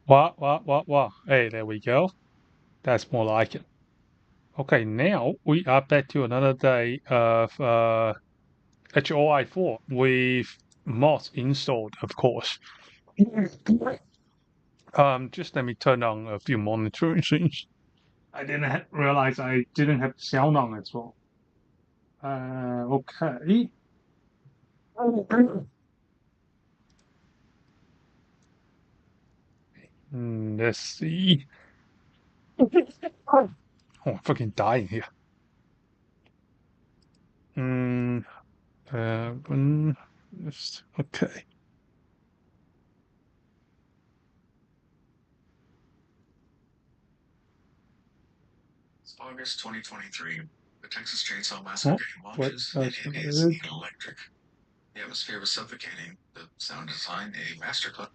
What? Hey, there we go. That's more like it. Okay, now we are back to another day of HOI4 with mods installed, of course. Just let me turn on a few monitoring things. I didn't realize I didn't have sound on as well. Okay. Let's see. Oh, I'm fucking dying here. Mm, okay. It's August 2023. The Texas Chainsaw Massacre getting What? launches, and it is electric. The atmosphere was suffocating. The sound design a masterclass.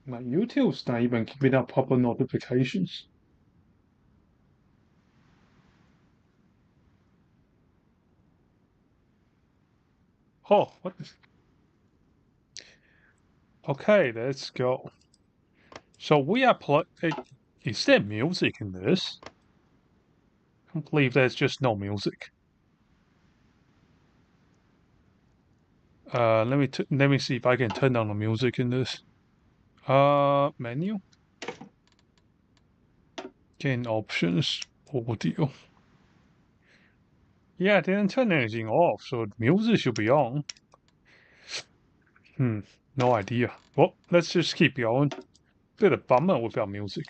My YouTube's not even keeping up proper notifications. Oh, what? Okay, let's go. So we are is there music in this? I can't believe there's just no music. Let me see if I can turn down the music in this. Menu. Game options. Audio. Yeah, I didn't turn anything off, so the music should be on. No idea. Well, let's just keep going. Bit of bummer without music.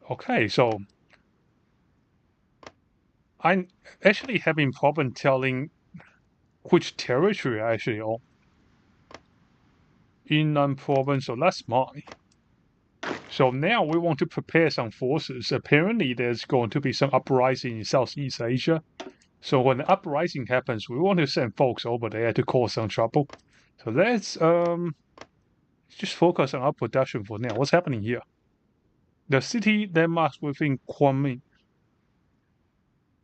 Okay, so I'm actually having problem telling which territory I actually own. Yunnan province, so that's mine. So now we want to prepare some forces. Apparently, there's going to be some uprising in Southeast Asia. So when the uprising happens, we want to send folks over there to cause some trouble. So let's just focus on our production for now. What's happening here? The city landmarks within Kunming.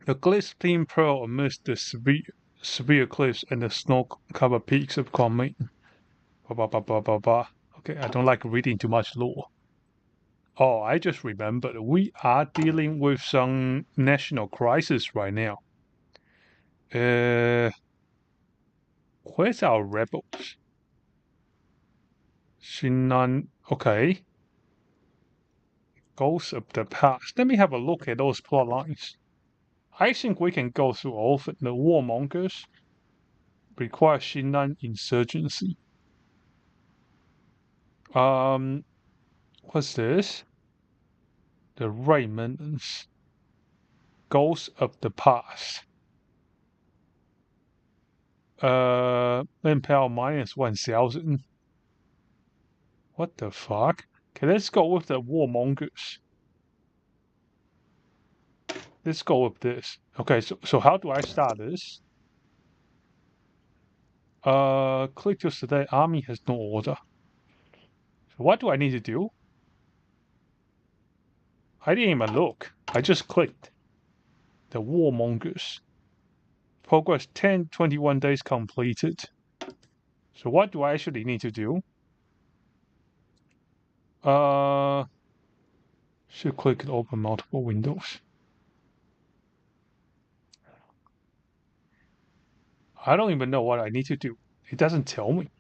The glistening pearl amidst the severe cliffs and the snow-covered peaks of Kunming. Okay, I don't like reading too much lore. Oh, I just remembered. We are dealing with some national crisis right now. Where's our rebels? Shinran. Okay. Ghosts of the past. Let me have a look at those plot lines. I think we can go through all of it. The warmongers require Shinran insurgency. What's this? The Raymond's Ghosts of the past. Manpower minus 1,000. What the fuck? Okay, let's go with the warmongers. Let's go with this. Okay, so how do I start this? Click to select army has no order. So what do I need to do? I didn't even look. I just clicked. The warmongers. Progress 10, 21 days completed. So what do I actually need to do? Should click and open multiple windows. I don't even know what I need to do. It doesn't tell me.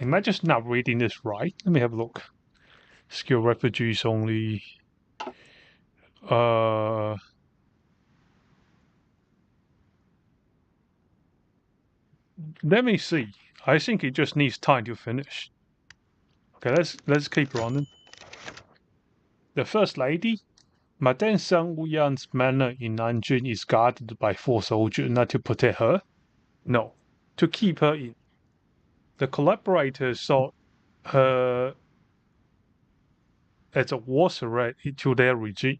Am I just not reading this right? Let me have a look. Skill refugees only. Let me see. I think it just needs time to finish. Okay, let's keep running. The first lady, Madame Sang Wuyan's manor in Nanjing is guarded by 4 soldiers, not to protect her. No, to keep her in. The collaborators saw her as a war threat to their regime.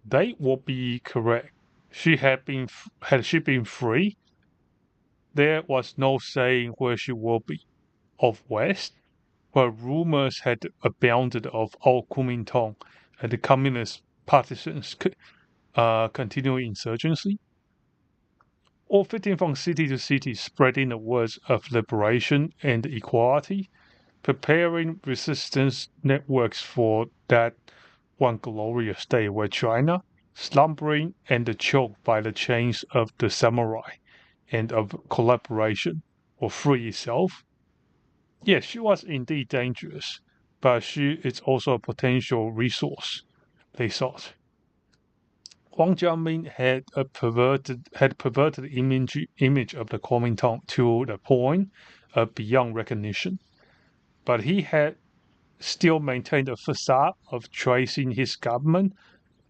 They would be correct. Had she been free, there was no saying where she would be. Of West, where rumors had abounded of old Kuomintang and the Communist partisans continuing insurgency, all flitting from city to city, spreading the words of liberation and equality, preparing resistance networks for that one glorious day where China, slumbering and choked by the chains of the samurai and of collaboration, will free itself. Yes, she was indeed dangerous, but she is also a potential resource, they thought. Wang Jianming had a perverted image of the Kuomintang to the point of beyond recognition, but he had still maintained a facade of tracing his government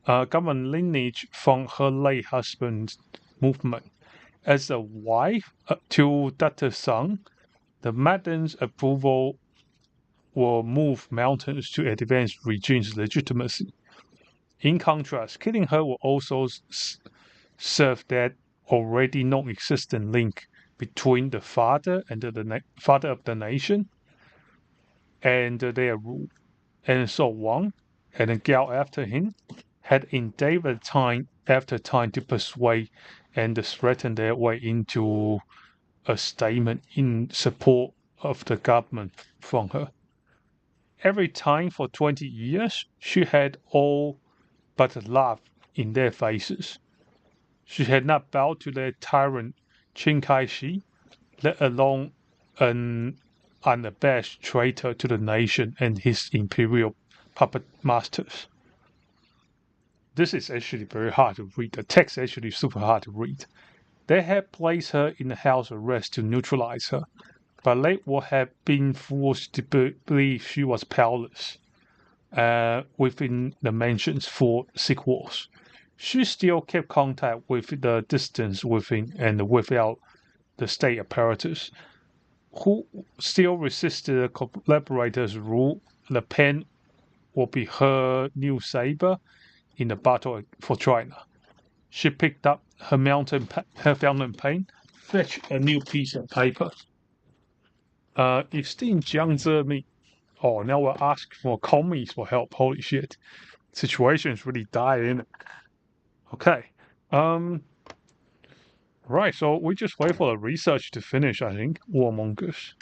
lineage from her late husband's movement. As a wife to Dr. Sung, the madam's approval will move mountains to advance regime's legitimacy. In contrast, killing her will also serve that already non-existent link between the father and the father of the nation and their rule. And so Wang and the gal after him had endeavored time after time to persuade and threaten their way into a statement in support of the government from her. Every time for 20 years, she had all but laughed in their faces. She had not bowed to their tyrant Chiang Kai-shek, let alone an unabashed traitor to the nation and his imperial puppet masters. This is actually very hard to read. The text is actually super hard to read. They had placed her in house arrest to neutralize her, but they would have been forced to believe she was powerless within the mansion's 4 sick walls. She still kept contact with the distance within and without the state apparatus, who still resisted the collaborators' rule. The pen would be her new saber in the battle for China. She picked up her fountain pen, fetched a new piece of paper. Esteemed Jiang Zemi. Oh, now we're asking for commies for help. Holy shit. Situation's really dire, isn't it? Okay. Right, so we just wait for the research to finish, I think. Warmongers.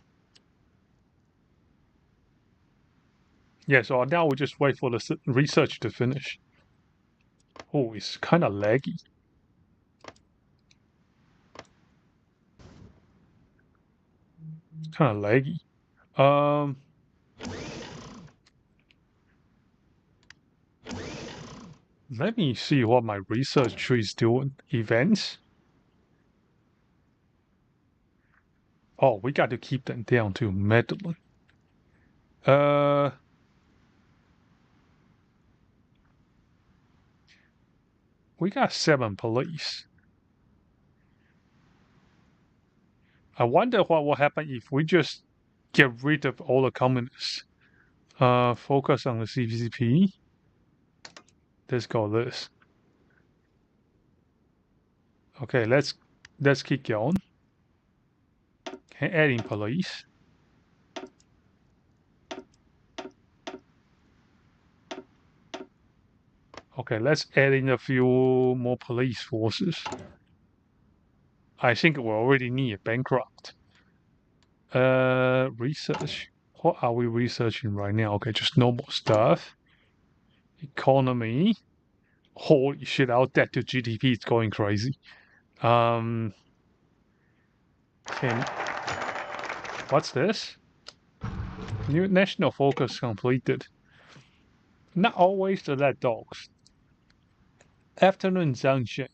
Yeah, so now we just wait for the research to finish. Oh, it's kind of laggy. Kind of laggy. Let me see what my research tree is doing. Events. Oh, we got to keep them down to meddling. We got 7 police. I wonder what will happen if we just get rid of all the communists. Focus on the CCP. Let's go this. Okay, let's keep going. Okay, adding police. Okay, let's add in a few more police forces. I think we already need a bankrupt. Research. What are we researching right now? Okay, just normal stuff. Economy. Holy shit, our debt to GDP is going crazy. What's this? New national focus completed. Not always the led dogs. Afternoon Zhangsheng.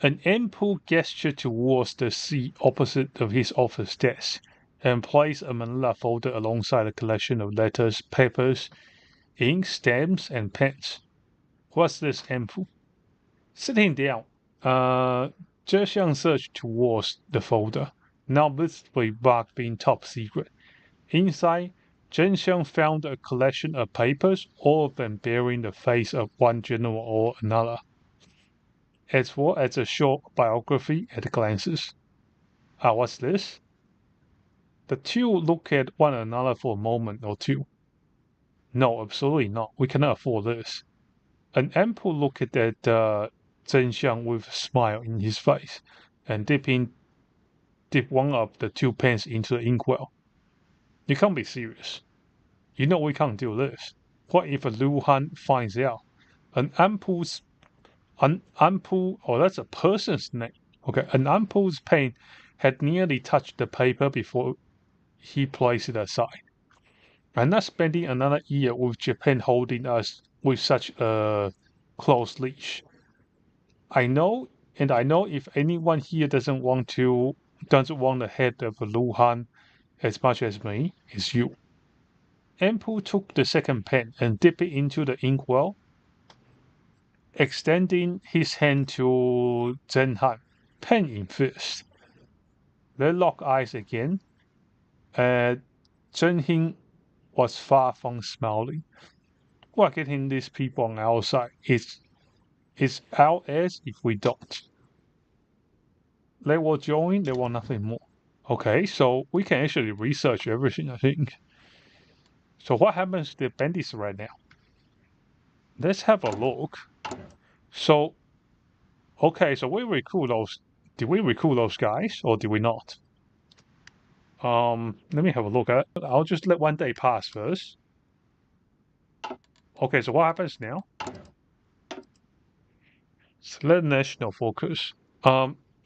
An ample gesture towards the seat opposite of his office desk, and placed a manila folder alongside a collection of letters, papers, ink, stamps, and pens. What's this ample? Sitting down, Zhexiang searched towards the folder, now visibly marked being top secret. Inside, Zhexiang found a collection of papers, all of them bearing the face of one general or another, as well as a short biography at glances. What's this? The two look at one another for a moment or two. No, absolutely not. We cannot afford this. An ample look at Zhenxiang with a smile in his face. and dip one of the 2 pens into the inkwell. You can't be serious. You know we can't do this. What if a Luhan finds out? An Ampul's that's a person's name. Okay, an Ampul's pen had nearly touched the paper before he placed it aside. I'm not spending another year with Japan holding us with such a close leash. I know if anyone here doesn't want the head of Luhan as much as me, it's you. Ampul took the second pen and dipped it into the inkwell, extending his hand to Zhenhan, pen in fist. They locked eyes again. Zhenhan was far from smiling. We're getting these people on our side. It's our ass if we don't. They will join, they want nothing more. Okay, so we can actually research everything, I think. So what happens to the bandits right now? Let's have a look. So, okay, so we recruit those. Did we recruit those guys or did we not? Let me have a look at it. I'll just let one day pass first. Okay, so what happens now? Select national focus.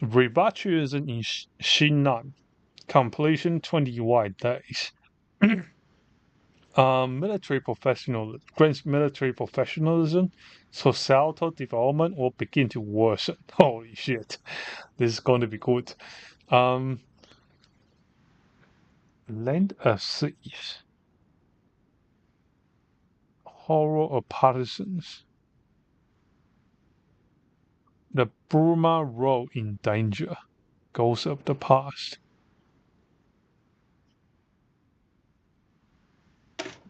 Repatriation in Yunnan. Completion 21 days. Military professionalism, societal development will begin to worsen. Holy shit, this is going to be good. Land of siege. Horror of partisans. The Burma Road in danger. Ghosts of the past.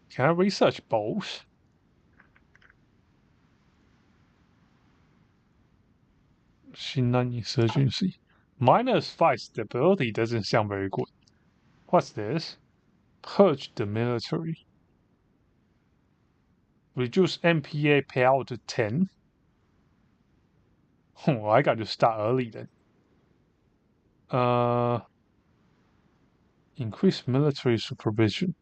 Can I research both? Yunnan insurgency. -5 stability doesn't sound very good. What's this? Purge the military. Reduce MPA payout to 10. Oh, I got to start early then. Increase military supervision.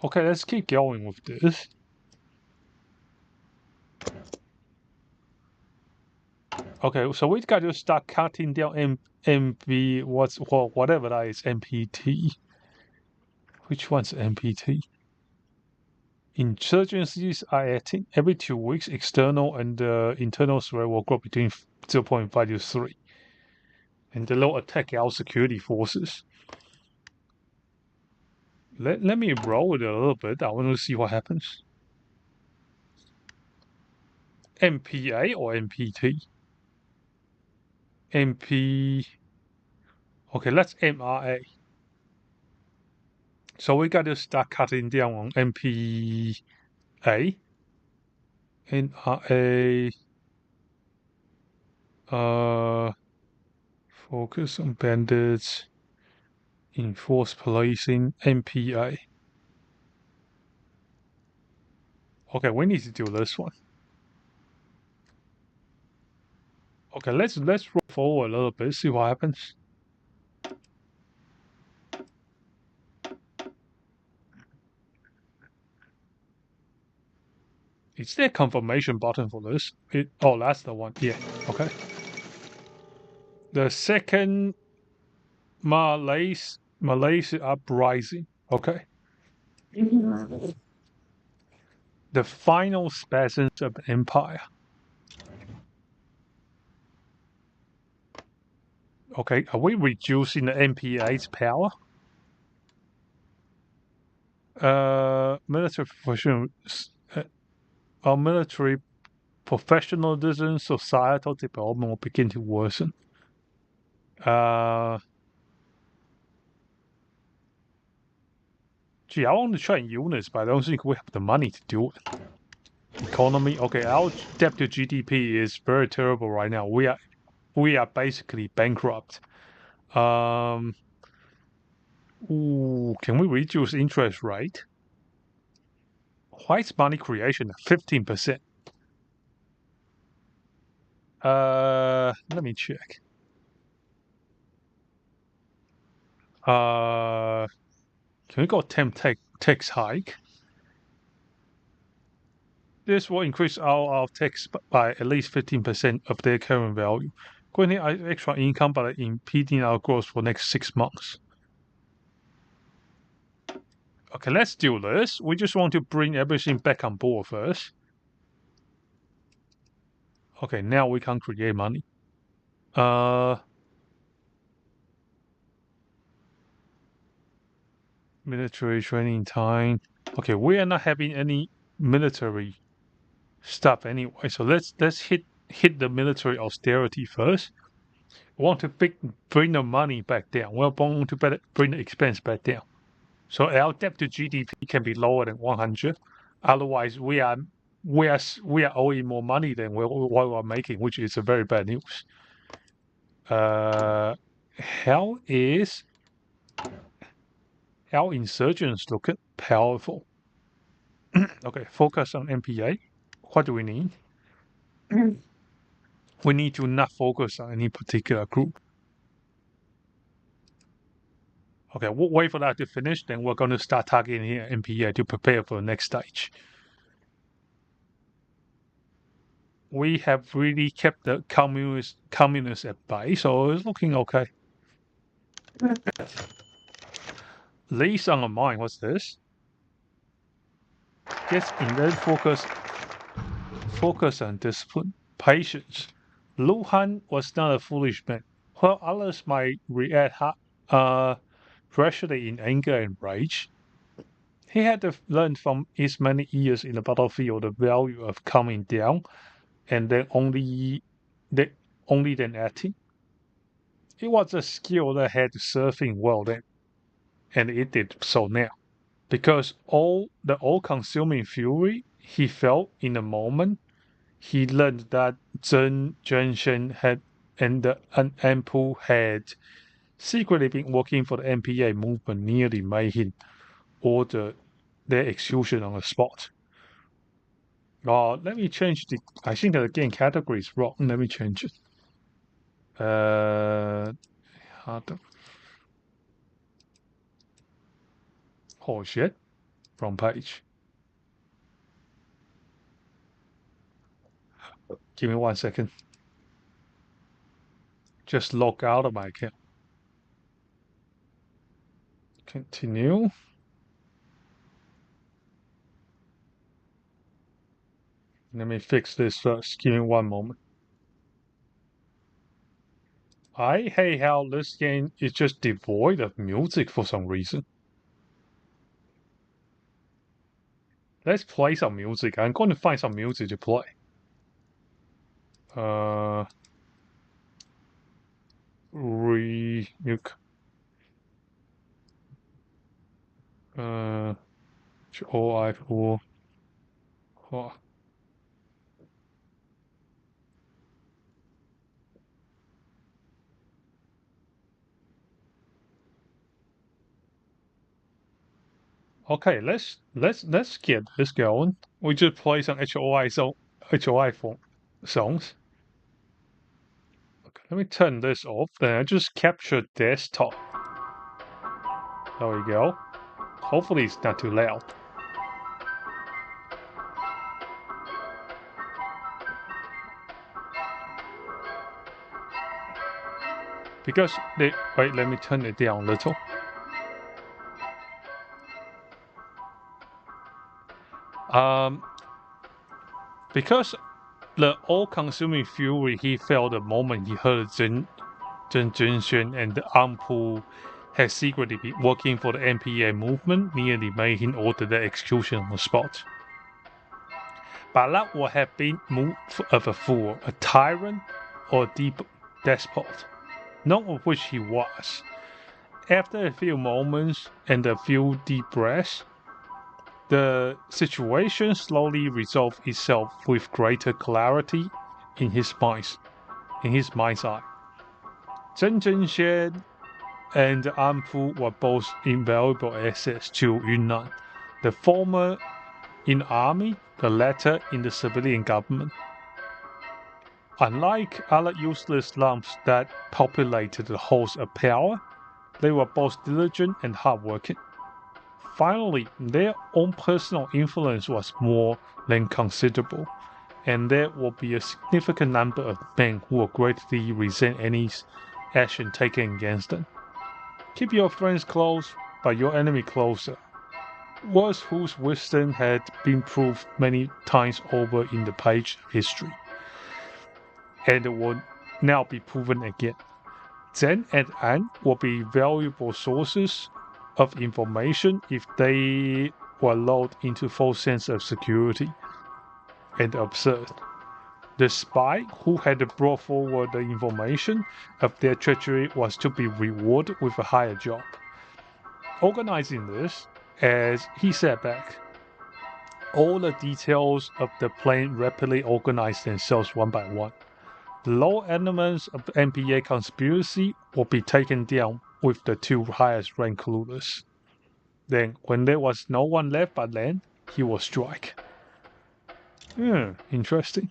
Okay, let's keep going with this. Okay, so we got to start cutting down MV, whatever that is, MPT. Which one's MPT? Insurgencies are acting every 2 weeks. External and internal threat will grow between 0.5 to 3. And they will attack our security forces. Let me roll it a little bit. I want to see what happens. MPA or MPT? MP. Okay, let's MRA. So we got to start cutting down on MPA. NRA. Focus on bandits. Enforce policing. MPA. Okay, we need to do this one. Okay, let's roll forward a little bit, see what happens. Is there a confirmation button for this? Oh, that's the one. Yeah, okay. The second Malaysia uprising. Okay. The final spasms of empire. Okay, are we reducing the MPA's power? Military professionalism, societal development will begin to worsen. Gee, I want to train units, but I don't think we have the money to do it. Economy, okay, our debt to GDP is very terrible right now. We are basically bankrupt. Ooh, can we reduce interest rate? Why is money creation 15%? Let me check. Can we go temp tax hike? This will increase our tax by at least 15% of their current value, granting extra income but impeding our growth for next 6 months. Okay, let's do this. We just want to bring everything back on board first. Okay, now we can create money. Military training time. Okay, we are not having any military stuff anyway, so let's hit the military austerity first. We want to bring the money back down. We want to bring the expense back down. So our debt to GDP can be lower than 100. Otherwise, we are owing more money than what we're making, which is a very bad news. How our insurgents looking powerful? Okay, focus on MPA. What do we need? We need to not focus on any particular group. Okay, we'll wait for that to finish, then we're going to start targeting here MPA to prepare for the next stage. We have really kept the communists at bay, so it's looking okay. Least on the mind, what's this? Yes, and then focus on discipline, patience. Lu Han was not a foolish man. While others might react rashly in anger and rage, he had learned from his many years in the battlefield the value of calming down and then only then acting. It was a skill that had to serve him well then, and it did so now. Because the all-consuming fury he felt in the moment, he learned that Zheng Zhenshen and the Ampu had secretly been working for the MPA movement, nearly made him order their execution on the spot. Let me change I think the game category is wrong. Let me change it. Oh shit. Wrong page. Give me 1 second. Just log out of my account. Continue. Let me fix this first. Give me 1 moment. I hate how this game is just devoid of music for some reason. Let's play some music. I'm going to find some music to play. HOI4. Oh. Okay, let's get this going. We just play some HOI4 songs. Okay, let me turn this off. Then I just capture desktop. There we go. Hopefully it's not too loud. Because wait, let me turn it down a little. Because the all-consuming fury he felt the moment he heard Zheng Zhenshen and the Ampu had secretly been working for the MPA movement nearly made him order their execution on the spot. But that would have been move of a fool, a tyrant, or a deep despot, none of which he was. After a few moments and a few deep breaths, the situation slowly resolved itself with greater clarity in his mind's eye. Zheng Zhenshen and Ampu were both invaluable assets to Yunnan, the former in army, the latter in the civilian government. Unlike other useless lumps that populated the halls of power, they were both diligent and hardworking. Finally, their own personal influence was more than considerable, and there will be a significant number of men who will greatly resent any action taken against them. Keep your friends close, but your enemy closer. Words whose wisdom had been proved many times over in the page of history, and will now be proven again. Zen and An will be valuable sources of information if they were lulled into false sense of security and absurd. The spy who had brought forward the information of their treachery was to be rewarded with a higher job. Organizing this, as he sat back, all the details of the plan rapidly organized themselves one by one. The low elements of the NPA conspiracy will be taken down with the two highest ranked rulers. Then, when there was no one left but Lan, he will strike. Interesting.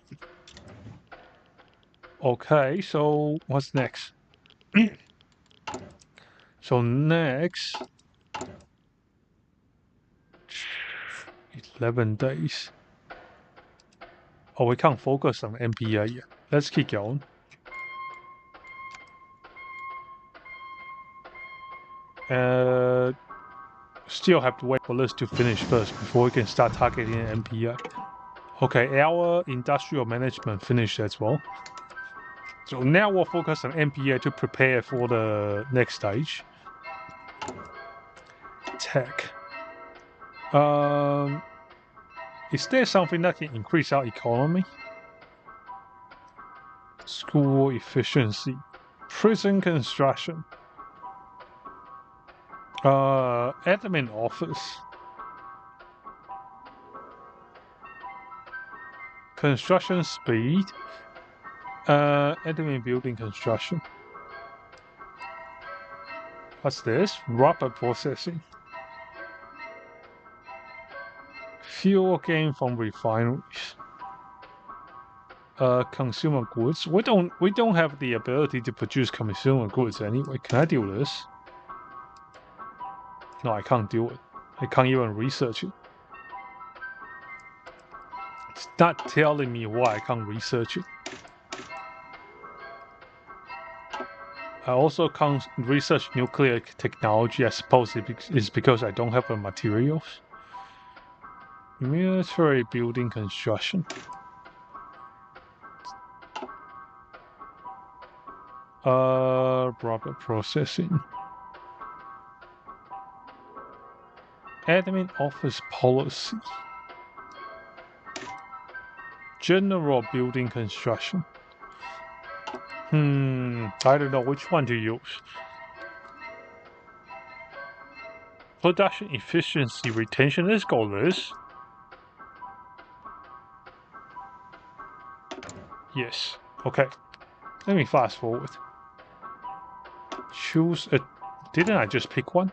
Okay, so what's next? So next, 11 days. Oh, we can't focus on NPA yet. Let's keep going. Still have to wait for this to finish first before we can start targeting NPA. Okay, our industrial management finished as well. So now we'll focus on NPA to prepare for the next stage. Tech. Is there something that can increase our economy? School efficiency. Prison construction. Admin office. Construction speed. Admin building construction. What's this? Rubber processing. Fuel gain from refineries. Consumer goods. We don't have the ability to produce consumer goods anyway. Can I do this? No, I can't do it. I can't even research it. It's not telling me why I can't research it. I also can't research nuclear technology. I suppose it's because I don't have the materials. Military building construction. Rubber processing. Admin office policy. General building construction. I don't know which one to use. Production efficiency retention. Let's go this. Yes. Okay. Let me fast forward. Choose a... Didn't I just pick one?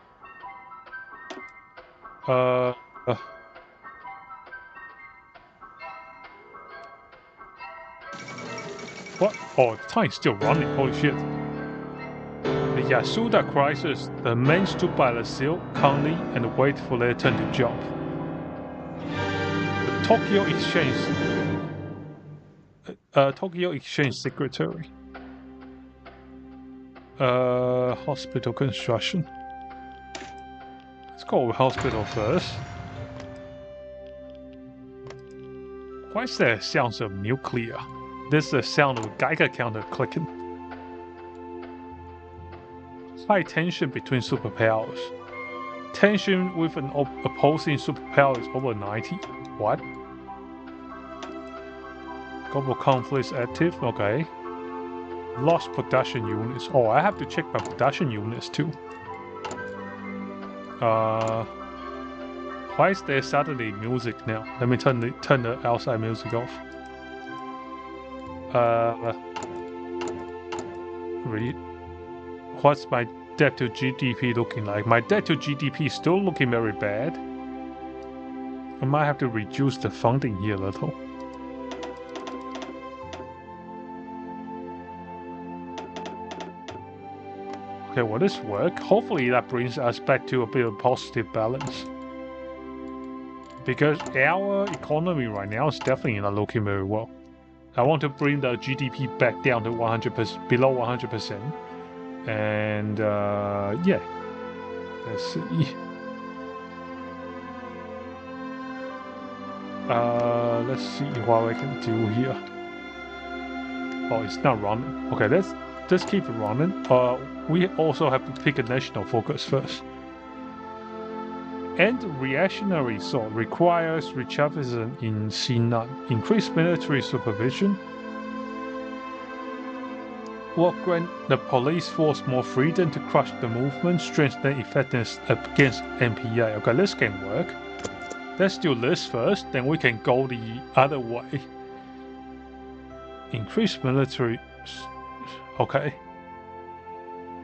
What? Oh, the time's still running. Holy shit. The Yasuda crisis. The men stood by the seal calmly and waited for their turn to jump. The Tokyo Exchange Secretary. Hospital construction. Let's go with hospital first. Why is there sounds of nuclear? This is the sound of a Geiger counter clicking. High tension between superpowers. Tension with an opposing superpower is over 90. What? Global conflicts active. Okay. Lost production units. Oh, I have to check my production units too. Why is there suddenly music now? Let me turn the outside music off. What's my debt to GDP looking like? My debt to GDP is still looking very bad. I might have to reduce the funding here a little. Okay, will this work? Hopefully that brings us back to a bit of positive balance. Because our economy right now is definitely not looking very well. I want to bring the GDP back down to 100%, below 100%. And yeah, let's see. Let's see what I can do here. Oh, it's not running. Okay, let's just keep it running. We also have to pick a national focus first. And reactionary thought requires rechavism in Yunnan. Increased military supervision will grant the police force more freedom to crush the movement, strengthen effectiveness against NPA. Okay, this can work. Let's do this first, then we can go the other way. Increase military. Okay.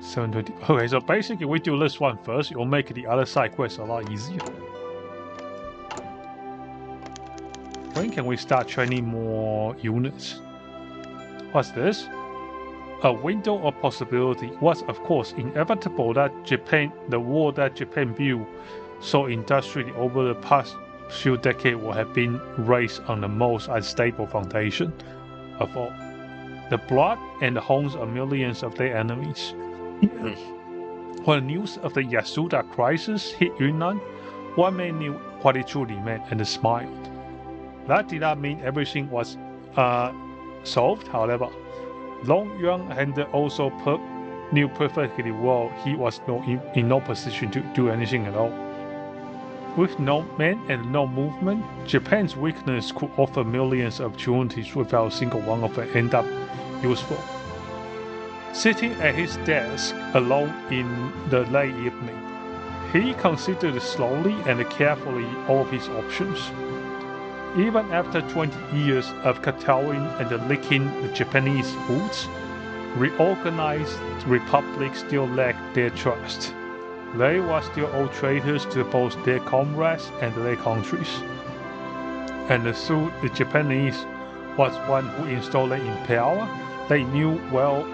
720. Okay, so basically we do this one first. It will make the other side quest a lot easier. When can we start training more units? What's this? A window of possibility was, of course, inevitable that the war that Japan built so industrially over the past few decades would have been raised on the most unstable foundation of all. The blood and the homes of millions of their enemies. When news of the Yasuda crisis hit Yunnan, one man knew what it truly meant and smiled. That did not mean everything was solved, however. Long Yuan had also knew perfectly well he was in no position to do anything at all. With no men and no movement, Japan's weakness could offer millions of opportunities without a single one of them end up useful. Sitting at his desk alone in the late evening, he considered slowly and carefully all of his options. Even after 20 years of kowtowing and licking the Japanese boots, reorganized republics still lacked their trust. They were still all traitors to both their comrades and their countries. And though the Japanese was one who installed them in power, they knew well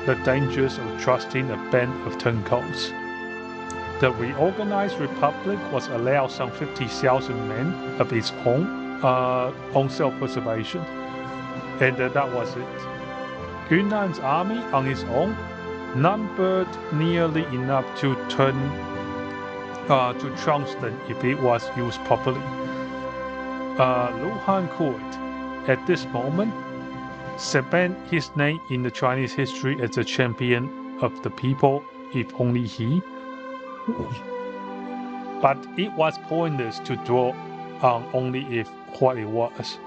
the dangers of trusting a band of turncoats. The reorganized republic was allowed some 50,000 men of its own self-preservation, and that was it. Yunnan's army on its own numbered nearly enough to trounce them if it was used properly. Luhan could, at this moment, cement his name in the Chinese history as a champion of the people, if only he. But it was pointless to dwell on only if what it was.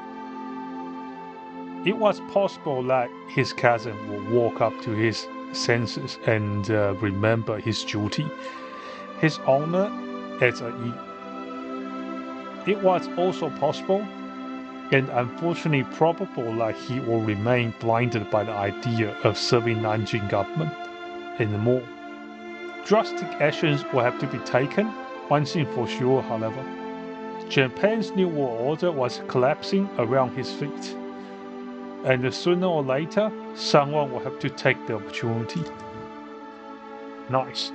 It was possible that his cousin would walk up to his senses and remember his duty, his honor as a It was also possible, and unfortunately probable, that he will remain blinded by the idea of serving Nanjing government, and more. Drastic actions will have to be taken, one thing for sure, however. Japan's New World Order was collapsing around his feet, and sooner or later, someone will have to take the opportunity. Nice.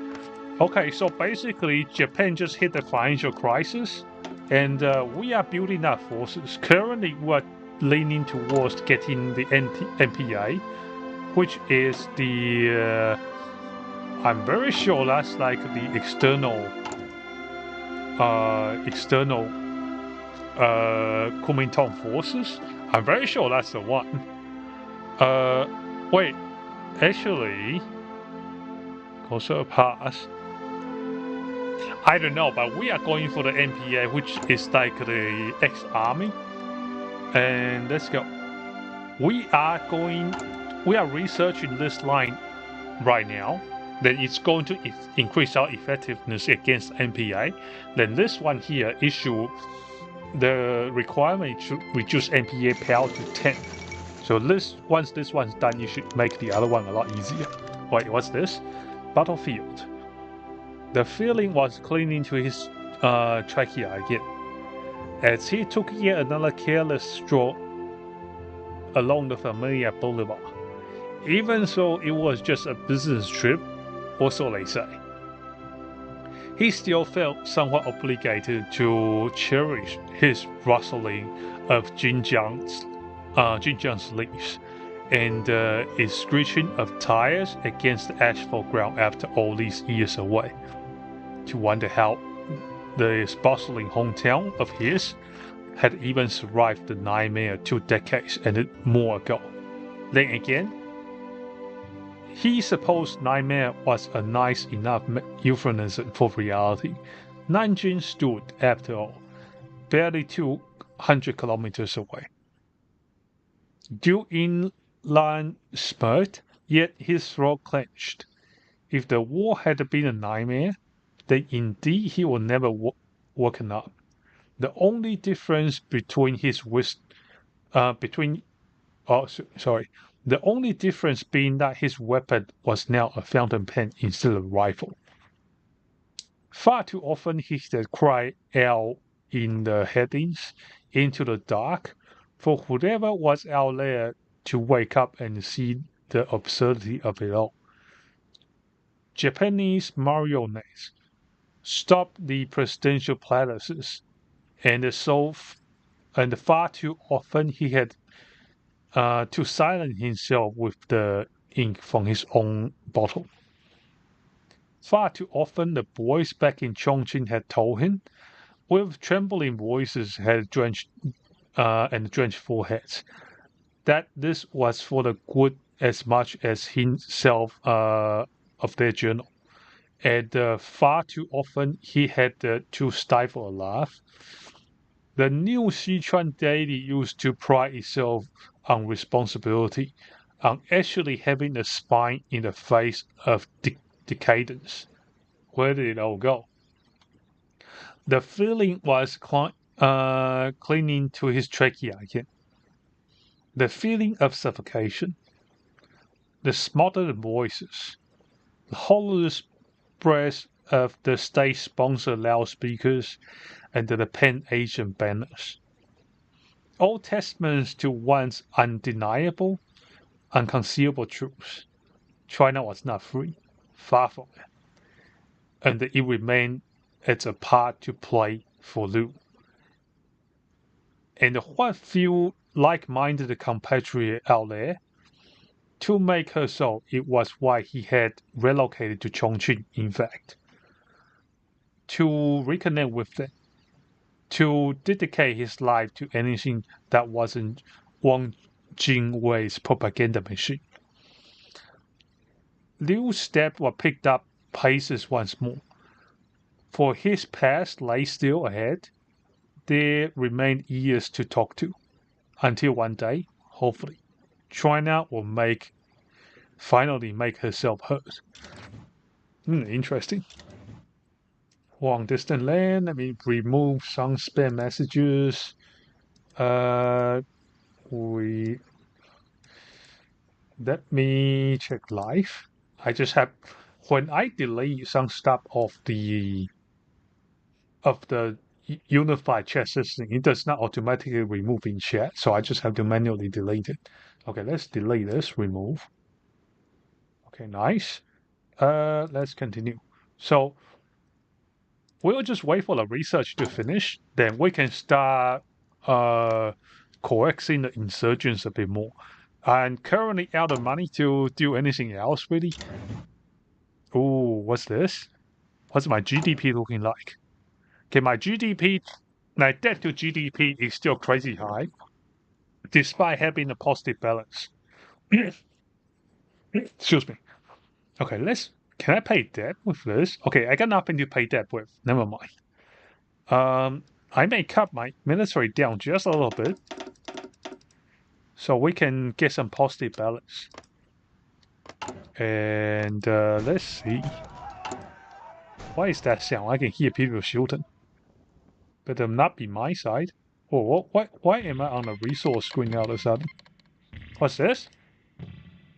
Okay, so basically, Japan just hit the financial crisis, and we are building up forces. Currently, we are leaning towards getting the NPA, which is the... I'm very sure that's like the external Kuomintang forces. I'm very sure that's the one. Wait, actually, Kosovo Pass. I don't know, but we are going for the NPA, which is like the ex-army. And let's go. We are researching this line right now. Then it's going to increase our effectiveness against NPA. Then this one here issue the requirement to reduce NPA power to 10. So once this one's done, you should make the other one a lot easier. Wait, what's this? Battlefield. The feeling was clinging to his trachea again, as he took yet another careless stroll along the familiar boulevard. Even though it was just a business trip, or so they say. He still felt somewhat obligated to cherish his rustling of Xinjiang's leaves and its screeching of tires against the asphalt ground after all these years away, to wonder how this bustling hometown of his had even survived the nightmare 2 decades and more ago. Then again, he supposed nightmare was a nice enough euphemism for reality. Nanjing stood, after all, barely 200 kilometers away. Du Inlan smirked, yet his throat clenched. If the war had been a nightmare, then indeed he would never woken up. The only difference between the only difference being that his weapon was now a fountain pen instead of a rifle. Far too often he had cried out in the headings into the dark for whoever was out there to wake up and see the absurdity of it all. Japanese marionettes stopped the presidential palaces, and far too often he had to silence himself with the ink from his own bottle. Far too often the boys back in Chongqing had told him, with trembling voices and drenched foreheads, that this was for the good as much as himself of their journal. And far too often he had to stifle a laugh. The new Sichuan daily used to pride itself on responsibility, on actually having a spine in the face of decadence. Where did it all go? The feeling was clinging to his trachea again. The feeling of suffocation. The smothered voices. The hollow breath of the state-sponsored loudspeakers and the pan-Asian banners. All testaments to one's undeniable, unconcealable truth. China was not free, far from it, and it remained as a part to play for Liu. And what few like-minded compatriots out there, to make her so, it was why he had relocated to Chongqing, in fact, to reconnect with them, to dedicate his life to anything that wasn't Wang Jingwei's propaganda machine. Liu's steps were picked up paces once more. For his past lay still ahead, there remained years to talk to, until one day, hopefully, China will finally make herself heard. Interesting. Long distant land. Let me remove some spam messages. Let me check live. I just have, when I delete some stuff of the unified chat system, it does not automatically remove in chat, so I just have to manually delete it. Okay, let's delete this, remove. Okay, nice. Let's continue. So we'll just wait for the research to finish, then we can start coaxing the insurgents a bit more. I'm currently out of money to do anything else, really. Ooh, what's this? What's my GDP looking like? Okay, my GDP, my debt to GDP is still crazy high, despite having a positive balance. Excuse me. Okay, can I pay debt with this? Okay, I got nothing to pay debt with. Never mind. I may cut my military down just a little bit, so we can get some positive balance. And let's see. What is that sound? I can hear people shooting. But it not be my side. Oh, why am I on a resource screen all of a sudden? What's this?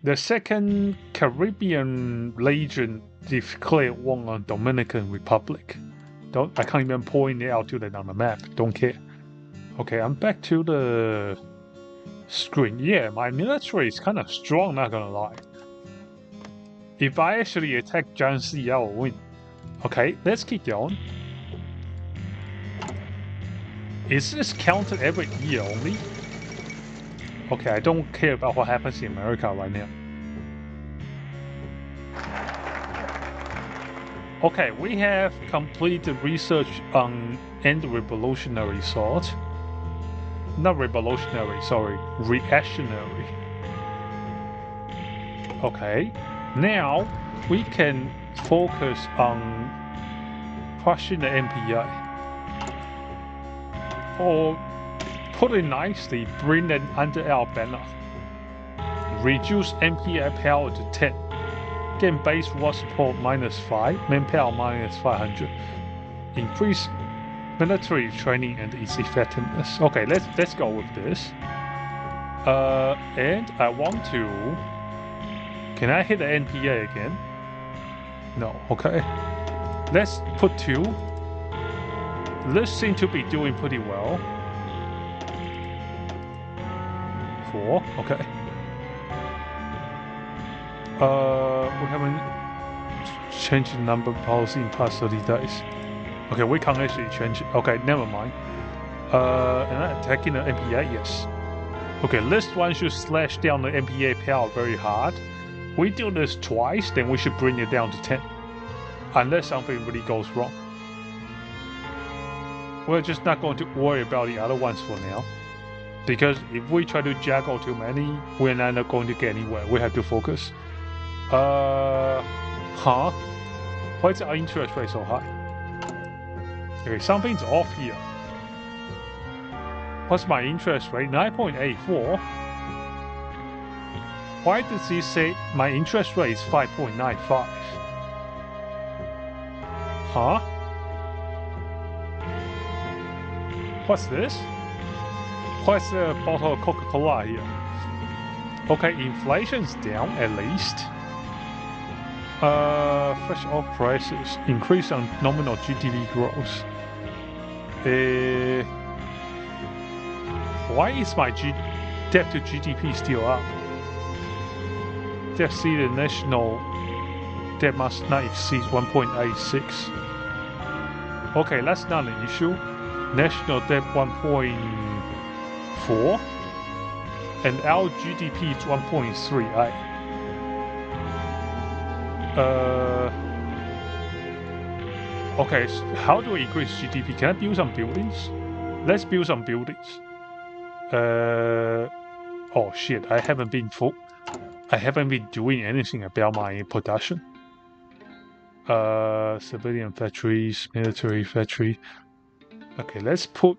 The Second Caribbean Legion declared war on Dominican Republic. I can't even point it out to them on the map. Don't care. Okay, I'm back to the screen. Yeah, my military is kind of strong, not gonna lie. If I actually attack Giant Sea, I will win. Okay, let's keep going. Is this counted every year only? Okay, I don't care about what happens in America right now. Okay, we have completed research on end-revolutionary thought. Not revolutionary, sorry, reactionary. Okay, now we can focus on crushing the MPA. Or, put it nicely, bring them under our banner. Reduce MPA power to 10. Gain base war support -5, manpower -500. Increase military training and its effectiveness. Okay, let's go with this. And I want to. Can I hit the NPA again? No. Okay. Let's put 2. This seems to be doing pretty well. 4. Okay. We haven't changed the number policy in past 30 days. Okay, we can't actually change it. Okay, never mind. Am I attacking the MPA? Yes. Okay, this one should slash down the MPA power very hard. We do this twice, then we should bring it down to 10. Unless something really goes wrong. We're just not going to worry about the other ones for now. Because if we try to juggle too many, we're not going to get anywhere. We have to focus. Why is our interest rate so high? Okay, something's off here. What's my interest rate? 9.84. Why does he say my interest rate is 5.95? Huh? What's this? What's the bottle of Coca-Cola here? Okay, inflation's down at least. Fresh oil prices increase on nominal GDP growth. Why is my debt to GDP still up? Debt see the national debt must not exceed 1.86. Okay, that's not an issue. National debt 1.4 and our GDP is 1.38. Okay, so how do we increase GDP? Can I build some buildings? Let's build some buildings. Oh shit, I haven't been doing anything about my production. Civilian factories, military factory. Okay, let's put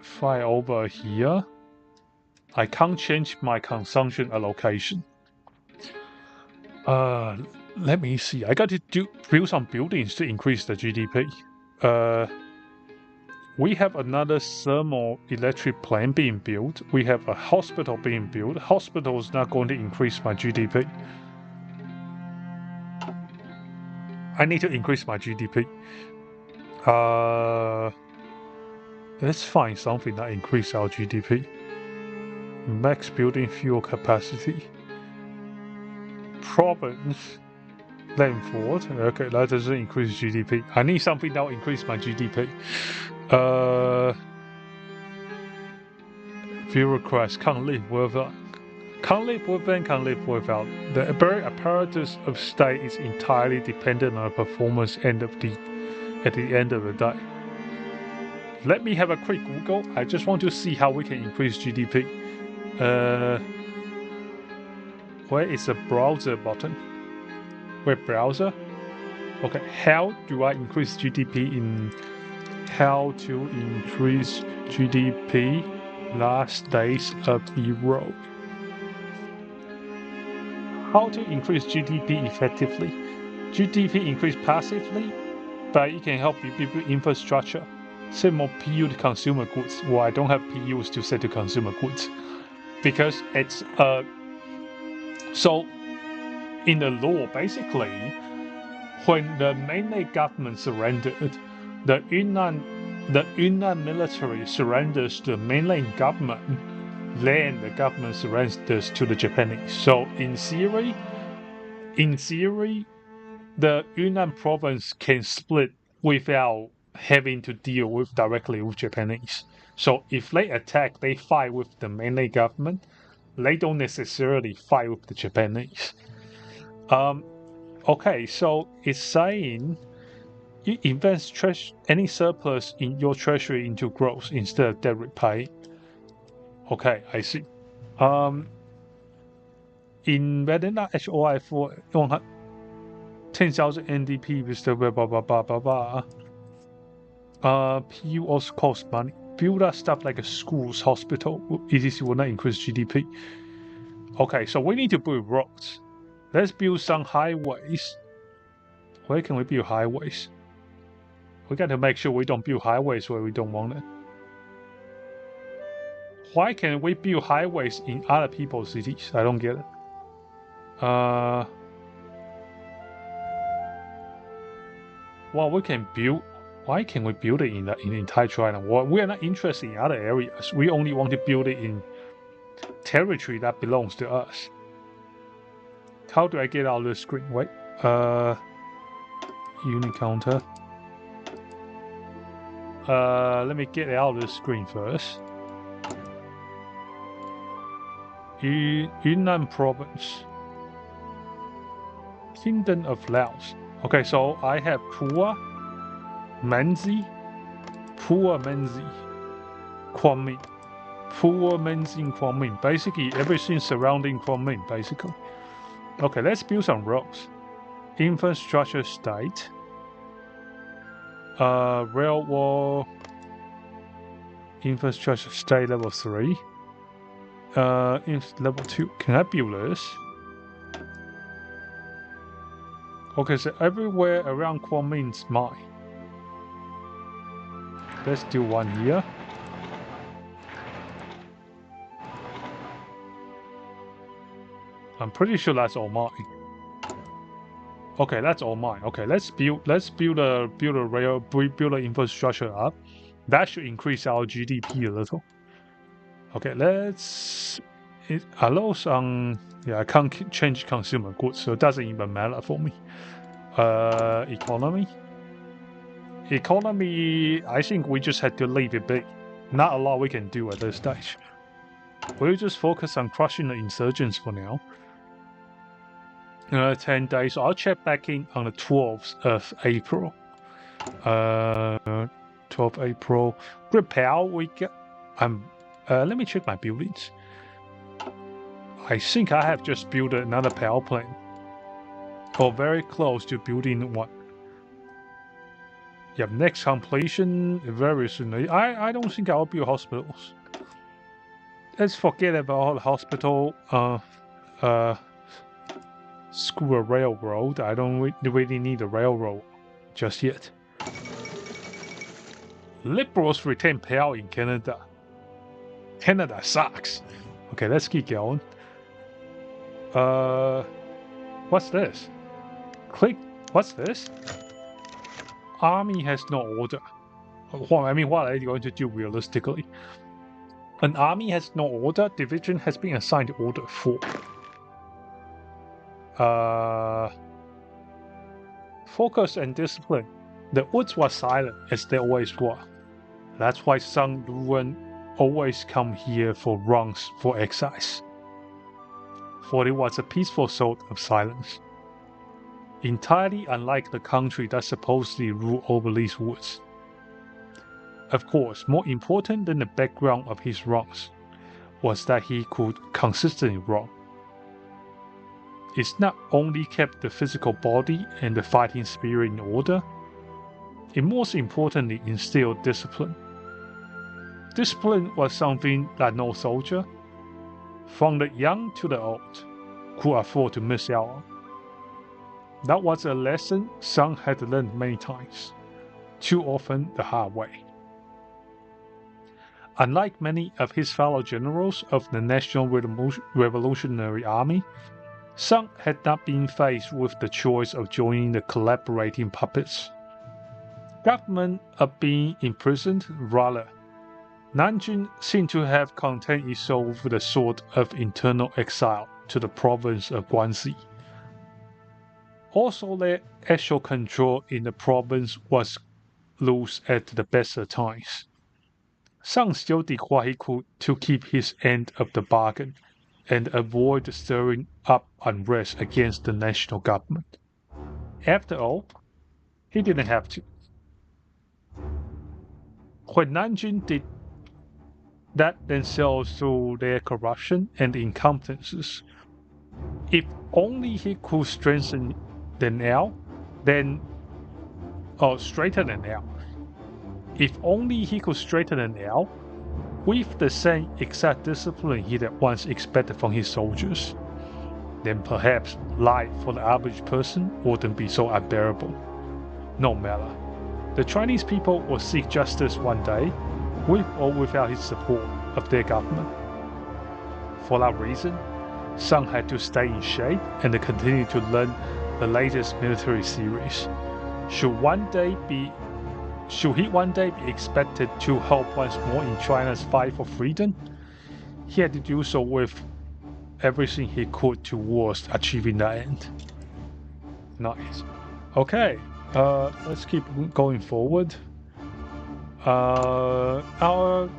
5 over here. I can't change my consumption allocation. Let me see. I got to build some buildings to increase the GDP. We have another thermoelectric plant being built. We have a hospital being built. Hospital is not going to increase my GDP. I need to increase my GDP. Let's find something that increases our GDP. Max building fuel capacity. Province. Landford. Okay, that doesn't increase GDP. I need something that will increase my GDP. Bureaucrats can't live without. Can't live within, can't live without. The very apparatus of state is entirely dependent on performance at the end of the day. Let me have a quick Google. I just want to see how we can increase GDP. Where is the browser button? Web browser? Okay, how do I increase GDP in how to increase GDP last days of the road? How to increase GDP effectively? GDP increase passively, but it can help you build infrastructure. Sell more PU to consumer goods. Well, I don't have PUs to sell to consumer goods because it's so in the law, basically, when the mainland government surrendered, the Yunnan military surrenders to the mainland government, then the government surrenders to the Japanese. So in theory, in theory, the Yunnan province can split without having to deal directly with Japanese. So if they attack, they fight with the mainland government. They don't necessarily fight with the Japanese. Okay, so it's saying you invest any surplus in your treasury into growth instead of debt repaying. Okay, I see. In Vietnam, HOI4, 10,000 NDP with the blah blah blah blah blah. PU also costs money. Build up stuff like a schools, hospital. ETC will not increase GDP. Okay, so we need to build roads. Let's build some highways. Where can we build highways? We got to make sure we don't build highways where we don't want it. Why can't we build highways in other people's cities? I don't get it. Well, we can build. Why can we build it in the entire China? Well, we are not interested in other areas. We only want to build it in territory that belongs to us. How do I get out of the screen? Wait. Unit counter. Let me get out of the screen first. Yunnan province. Kingdom of Laos. Okay, so I have Pua, Menzi, Quang Minh. Basically, everything surrounding Quang Minh, basically. Okay, let's build some roads. Infrastructure state. Railroad. Infrastructure state level 3. Level 2. Can I build this? Okay, so everywhere around Quang Minh's mine. Let's do one here. I'm pretty sure that's all mine. Okay, that's all mine. Okay, let's build a rail, build an infrastructure up. That should increase our GDP a little. Okay, let's. It allows yeah, I can't change consumer goods, so it doesn't even matter for me. Economy. Economy, I think we just had to leave it big. Not a lot we can do at this stage. We'll just focus on crushing the insurgents for now. 10 days. So I'll check back in on the 12th of April. 12th April. Grid power we get. Let me check my buildings. I think I have just built another power plant. Or very close to building one. Yep, next completion very soon. I don't think I'll build hospitals. Let's forget about the hospital. School railroad. I don't really need a railroad just yet. Liberals retain power in Canada. Canada sucks. Okay, let's keep going. What's this? Click. What's this? Army has no order. Well, I mean, what are they going to do realistically? An army has no order. Division has been assigned Order 4. Focus and discipline. The woods were silent as they always were. That's why Sun Luan always come here for runs for exercise. For it was a peaceful sort of silence. Entirely unlike the country that supposedly ruled over these woods. Of course, more important than the background of his runs was that he could consistently run. It not only kept the physical body and the fighting spirit in order, it most importantly instilled discipline. Discipline was something that no soldier, from the young to the old, could afford to miss out on. That was a lesson Sun had learned many times, too often the hard way. Unlike many of his fellow generals of the National Revolutionary Army, Sun had not been faced with the choice of joining the collaborating puppets. Government of being imprisoned, rather. Nanjing seemed to have content his soul with a sort of internal exile to the province of Guangxi. Also, their actual control in the province was loose at the best of times. Sung still did what he could to keep his end of the bargain and avoid stirring up unrest against the national government. After all, he didn't have to. When Nanjing did that themselves through their corruption and incompetences, if only he could strengthen the now, straighten the now. If only he could straighten the now with the same exact discipline he had once expected from his soldiers, then perhaps life for the average person wouldn't be so unbearable. No matter. The Chinese people will seek justice one day, with or without his support of their government. For that reason, Sung had to stay in shape and continue to learn the latest military series. Should he one day be expected to help once more in China's fight for freedom, he had to do so with everything he could towards achieving that end. Nice. Okay, let's keep going forward. Our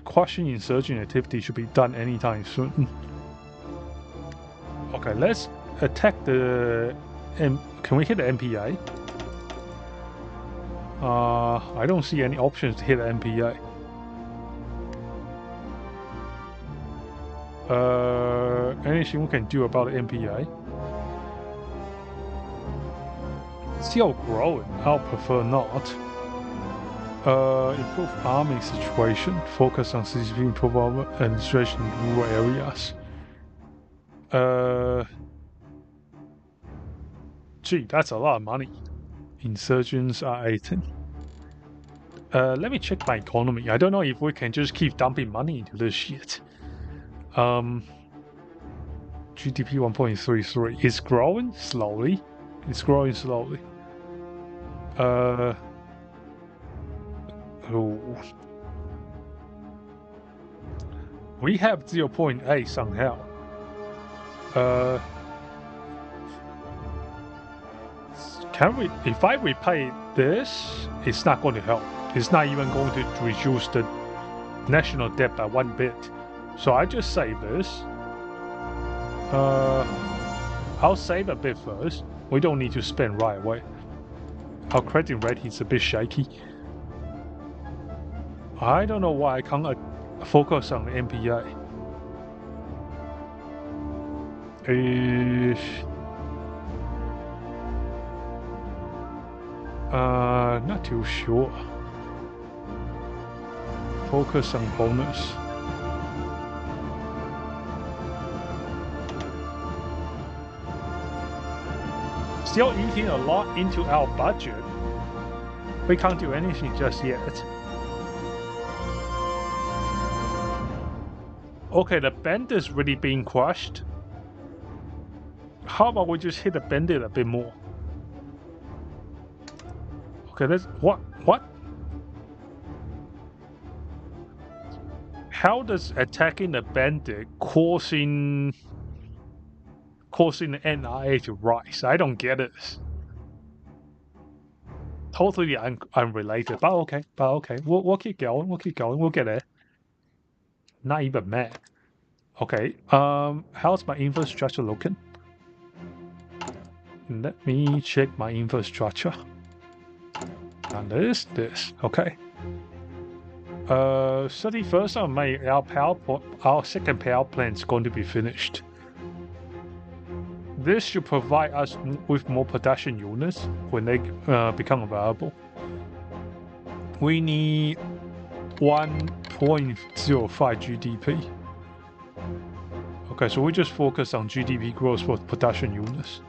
crushing insurgent activity should be done anytime soon. Okay, let's attack the... Can we hit the MPA? I don't see any options to hit the MPA. Anything we can do about the MPA? Still growing, I'll prefer not. Improve arming situation, focus on CCP improvement administration in rural areas. Gee, that's a lot of money. Insurgents are 18. Let me check my economy. I don't know if we can just keep dumping money into this shit. GDP 1.33. It's growing slowly. It's growing slowly. Oh. We have 0.8 somehow. Can we? If I repay this, it's not going to help. It's not even going to reduce the national debt by one bit. So I just save this. I'll save a bit first. We don't need to spend right away. Our credit rating is a bit shaky. I don't know why I can't focus on the MPA. Not too sure. Focus on bonus. Still eating a lot into our budget. We can't do anything just yet. Okay, the bandit's really being crushed. How about we just hit the bandit a bit more? Okay, let's... What? How does attacking the bandit causing the NRA to rise? I don't get it. Totally unrelated, but okay. We'll keep going. We'll get it. Not even mad. Okay. How's my infrastructure looking? Let me check my infrastructure. And this. Okay. 31st of May, our second power plant is going to be finished. This should provide us with more production units when they become available. We need 1.05 GDP. Okay, so we just focus on GDP growth for production units.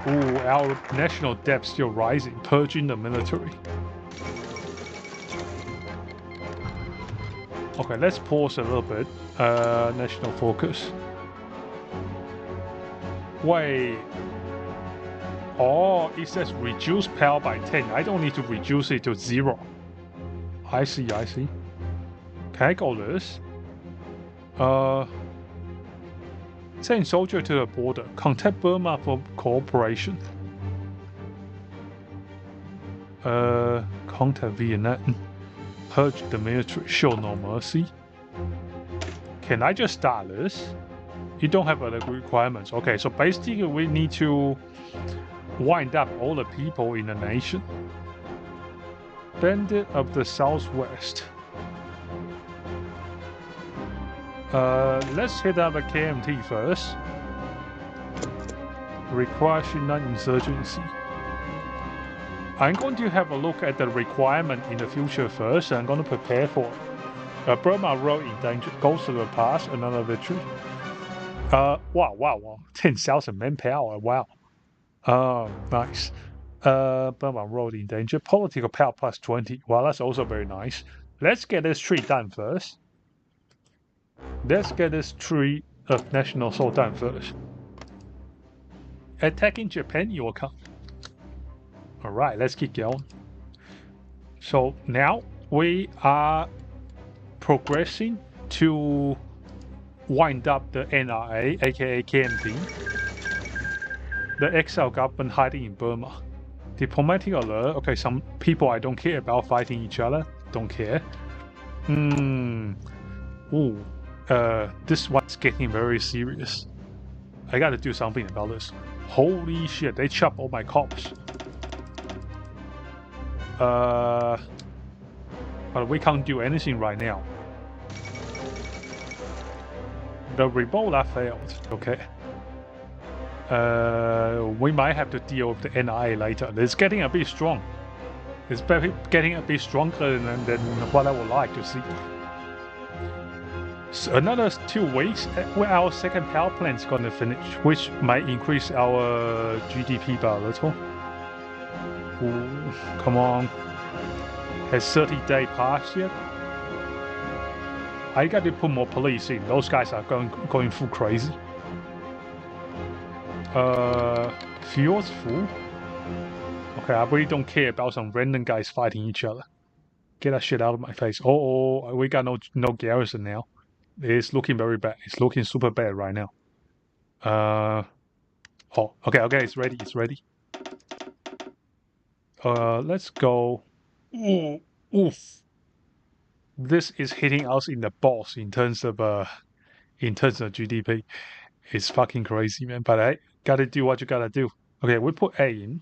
Ooh, our national debt still rising, purging the military. Okay, let's pause a little bit. National focus. Wait. Oh, it says reduce power by 10. I don't need to reduce it to 0. I see. Can I go this? Send soldier to the border. Contact Burma for cooperation. Contact Vietnam. Purge the military. Show no mercy. Can I just start this? You don't have other requirements. Okay, so basically we need to wind up all the people in the nation. Bandit of the Southwest. Let's hit up a KMT first. Requires Yunnan insurgency. I'm going to have a look at the requirement in the future first. I'm going to prepare for it. Burma Road in danger. Goes to the pass. Another victory. Wow. 10,000 manpower. Wow. Nice. Burma Road in danger. Political power plus 20. Wow, that's also very nice. Let's get this tree done first. Let's get this tree of national soul done first. Attacking Japan, you will come. Alright, let's keep going. So now we are progressing to wind up the NRA, aka KMT. The exiled government hiding in Burma. Diplomatic alert. Okay, some people I don't care about fighting each other. Don't care. Ooh. This one's getting very serious. I gotta do something about this. Holy shit, they chopped all my cops. But we can't do anything right now. The Rebola failed. Okay. We might have to deal with the NIA later. It's getting a bit strong. It's getting a bit stronger than what I would like to see. So another 2 weeks, where our second power plant is going to finish, which might increase our GDP by a little. Ooh, come on. Has 30-day passed yet? I got to put more police in. Those guys are going full crazy. Fuel's full. Okay, I really don't care about some random guys fighting each other. Get that shit out of my face. Oh, we got no garrison now. It's looking very bad. It's looking super bad right now. Oh, okay, it's ready. Let's go. Ooh, oof. This is hitting us in the balls in terms of GDP. It's fucking crazy, man. But hey, gotta do what you gotta do. Okay, we put A in.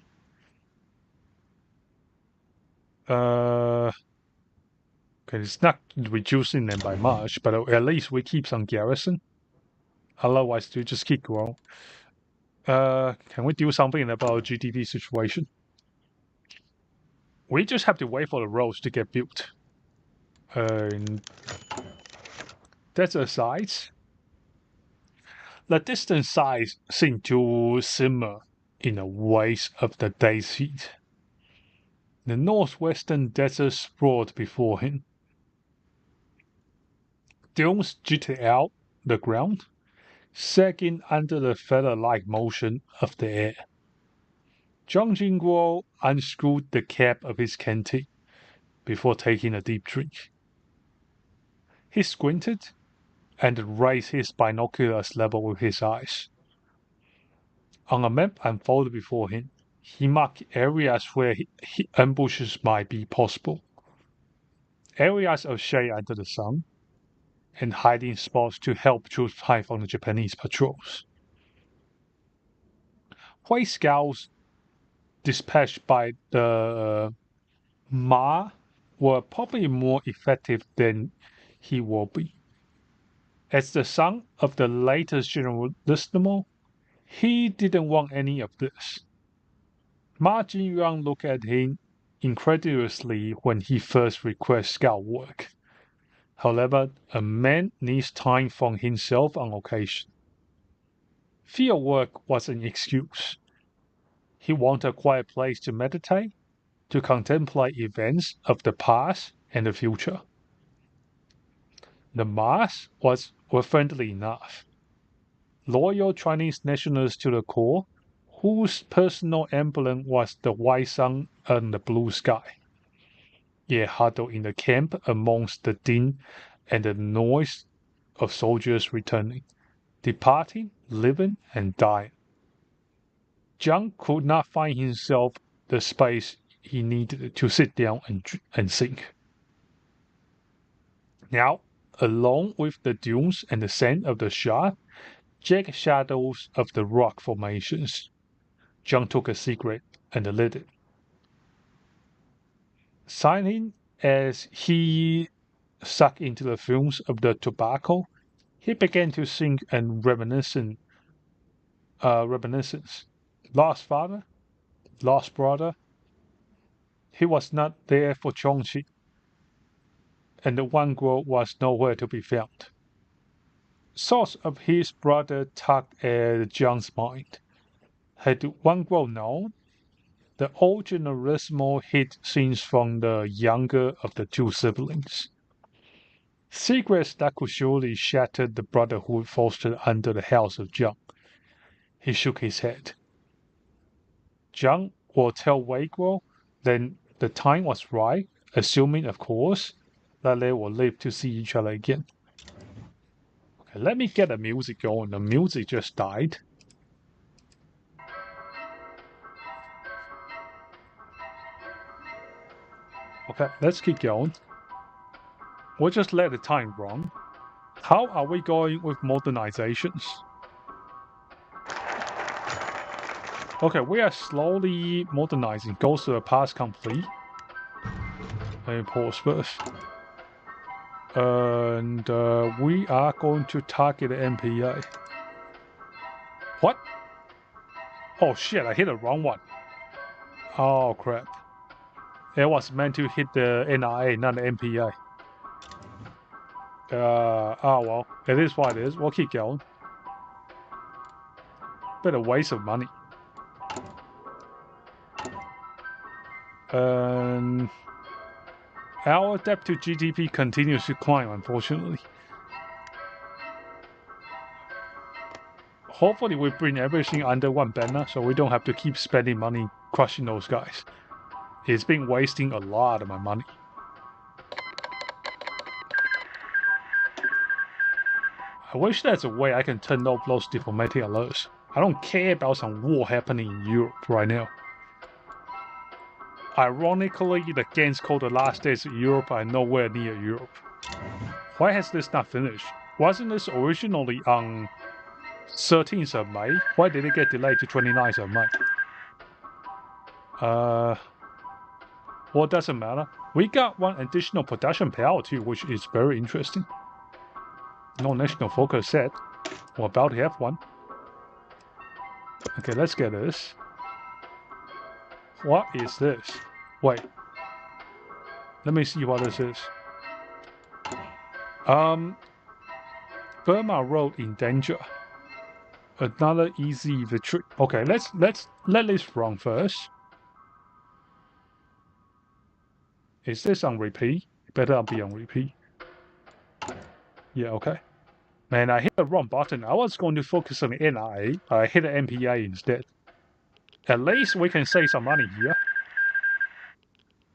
Okay, it's not reducing them by much, but at least we keep some garrison. Otherwise, we just keep growing. Can we do something about GDP situation? We just have to wait for the roads to get built. That's a size. The distance size seems to simmer in the waste of the day's heat. The northwestern desert sprawled before him. Dunes jutted out the ground, sagging under the feather-like motion of the air. Zhang Jingguo unscrewed the cap of his canteen before taking a deep drink. He squinted and raised his binoculars level with his eyes. On a map unfolded before him, he marked areas where ambushes might be possible. Areas of shade under the sun, and hiding spots to help troops hide from the Japanese patrols. White scouts dispatched by the Ma were probably more effective than he will be. As the son of the latest generalissimo, he didn't want any of this. Ma Jingyuan looked at him incredulously when he first requested scout work. However, a man needs time for himself on occasion. Field work was an excuse. He wanted a quiet place to meditate, to contemplate events of the past and the future. The Mars were friendly enough. Loyal Chinese nationals to the core, whose personal emblem was the white sun and the blue sky. Yet huddled in the camp amongst the din and the noise of soldiers returning. departing, living, and dying. Jiang could not find himself the space he needed to sit down and think. Now, alone with the dunes and the scent of the shot, jagged shadows of the rock formations, Jiang took a cigarette and lit it. Sighing as he sucked into the fumes of the tobacco, he began to think and reminiscence. Lost father, lost brother. He was not there for Chongqing, and the one girl was nowhere to be found. Thoughts of his brother tugged at Jiang's mind. Had one girl known? The old generalissimo hid things from the younger of the two siblings. Secrets that could surely shatter the brotherhood fostered under the house of Jiang. He shook his head. Jiang will tell Wei Guo then the time was right, assuming, of course, that they will live to see each other again. Okay, let me get the music going. The music just died. Okay, let's keep going. We'll just let the time run. How are we going with modernizations? Okay, we are slowly modernizing. Goes to the past complete. Let me pause first. And we are going to target the MPA. What? Oh shit, I hit the wrong one. Oh crap. It was meant to hit the NRA, not the MPA. Oh well, it is what it is. We'll keep going. Bit of waste of money. Our debt to GDP continues to climb, unfortunately. Hopefully we bring everything under one banner so we don't have to keep spending money crushing those guys. It's been wasting a lot of my money. I wish there's a way I can turn off those diplomatic alerts. I don't care about some war happening in Europe right now. Ironically, the games called The Last Days of Europe are nowhere near Europe. Why has this not finished? Wasn't this originally on 13th of May? Why did it get delayed to 29th of May? Well, it doesn't matter. We got one additional production power too, which is very interesting. No national focus set. We're about to have one. Okay, let's get this. What is this? Wait. Let me see what this is. Burma Road in danger. Another easy victory. Okay, let's let this run first. Is this on repeat? Better be on repeat. Yeah, okay. Man, I hit the wrong button. I was going to focus on the NRA. I hit the MPA instead. At least we can save some money here.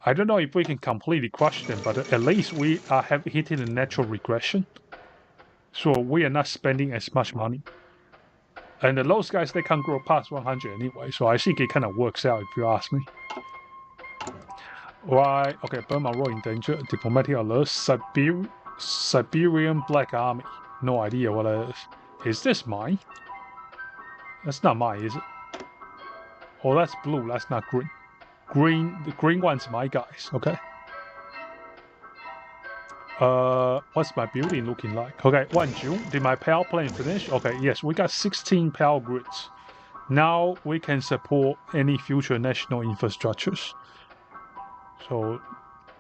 I don't know if we can completely crush them, but at least we are hitting a natural regression. So we are not spending as much money. And those guys, they can't grow past 100 anyway, so I think it kind of works out if you ask me. Right, okay, Burma Road in danger, diplomatic alert, Siberian Black Army. No idea what it is. Is this mine? That's not mine, is it? Oh, that's blue, that's not green. The green one's my guys, okay. What's my building looking like? Okay, 1 June. Did my power plant finish? Okay, yes, we got 16 power grids. Now we can support any future national infrastructures. So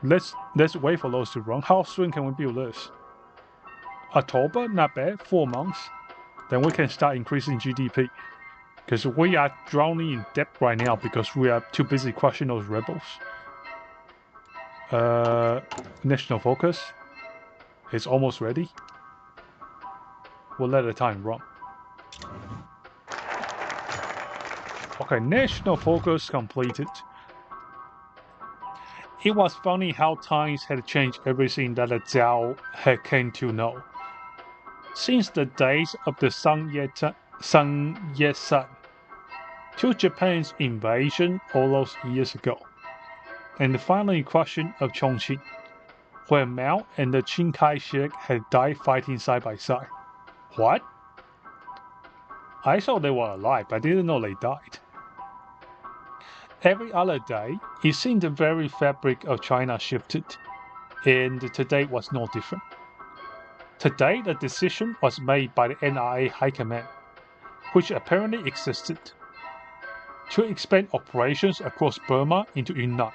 let's wait for those to run. How soon can we build this? October, not bad. 4 months. Then we can start increasing GDP. Because we are drowning in debt right now because we are too busy crushing those rebels. National focus. It's almost ready. We'll let the time run. Okay, national focus completed. It was funny how times had changed everything that the Zhao had came to know. since the days of the Sun Yat-sen to Japan's invasion all those years ago, and the final question of Chongqing, where Mao and the Chiang Kai-shek had died fighting side by side. What? I thought they were alive, but I didn't know they died. Every other day, it seemed the very fabric of China shifted, and today was no different. Today, the decision was made by the NRA High Command, which apparently existed, to expand operations across Burma into Yunnan.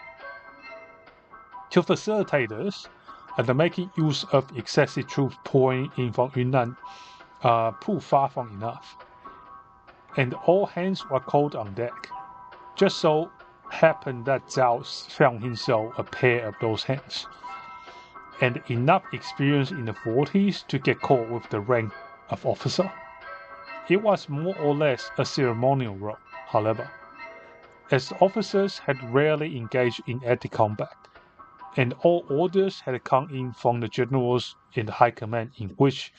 To facilitate this, and making use of excessive troops pouring in from Yunnan proved far from enough, and all hands were called on deck. Just so happened that Zhao found himself a pair of those hands, and enough experience in the 40s to get caught with the rank of officer. It was more or less a ceremonial role, however, as the officers had rarely engaged in active combat, and all orders had come in from the generals in the high command, in which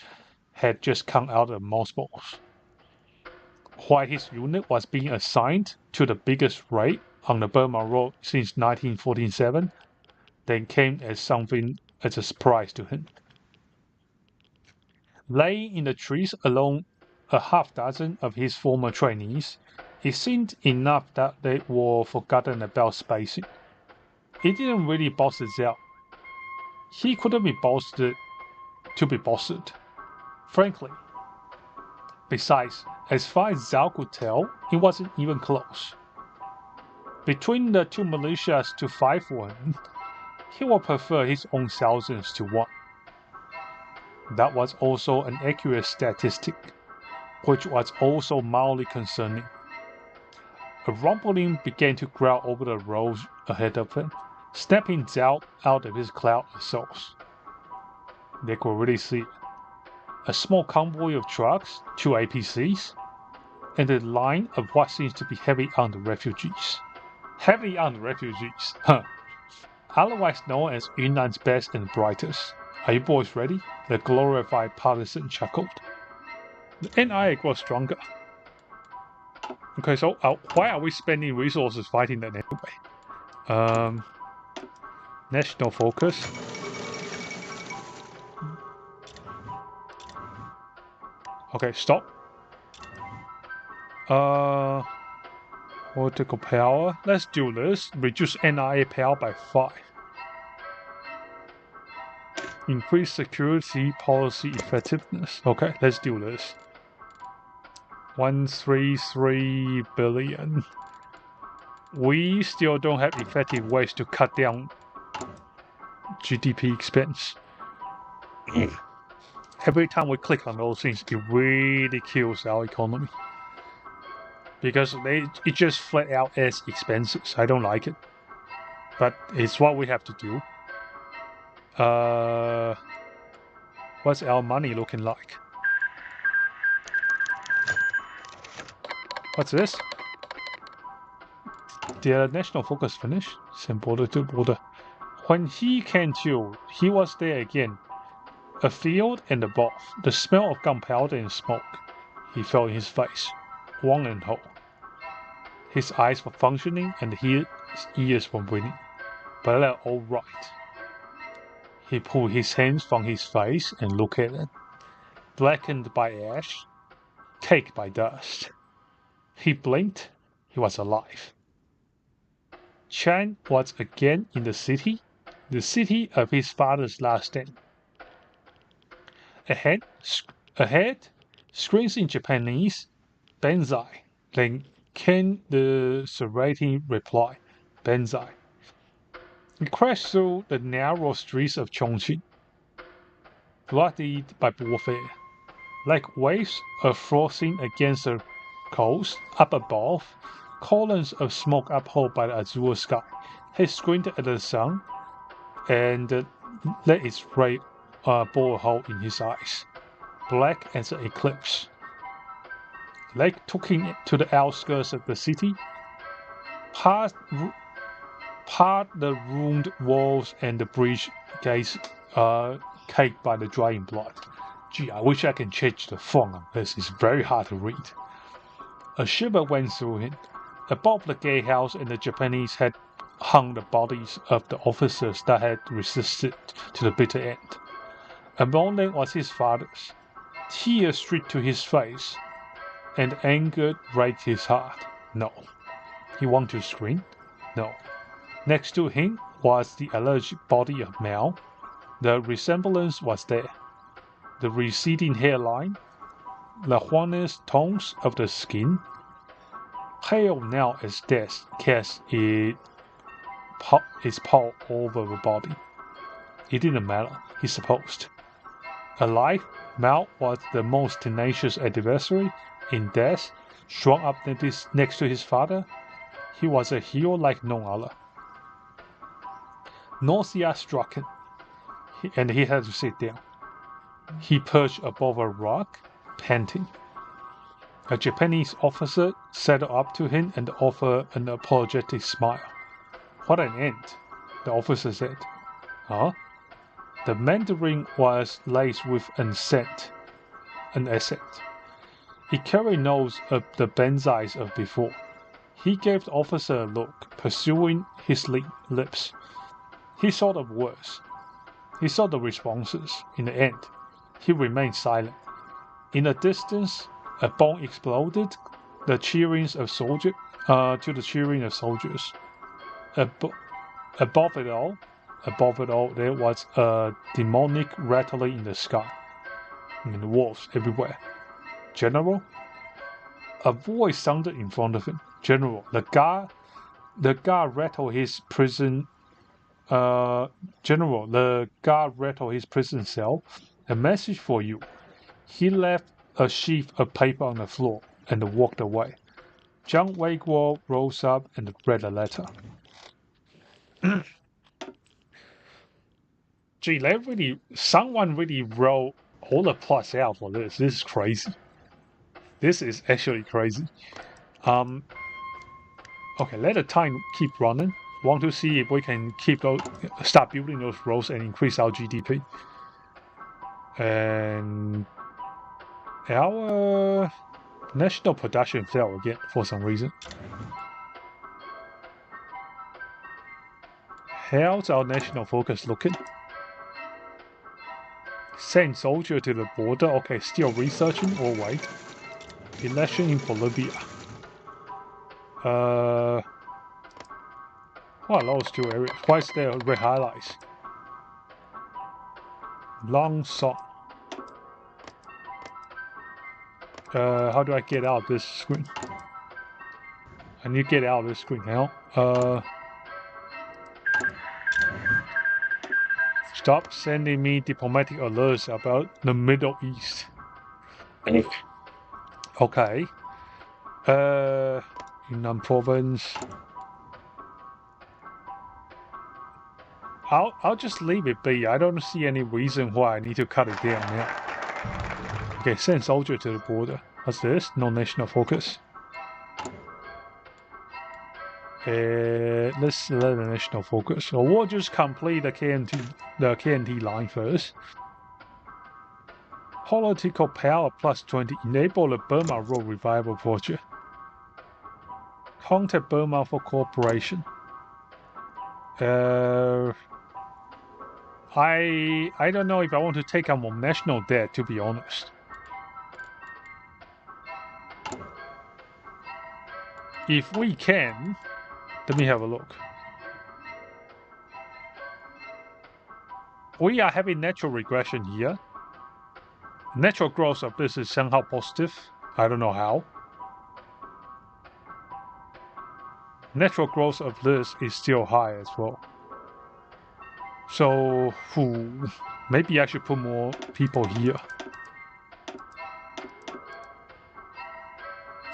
had just come out of mothballs. While his unit was being assigned to the biggest raid on the Burma Road since 1947, they came as something as a surprise to him. Laying in the trees along a half-dozen of his former trainees, it seemed enough that they were forgotten about spacing. It didn't really boss Zhao. He couldn't be boasted to be bossed, frankly. Besides, as far as Zhao could tell, it wasn't even close. Between the two militias to fight for him, he would prefer his own thousands to one. That was also an accurate statistic, which was also mildly concerning. A rumbling began to growl over the road ahead of him, snapping Zhao out of his cloud of souls. They could really see it. A small convoy of trucks, 2 APCs, and a line of what seems to be heavy armed refugees. Heavy armed refugees, huh? Otherwise known as Yunnan's best and brightest. Are you boys ready? The glorified partisan chuckled. The NIA grows stronger. Okay, so why are we spending resources fighting that anyway? National focus. Okay, stop. Political power. Let's do this. Reduce NIA power by 5. Increase security policy effectiveness. Okay, let's do this. 133 billion. We still don't have effective ways to cut down GDP expense. Every time we click on those things, it really kills our economy. Because it just flat out as expenses. I don't like it. But it's what we have to do. What's our money looking like? What's this? Did national focus finish? Send border to border. When he came to, he was there again. A field and above. The smell of gunpowder and smoke. He felt in his face, warm and whole. His eyes were functioning and his ears were winning. But they're all right. He pulled his hands from his face and looked at it. Blackened by ash, caked by dust. He blinked. He was alive. Chan was again in the city of his father's last stand. Ahead, screams in Japanese, Banzai. Then came the serrating reply, Banzai. He crashed through the narrow streets of Chongqing, bloodied by warfare, like waves of frothing against the coast up above, columns of smoke upheld by the azure sky. He squinted at the sun and let its ray bore a hole in his eyes, black as an eclipse. Lake took him to the outskirts of the city, past the ruined walls and the bridge gates caked by the drying blood. Gee, I wish I can change the font on this. It's very hard to read. A shiver went through him. Above the gatehouse and the Japanese had hung the bodies of the officers that had resisted to the bitter end. Among them was his father's. Tears streaked to his face, and anger raked his heart. No. He wanted to scream? No. Next to him was the alleged body of Mao. The resemblance was there. The receding hairline, the hornless tones of the skin, pale now as death cast its paw over the body. It didn't matter, he supposed. Alive, Mao was the most tenacious adversary. In death, strung up next to his father, he was a hero like no other. Nausea struck him, and he had to sit down. He perched above a rock, panting. A Japanese officer sidled up to him and offered an apologetic smile. What an end, the officer said. Huh? The Mandarin was laced with an accent. He carried notes of the banzais of before. He gave the officer a look, pursuing his lips. He saw the words. He saw the responses. In the end, he remained silent. In the distance, a bomb exploded. The cheerings of soldiers, to the cheering of soldiers. Above it all, there was a demonic rattling in the sky, and wolves everywhere. General? A voice sounded in front of him. General, the guard rattled his prison. General, the guard rattled his prison cell. A message for you. He left a sheaf of paper on the floor and walked away. John Wakewell rose up and read the letter. Gee, someone really wrote all the plots out for this. This is crazy. This is actually crazy. Okay, let the time keep running. Want to see if we can start building those roads and increase our GDP. And our national production fell again for some reason. How's our national focus looking? Send soldier to the border. Okay, still researching. Oh wait. Election in Bolivia. What are those two areas? Why is there red highlights? Long song. How do I get out of this screen? I need to get out of this screen now. Stop sending me diplomatic alerts about the Middle East. Okay. Yunnan province. I'll just leave it be. I don't see any reason why I need to cut it down now. Okay, send soldier to the border. What's this? No national focus. Let's let the national focus. So we'll just complete the KNT line first. Political power plus 20. Enable the Burma Road Revival Project. Contact Burma for cooperation. I don't know if I want to take on more national debt, to be honest. If we can, let me have a look. We are having natural regression here. Natural growth of this is somehow positive. I don't know how. Natural growth of this is still high as well. So, maybe I should put more people here.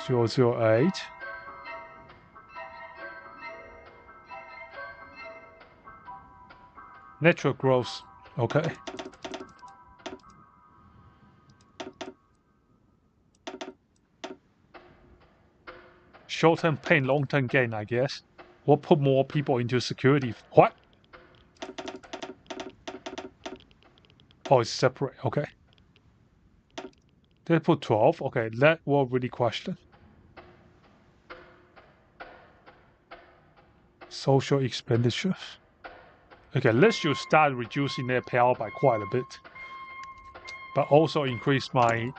008. Natural growth, okay. Short-term pain, long-term gain, I guess. We'll put more people into security. What? Oh, it's separate, okay. They put 12. Okay, that will really question. Social expenditure. Okay, let's just start reducing their power by quite a bit. But also increase my...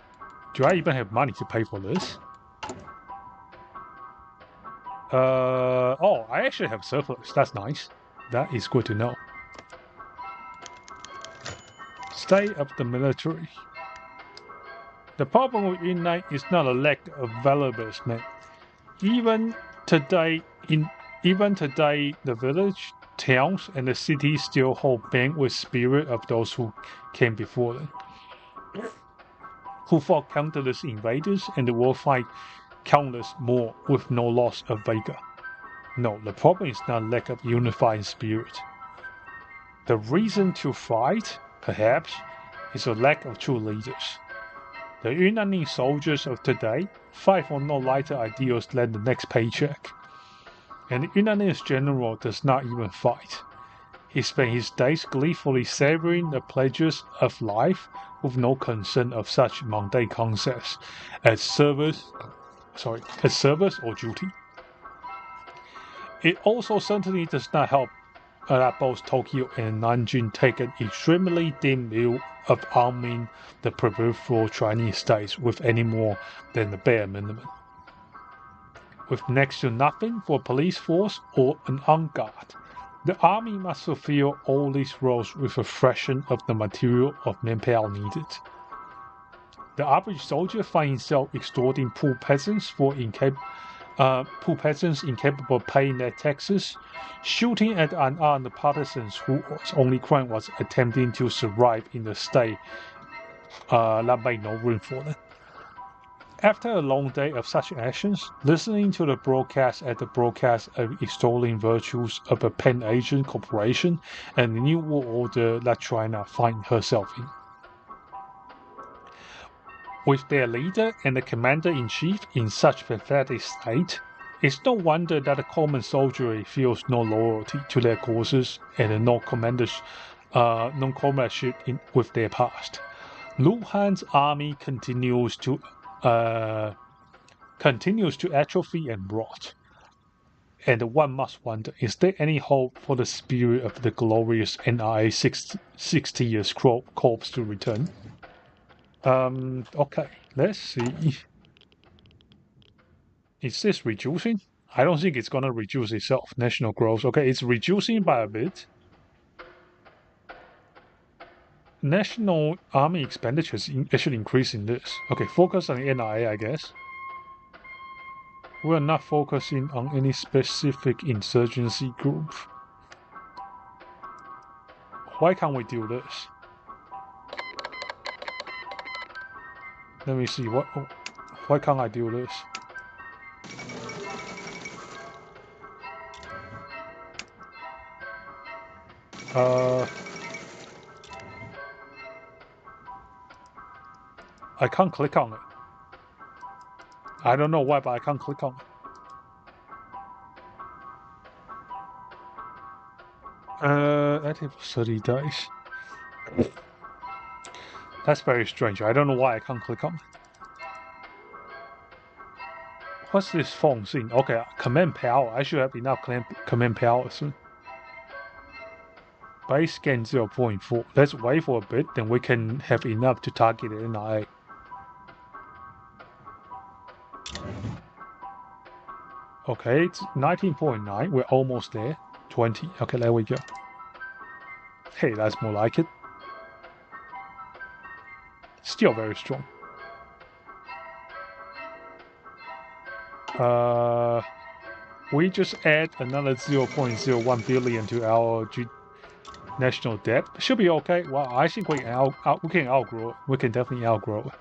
Do I even have money to pay for this? Oh, I actually have surplus. That's nice. That is good to know. State of the military. The problem with Yunnan is not a lack of valuables, man. Even today, the village, towns, and the cities still hold bank with spirit of those who came before them, who fought countless invaders and will fight countless more with no loss of vigor. No, the problem is not lack of unifying spirit. The reason to fight, perhaps, is a lack of true leaders. The Yunnanese soldiers of today fight for no lighter ideals than the next paycheck. And the Yunnanese general does not even fight. He spent his days gleefully savoring the pleasures of life with no concern of such mundane concepts as service or duty. It also certainly does not help that both Tokyo and Nanjing take an extremely dim view of arming the peripheral Chinese states with any more than the bare minimum. With next to nothing for a police force or an armed guard, the army must fulfill all these roles with a fraction of the material of manpower needed. The average soldier finds himself extorting poor peasants incapable of paying their taxes, shooting at unarmed partisans whose only crime was attempting to survive in a state that made no room for them. After a long day of such actions, listening to the broadcast of extolling virtues of a pan-Asian corporation and the new world order that China finds herself in. With their leader and the commander-in-chief in such pathetic state, it's no wonder that the common soldiery feels no loyalty to their causes and no comradeship with their past. Lu Han's army continues to atrophy and rot. And one must wonder, is there any hope for the spirit of the glorious NRA 60 years corps to return? Okay, let's see. Is this reducing? I don't think it's gonna reduce itself. National growth. Okay, it's reducing by a bit. National army expenditures actually increasing this. Okay, focus on the NRA, I guess. We're not focusing on any specific insurgency group. Why can't we do this? Let me see, why can't I do this? I can't click on it. I don't know why, but I can't click on it. Active 30 days. That's very strange. I don't know why I can't click on it. What's this phone thing? Okay, command power. I should have enough command power soon. Base scan 0.4. Let's wait for a bit, then we can have enough to target the NRA. Okay, it's 19.9. We're almost there. 20. Okay, there we go. Hey, that's more like it. Still very strong. We just add another 0.01 billion to our national debt. Should be okay. Well, I think we can outgrow it. We can definitely outgrow it.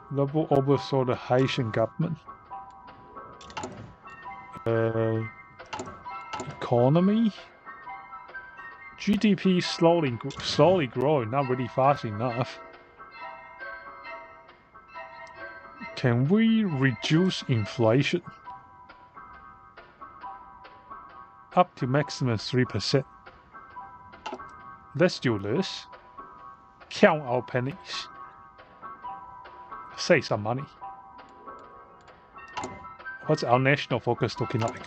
Global oversaw the Haitian government. Economy. GDP slowly growing, not really fast enough. Can we reduce inflation? Up to maximum 3%. Let's do this. count our pennies. Save some money. What's our national focus looking like?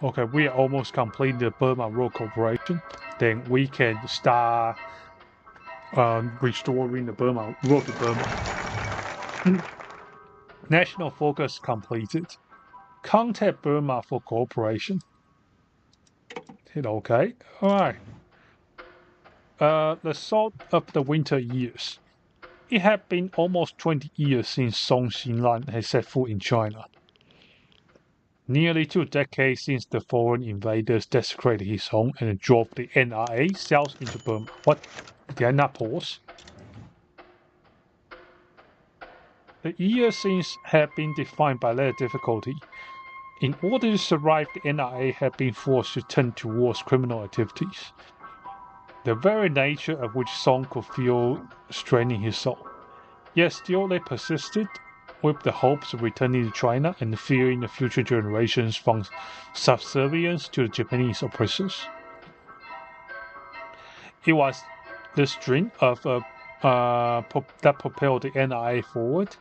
Okay, we are almost completing the Burma Road Corporation. Then we can start restoring the Burma Road to Burma. National focus completed. Contact Burma for cooperation. Hit OK. Alright. The salt of the winter years. It had been almost 20 years since Song Xinlan had set foot in China. Nearly 2 decades since the foreign invaders desecrated his home and drove the NRA south into Burma. What? Did I not pause? The years since had been defined by their difficulty. In order to survive, the NRA had been forced to turn towards criminal activities, the very nature of which Song could feel straining his soul. Yet still they persisted, with the hopes of returning to China and fearing the future generations from subservience to the Japanese oppressors. It was the strength of that propelled the NRA forward.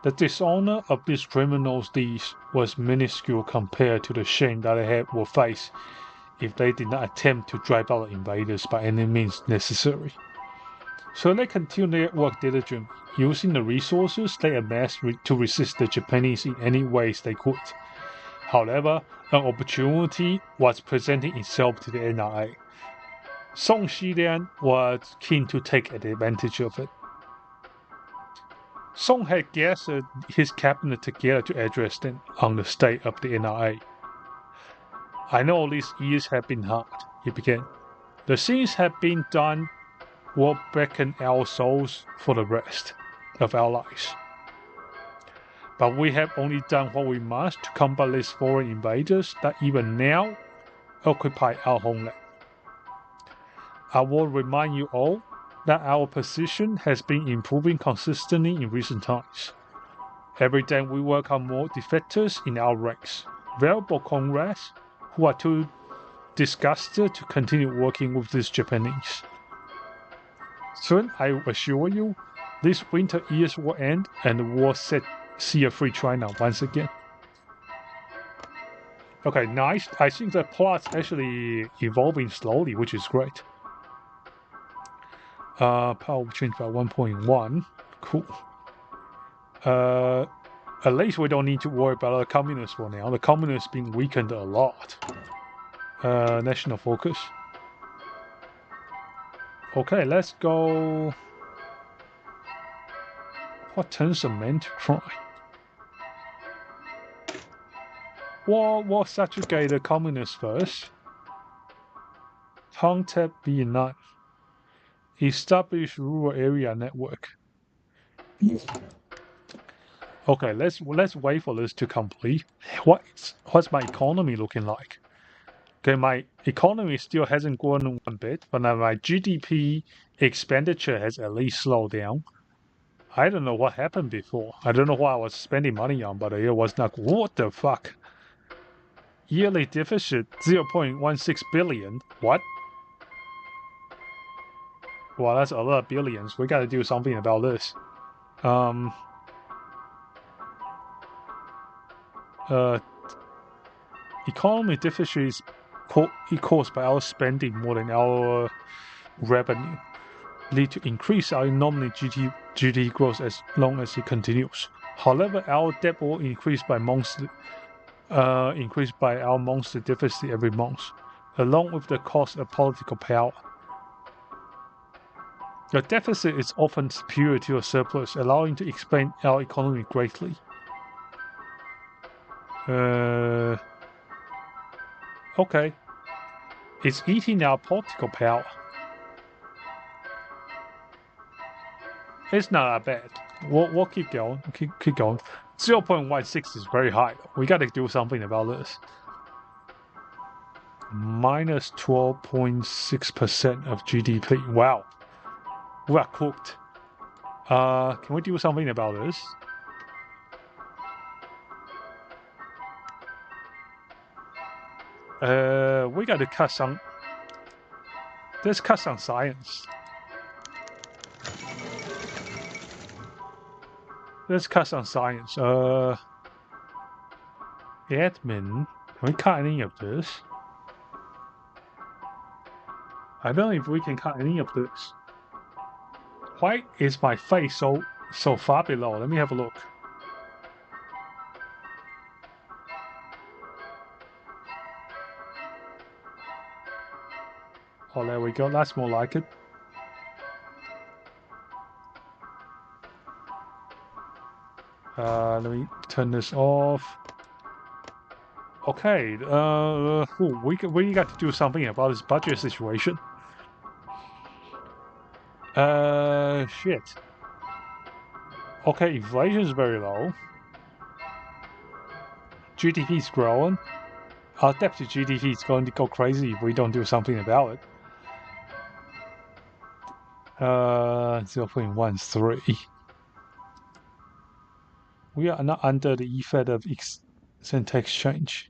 The dishonor of these criminals' deeds was minuscule compared to the shame that they would face if they did not attempt to drive out the invaders by any means necessary. So they continued their work diligently, using the resources they amassed to resist the Japanese in any ways they could. However, an opportunity was presenting itself to the NRA. Song Xilian was keen to take advantage of it. Song had gathered his cabinet together to address them on the state of the NRA. I know these years have been hard, he began. The things have been done will beckon our souls for the rest of our lives. But we have only done what we must to combat these foreign invaders that even now occupy our homeland. I will remind you all that our position has been improving consistently in recent times. Every day we welcome more defectors in our ranks, valuable comrades who are too disgusted to continue working with these Japanese. Soon, I assure you, these winter years will end and the war see a free China once again. Okay, nice. I think the plot's actually evolving slowly, which is great. Power change by 1.1. Cool. At least we don't need to worry about the communists for now. The communists being weakened a lot. National focus. Okay, let's go. What turns a man to try? We'll subjugate the communists first. Contact Yunnan. Establish rural area network. Okay, let's wait for this to complete. What's my economy looking like? Okay, my economy still hasn't grown one bit, but now my GDP expenditure has at least slowed down. I don't know what happened before. I don't know what I was spending money on, but it was not. What the fuck? Yearly deficit 0.16 billion. What? Well, that's a lot of billions. We gotta do something about this. Economy deficit is caused by our spending more than our revenue. Lead to increase our nominal GDP growth as long as it continues. However, our debt will increase by our monster deficit every month, along with the cost of political power. The deficit is often superior to a surplus, allowing to expand our economy greatly. Okay. It's eating our political power. It's not that bad. We'll keep going. Keep going. 0.16 is very high. We gotta do something about this. Minus 12.6% of GDP. Wow. We are cooked. Can we do something about this? We gotta cut some. Let's cut some science. Let's cut some science. Admin. Can we cut any of this? I don't know if we can cut any of this. Why is my face so far below? Let me have a look. Oh, there we go. That's more like it. Let me turn this off. Okay. We got to do something about this budget situation. Shit. Okay, inflation is very low. GDP is growing. Our debt to GDP is going to go crazy if we don't do something about it. 0.13. We are not under the effect of cent exchange.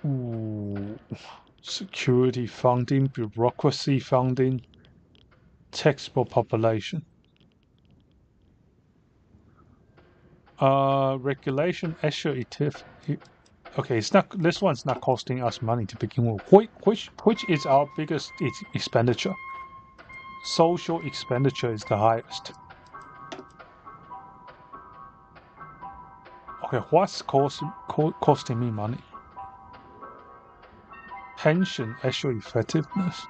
Ooh. Security funding, bureaucracy funding, taxable population. Regulation actually okay, it's not. This one's not costing us money to begin with. Which is our biggest expenditure? Social expenditure is the highest. Okay, what's costing me money? Pension actual effectiveness.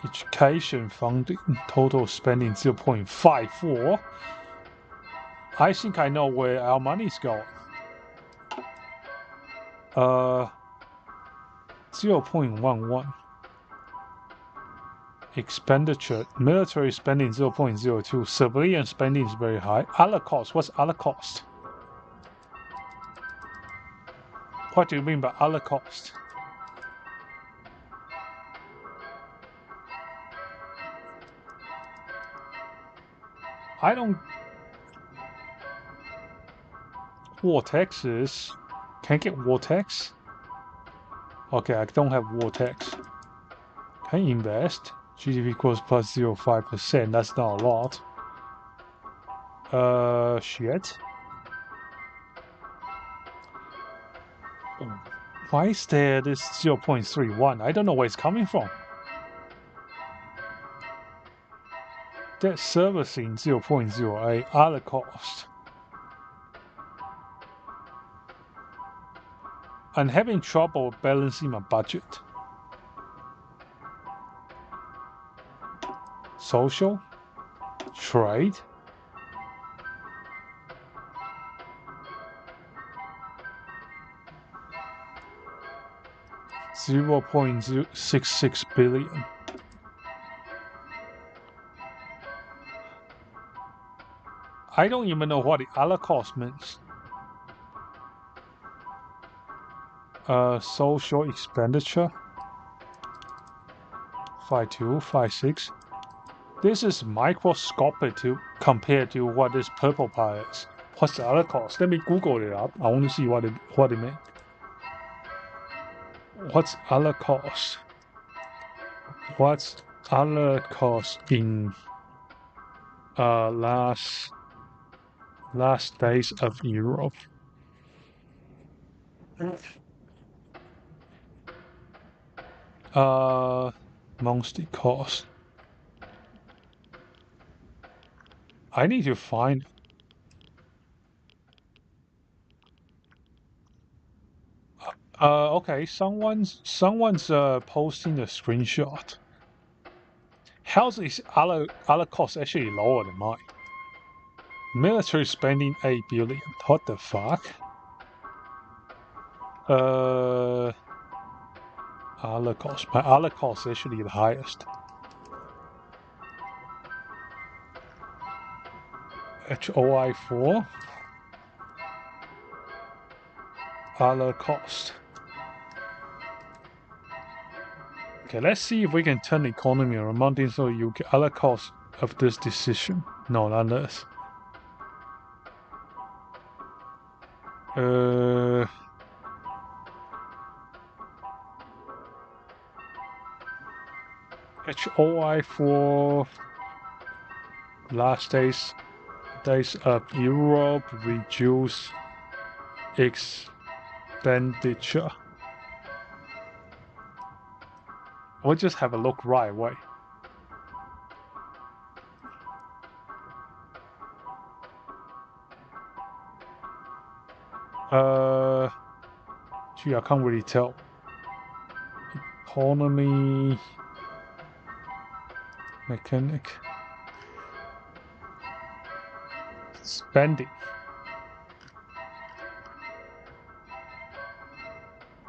Education funding, total spending 0.54. I think I know where our money's going. 0.11. Expenditure, military spending 0.02. Civilian spending is very high. Other cost, what's other cost? What do you mean by other cost? I don't... War taxes. Can I get war tax? Okay, I don't have war tax. Can I invest? GDP growth plus 0.5%. That's not a lot. Shit. Why is there this 0.31? I don't know where it's coming from. Debt servicing 0.08. Other cost. I'm having trouble balancing my budget. Social, trade, $0.66 billion. I don't even know what the other cost means. Social expenditure 5.2, 5.6. This is microscopic compared to what this purple pie is. What's the other cost? Let me Google it up. I want to see what it meant. What's other cost? What's other cost in last days of Europe? Monthly cost. I need to find. Okay, someone's posting a screenshot. How's this other cost actually lower than mine? Military spending 8 billion. What the fuck? Other cost. My other cost is actually the highest. HOI4. Other cost. Okay, let's see if we can turn the economy around so you get other costs of this decision. No, not this. HOI4 last days of Europe reduce expenditure. We'll just have a look right away. Gee, I can't really tell. Economy, mechanic, spending.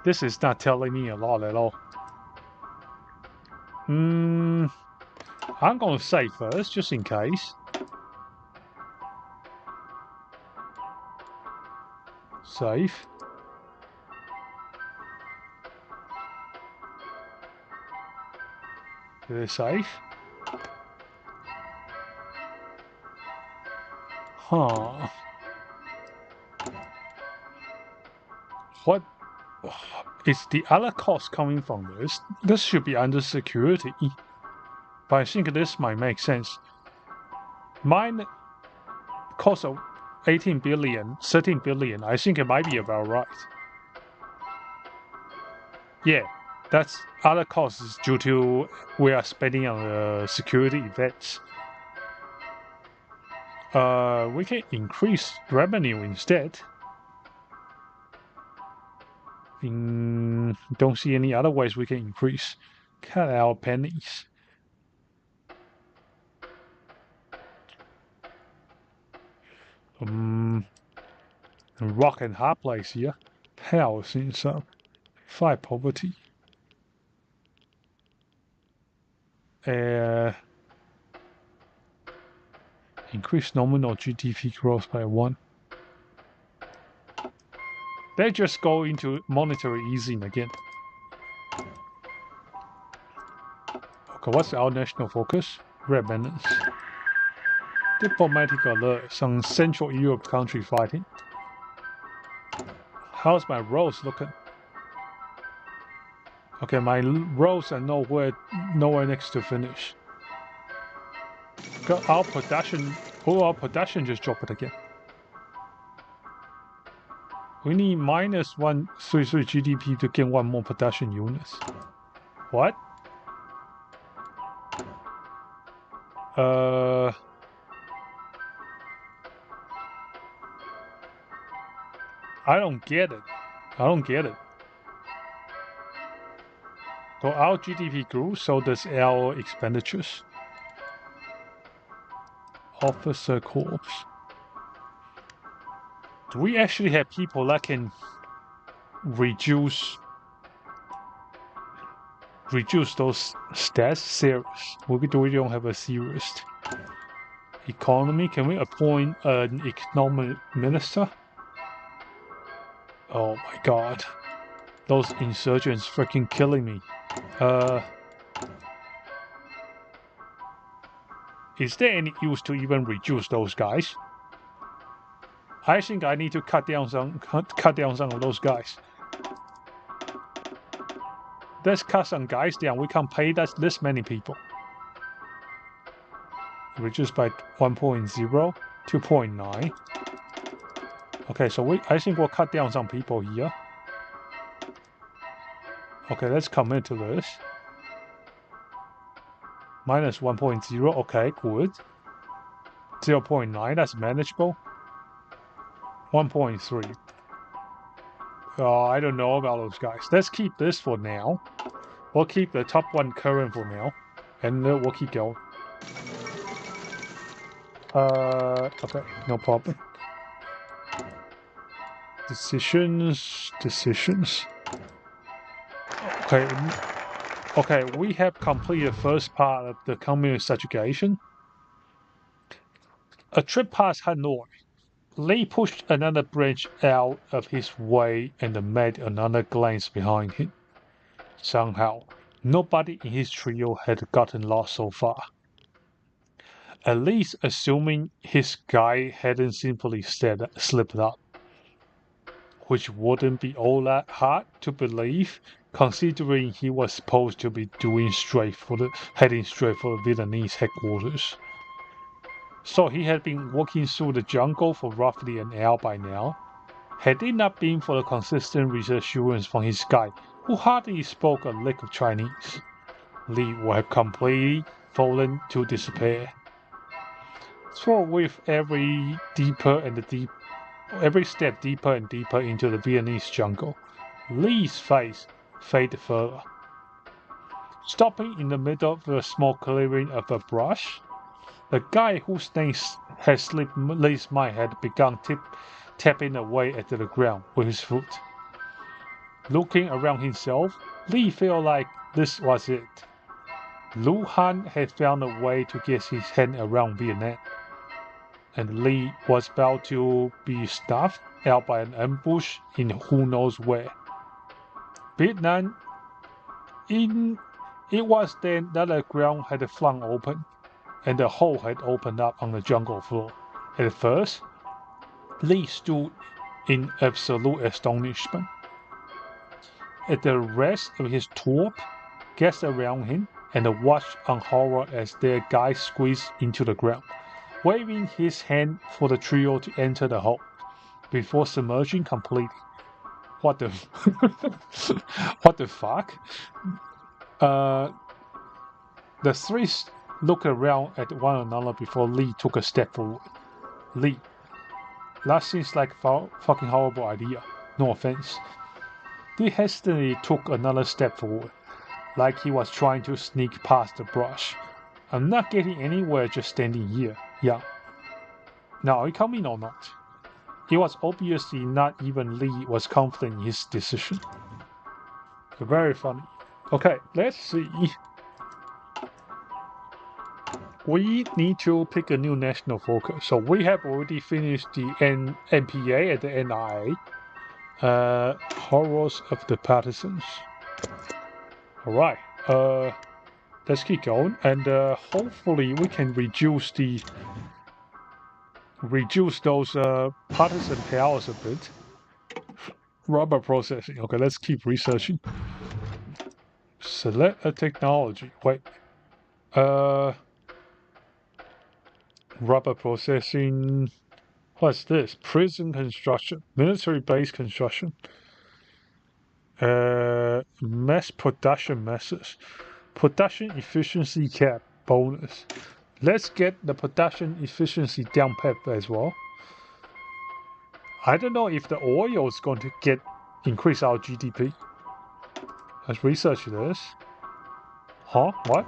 This is not telling me a lot at all. I'm gonna save first, just in case. Save. Did it save? Huh. What is the other cost coming from this? This should be under security. But I think this might make sense. Mine cost of 18 billion, 13 billion. I think it might be about right. Yeah, that's other costs due to we are spending on security events. We can increase revenue instead. Don't see any other ways we can increase. Cut out pennies. Rock and hard place here. Power since fight poverty. Increase nominal GDP growth by 1. They just go into monetary easing again. Okay, what's our national focus? Remnants. Diplomatic alerts on Central Europe country fighting. How's my roads looking? Okay, my roads are nowhere next to finish. Our production just dropped again. We need minus 133 GDP to gain 1 more production units. What? I don't get it. So our GDP grew, so does our expenditures. Officer Corps. Do we actually have people that can reduce those stats? Serious? We don't have a serious economy. Can we appoint an economic minister? Oh my god. Those insurgents freaking killing me. Is there any use to even reduce those guys? I think I need to cut down some of those guys. Let's cut some guys down. We can't pay this many people. Reduce by 1.0, 2.9. Okay, so I think we'll cut down some people here. Okay, let's commit to this. Minus 1.0, okay, good. 0.9, that's manageable. 1.3. I don't know about those guys. Let's keep this for now. We'll keep the top one current for now. And we'll keep going. Okay, no problem. Decisions. Okay, we have completed the first part of the communist subjugation. A trip past Hanoi, Lee pushed another bridge out of his way and made another glance behind him. Somehow, nobody in his trio had gotten lost so far. At least assuming his guy hadn't simply slipped up. Which wouldn't be all that hard to believe, considering he was supposed to be heading straight for the Vietnamese headquarters. So he had been walking through the jungle for roughly an hour by now. Had it not been for the consistent reassurance from his guide, who hardly spoke a lick of Chinese, Lee would have completely fallen to despair. So with every step deeper and deeper into the Vietnamese jungle, Lee's face faded further. Stopping in the middle of a small clearing of a brush, the guy whose name had slipped Lee's mind had begun tapping away at the ground with his foot. Looking around himself, Lee felt like this was it. Lu Han had found a way to get his hand around Vietnam, and Lee was about to be snuffed out by an ambush in who knows where. Vietnam. It was then that the ground had flung open, and the hole had opened up on the jungle floor. At first, Lee stood in absolute astonishment. At the rest of his troop gathered around him and watched on horror as their guide squeezed into the ground, waving his hand for the trio to enter the hole before submerging completely. What the what the fuck? The three looked around at one another before Lee took a step forward. Lee, that seems like a fucking horrible idea. No offense. Lee hastily took another step forward, like he was trying to sneak past the brush. I'm not getting anywhere just standing here. Yeah. Now, are you coming or not? It was obviously not even Lee was confident in his decision. Very funny. Okay, let's see. We need to pick a new national focus. So we have already finished the NPA and the NIA. Horrors of the Partisans. Alright, let's keep going, and hopefully we can reduce those partisan powers a bit. Rubber processing. Okay, let's keep researching. Select a technology. Wait. Rubber processing. What's this? Prison construction. Military base construction. Mass production methods. Production efficiency cap bonus. Let's get the production efficiency down pat as well. I don't know if the oil is going to increase our GDP. Let's research this. Huh? What?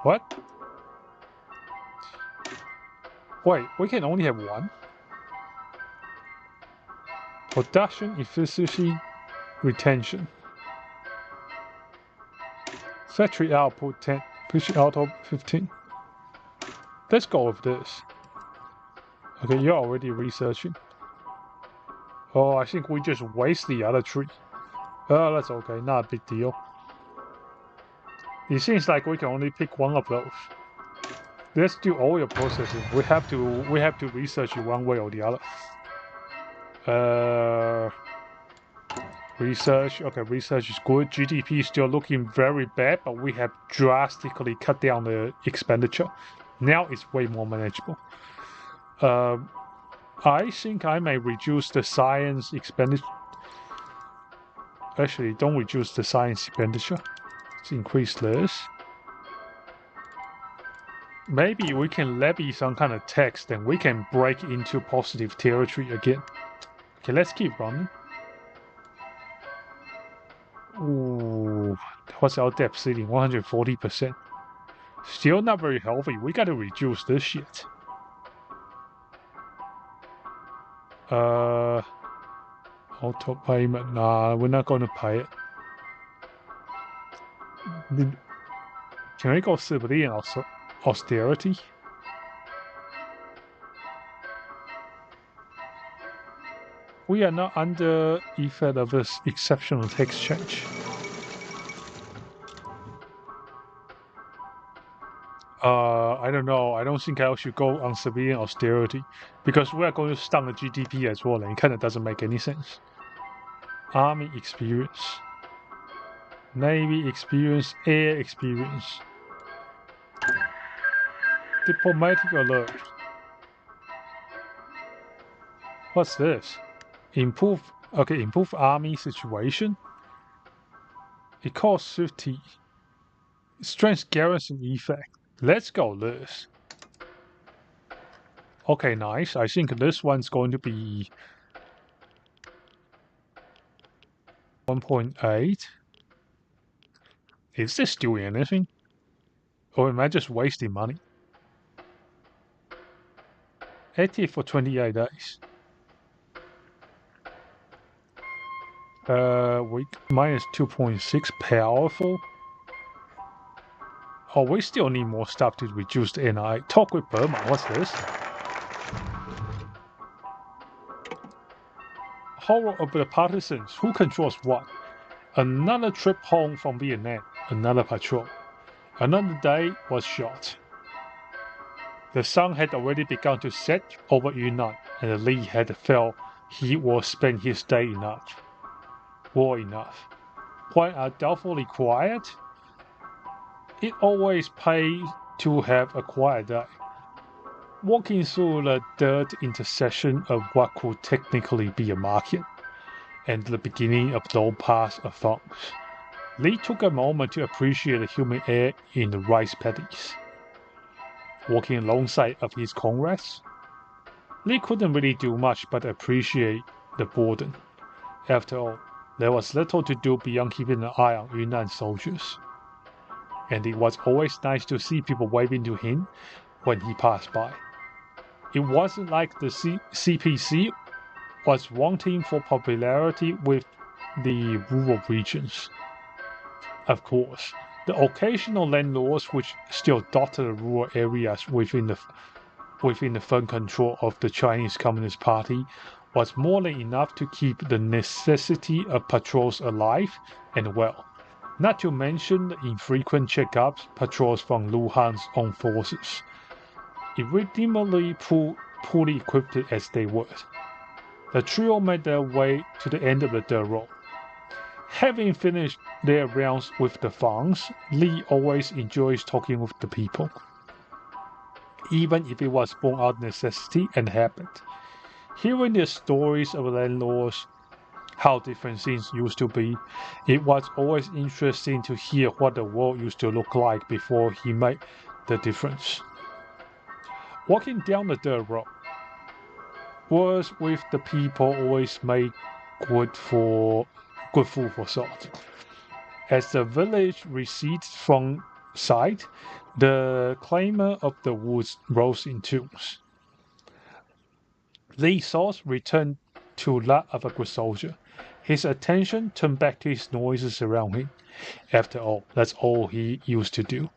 What? Wait, we can only have one? Production efficiency retention. Factory output 10. Pushing output 15. Let's go with this. Okay, you're already researching. Oh, I think we just waste the other tree. Oh, that's okay, not a big deal. It seems like we can only pick one of those. Let's do oil processing. We have to research it one way or the other. Research. Okay, research is good. GDP is still looking very bad, but we have drastically cut down the expenditure. Now it's way more manageable. I think I may reduce the science expenditure. Actually, don't reduce the science expenditure. Let's increase this. Maybe we can levy some kind of tax, then we can break into positive territory again. Okay, let's keep running. Ooh, what's our debt ceiling? 140%. Still not very healthy. We gotta reduce this shit. Auto payment. Nah, we're not gonna pay it. Can we go civilian also? Austerity? We are not under effect of this exceptional tax change. I don't know. I don't think I should go on civilian austerity because we are going to stun the GDP as well, and it kind of doesn't make any sense. Army experience. Navy experience, air experience. Diplomatic alert. What's this? Improve army situation. It costs 50. Strength garrison effect. Let's go this. Okay, nice. I think this one's going to be 1.8. Is this doing anything? Or am I just wasting money? Active for 28 days. Weak minus 2.6 powerful. Oh, we still need more stuff to reduce the NI. Talk with Burma. What's this? Horror of the partisans. Who controls what? Another trip home from Vietnam. Another patrol. Another day was shot. The sun had already begun to set over Yunnan, and Lee had felt he would spend his day enough. War enough. When are doubtfully quiet, it always pays to have a quiet day. Walking through the dirt intersection of what could technically be a market, and the beginning of low paths of farms, Lee took a moment to appreciate the humid air in the rice paddies. Walking alongside of his comrades, Lee couldn't really do much but appreciate the boredom. After all, there was little to do beyond keeping an eye on Yunnan soldiers. And it was always nice to see people waving to him when he passed by. It wasn't like the CPC was wanting for popularity with the rural regions. Of course, the occasional landlords which still dotted the rural areas within the firm control of the Chinese Communist Party was more than enough to keep the necessity of patrols alive and well, not to mention the infrequent checkups patrols from Lu Han's own forces, irredeemably poorly equipped as they were. The trio made their way to the end of the dirt road. Having finished their rounds with the farms, Lee always enjoys talking with the people, even if it was born out of necessity and habit. Hearing the stories of landlords, how different things used to be, it was always interesting to hear what the world used to look like before he made the difference. Walking down the dirt road, words with the people always made good food for thought. As the village recedes from sight, the clamor of the woods rose in tunes. Lee's thoughts returned to that of a good soldier. His attention turned back to his noises around him. After all, that's all he used to do.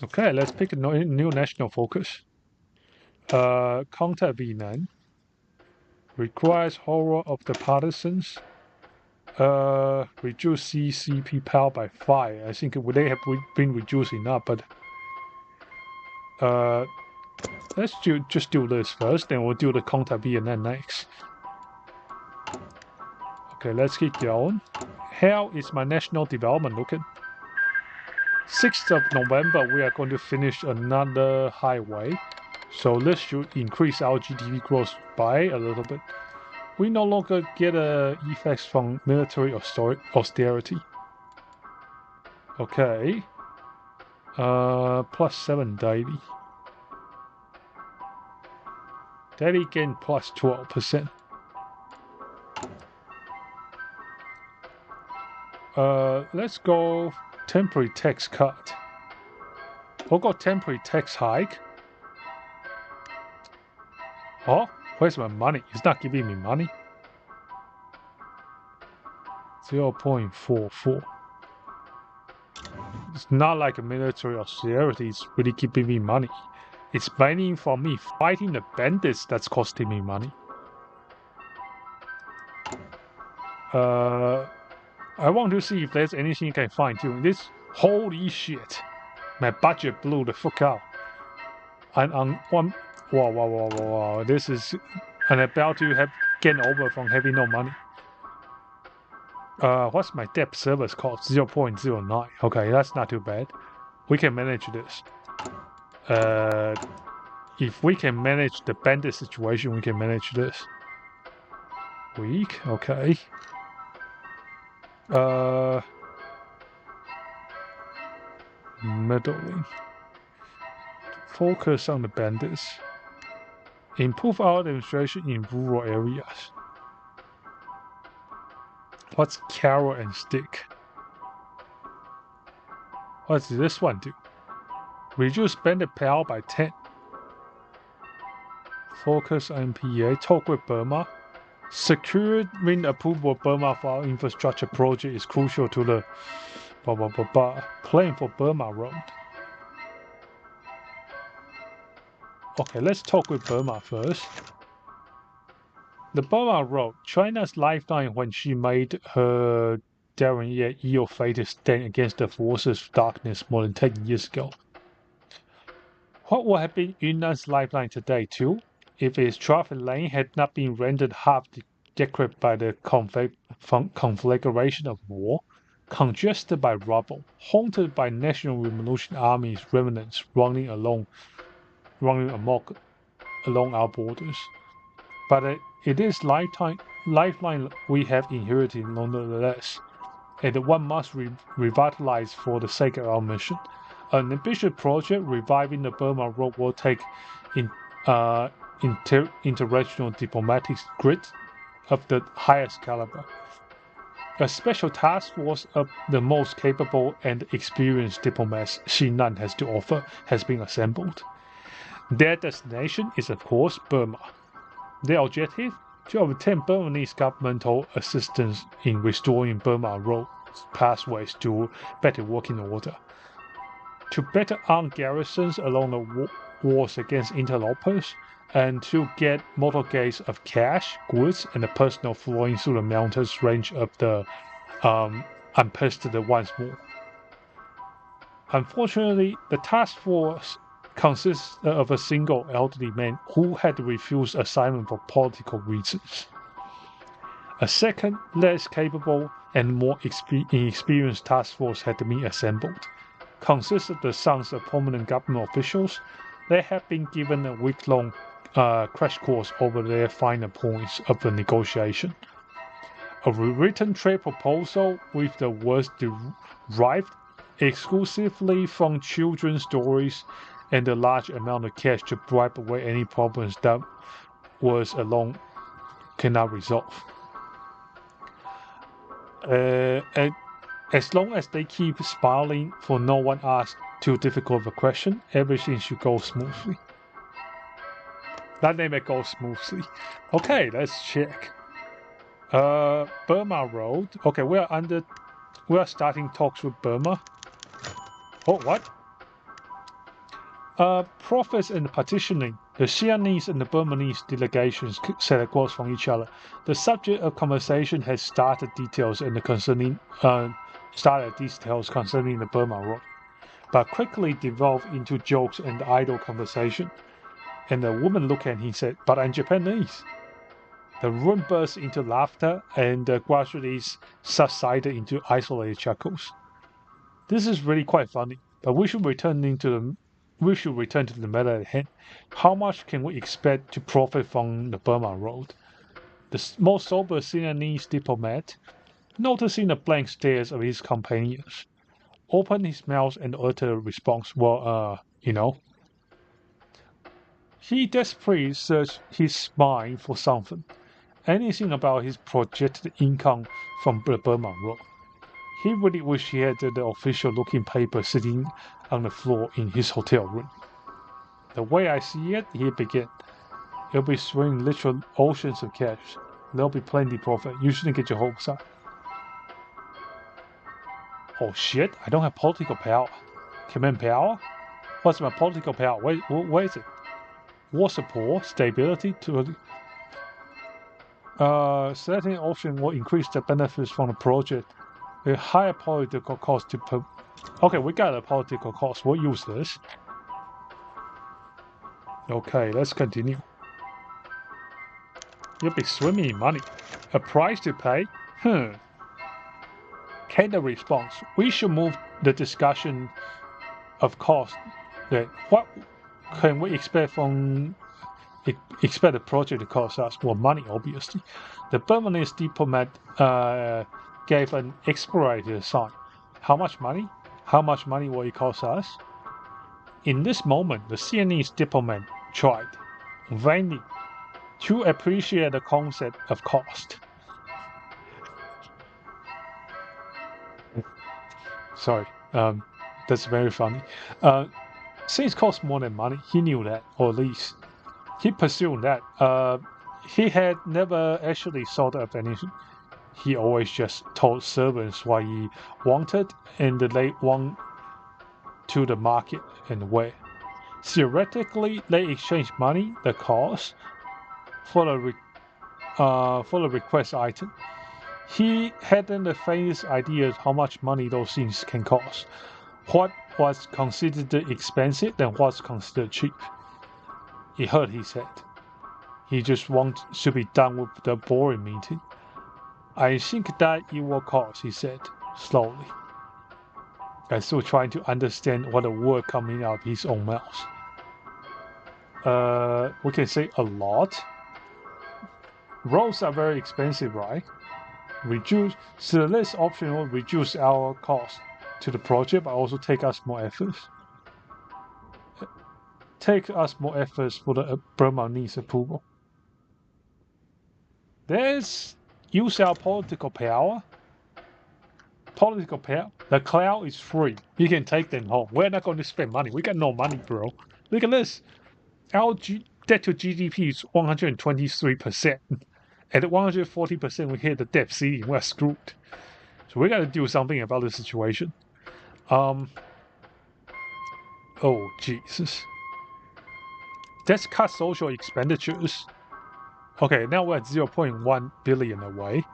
Okay, let's pick a new national focus. Contact Yunnan. Requires horror of the partisans. Reduce CCP power by 5. I think they have been reduced enough, but let's just do this first, then we'll do the contact Yunnan next. Okay, let's keep going. How is my national development looking? 6th of November, we are going to finish another highway. So this should increase our GDP growth by a little bit. We no longer get effects from military austerity. Okay. Plus 7 daily. Daily gain plus 12%. Let's go temporary tax cut. We'll go temporary tax hike. Oh, where's my money? It's not giving me money. 0.44. It's not like a military austerity. It's really giving me money. It's banning for me fighting the bandits that's costing me money. I want to see if there's anything you can find too. This, holy shit. My budget blew the fuck out. And on one, wow. This is, I'm about to have gain over from having no money. What's my depth service cost? 0.09. Okay, that's not too bad. We can manage this. If we can manage the bandit situation, we can manage this. Weak, okay. Middling. Focus on the bandits. Improve our administration in rural areas. What's carrot and stick? What does this one do? Reduce bandit power by 10. Focus on PA. Talk with Burma. Securing approval of Burma for our infrastructure project is crucial to the plan for Burma Road. Okay, let's talk with Burma first. The Burma Road, China's lifeline when she made her daring yet ill-fated stand against the forces of darkness more than 10 years ago. What would have been Yunnan's lifeline today too, if its traffic lane had not been rendered half decrepit by the conflagration of war, congested by rubble, haunted by National Revolution Army's remnants running amok along our borders. But it is lifeline we have inherited nonetheless, and one must revitalize for the sake of our mission. An ambitious project reviving the Burma Road will take international diplomatic grit of the highest caliber. A special task force of the most capable and experienced diplomats Yunnan has to offer has been assembled. Their destination is, of course, Burma. Their objective? To obtain Burmese governmental assistance in restoring Burma road pathways to better working order. To better arm garrisons along the wars against interlopers, and to get motorcades of cash, goods, and personnel flowing through the mountains range of the unpested once more. Unfortunately, the task force consists of a single elderly man who had refused assignment for political reasons. A second, less capable and more inexperienced task force had been assembled. Consists of the sons of prominent government officials. They have been given a week-long crash course over their final points of the negotiation. A written trade proposal with the words derived exclusively from children's stories and a large amount of cash to bribe away any problems that was alone cannot resolve. And as long as they keep smiling for no one asks too difficult of a question, everything should go smoothly. That name it goes smoothly. Okay, let's check. Burma Road. Okay, we are starting talks with Burma. Oh, what? Profits and partitioning. The Siamese and the Burmese delegations sat across from each other. The subject of conversation has started details concerning the Burma Road, but quickly devolved into jokes and idle conversation. And the woman looked at him and said, "But I'm Japanese." The room burst into laughter and gradually subsided into isolated chuckles. This is really quite funny, but we should return to the matter at hand. How much can we expect to profit from the Burma Road? The most sober Siamese diplomat, noticing the blank stares of his companions, opened his mouth and uttered a response. Well, He desperately searched his mind for something, anything about his projected income from the Burma Road. He really wished he had the official-looking paper sitting on the floor in his hotel room. The way I see it, he began, it'll be swinging literal oceans of cash. There'll be plenty profit. You shouldn't get your hopes up. Oh shit, I don't have political power. Command power? What's my political power? Where is it? War support, stability to selecting option will increase the benefits from the project. A higher political cost to okay, we got a political cost. We'll use this. Okay, let's continue. You'll be swimming in money. A price to pay? Canada response. We should move the discussion of cost. That what can we expect from expect the project to cost us? Well, money, obviously. The Burmese diplomat gave an explorator sign. How much money? How much money will it cost us? In this moment, the Siamese diplomat tried vainly to appreciate the concept of cost. Sorry, that's very funny. Since it costs more than money, he knew that, or at least he pursued that. He had never actually thought of anything. He always just told servants what he wanted, and they went to the market and where. Theoretically, they exchanged money, the cost, for the request item. He hadn't the faintest idea how much money those things can cost, what was considered expensive and what's considered cheap. He heard he said. He just wants to be done with the boring meeting. I think that it will cost, he said, slowly. I'm still trying to understand what the word coming out of his own mouth. We can say a lot. Roads are very expensive, right? So this option will reduce our cost to the project, but also take us more efforts. Take us more efforts for the Burmese approval. Let's use our political power. The cloud is free. You can take them home. We're not going to spend money. We got no money, bro. Look at this. Our debt to GDP is 123%. At 140%, we hit the debt ceiling. We're screwed. So we got to do something about the situation. Oh, Jesus. Let's cut social expenditures. Okay, now we're at 0.1 billion away.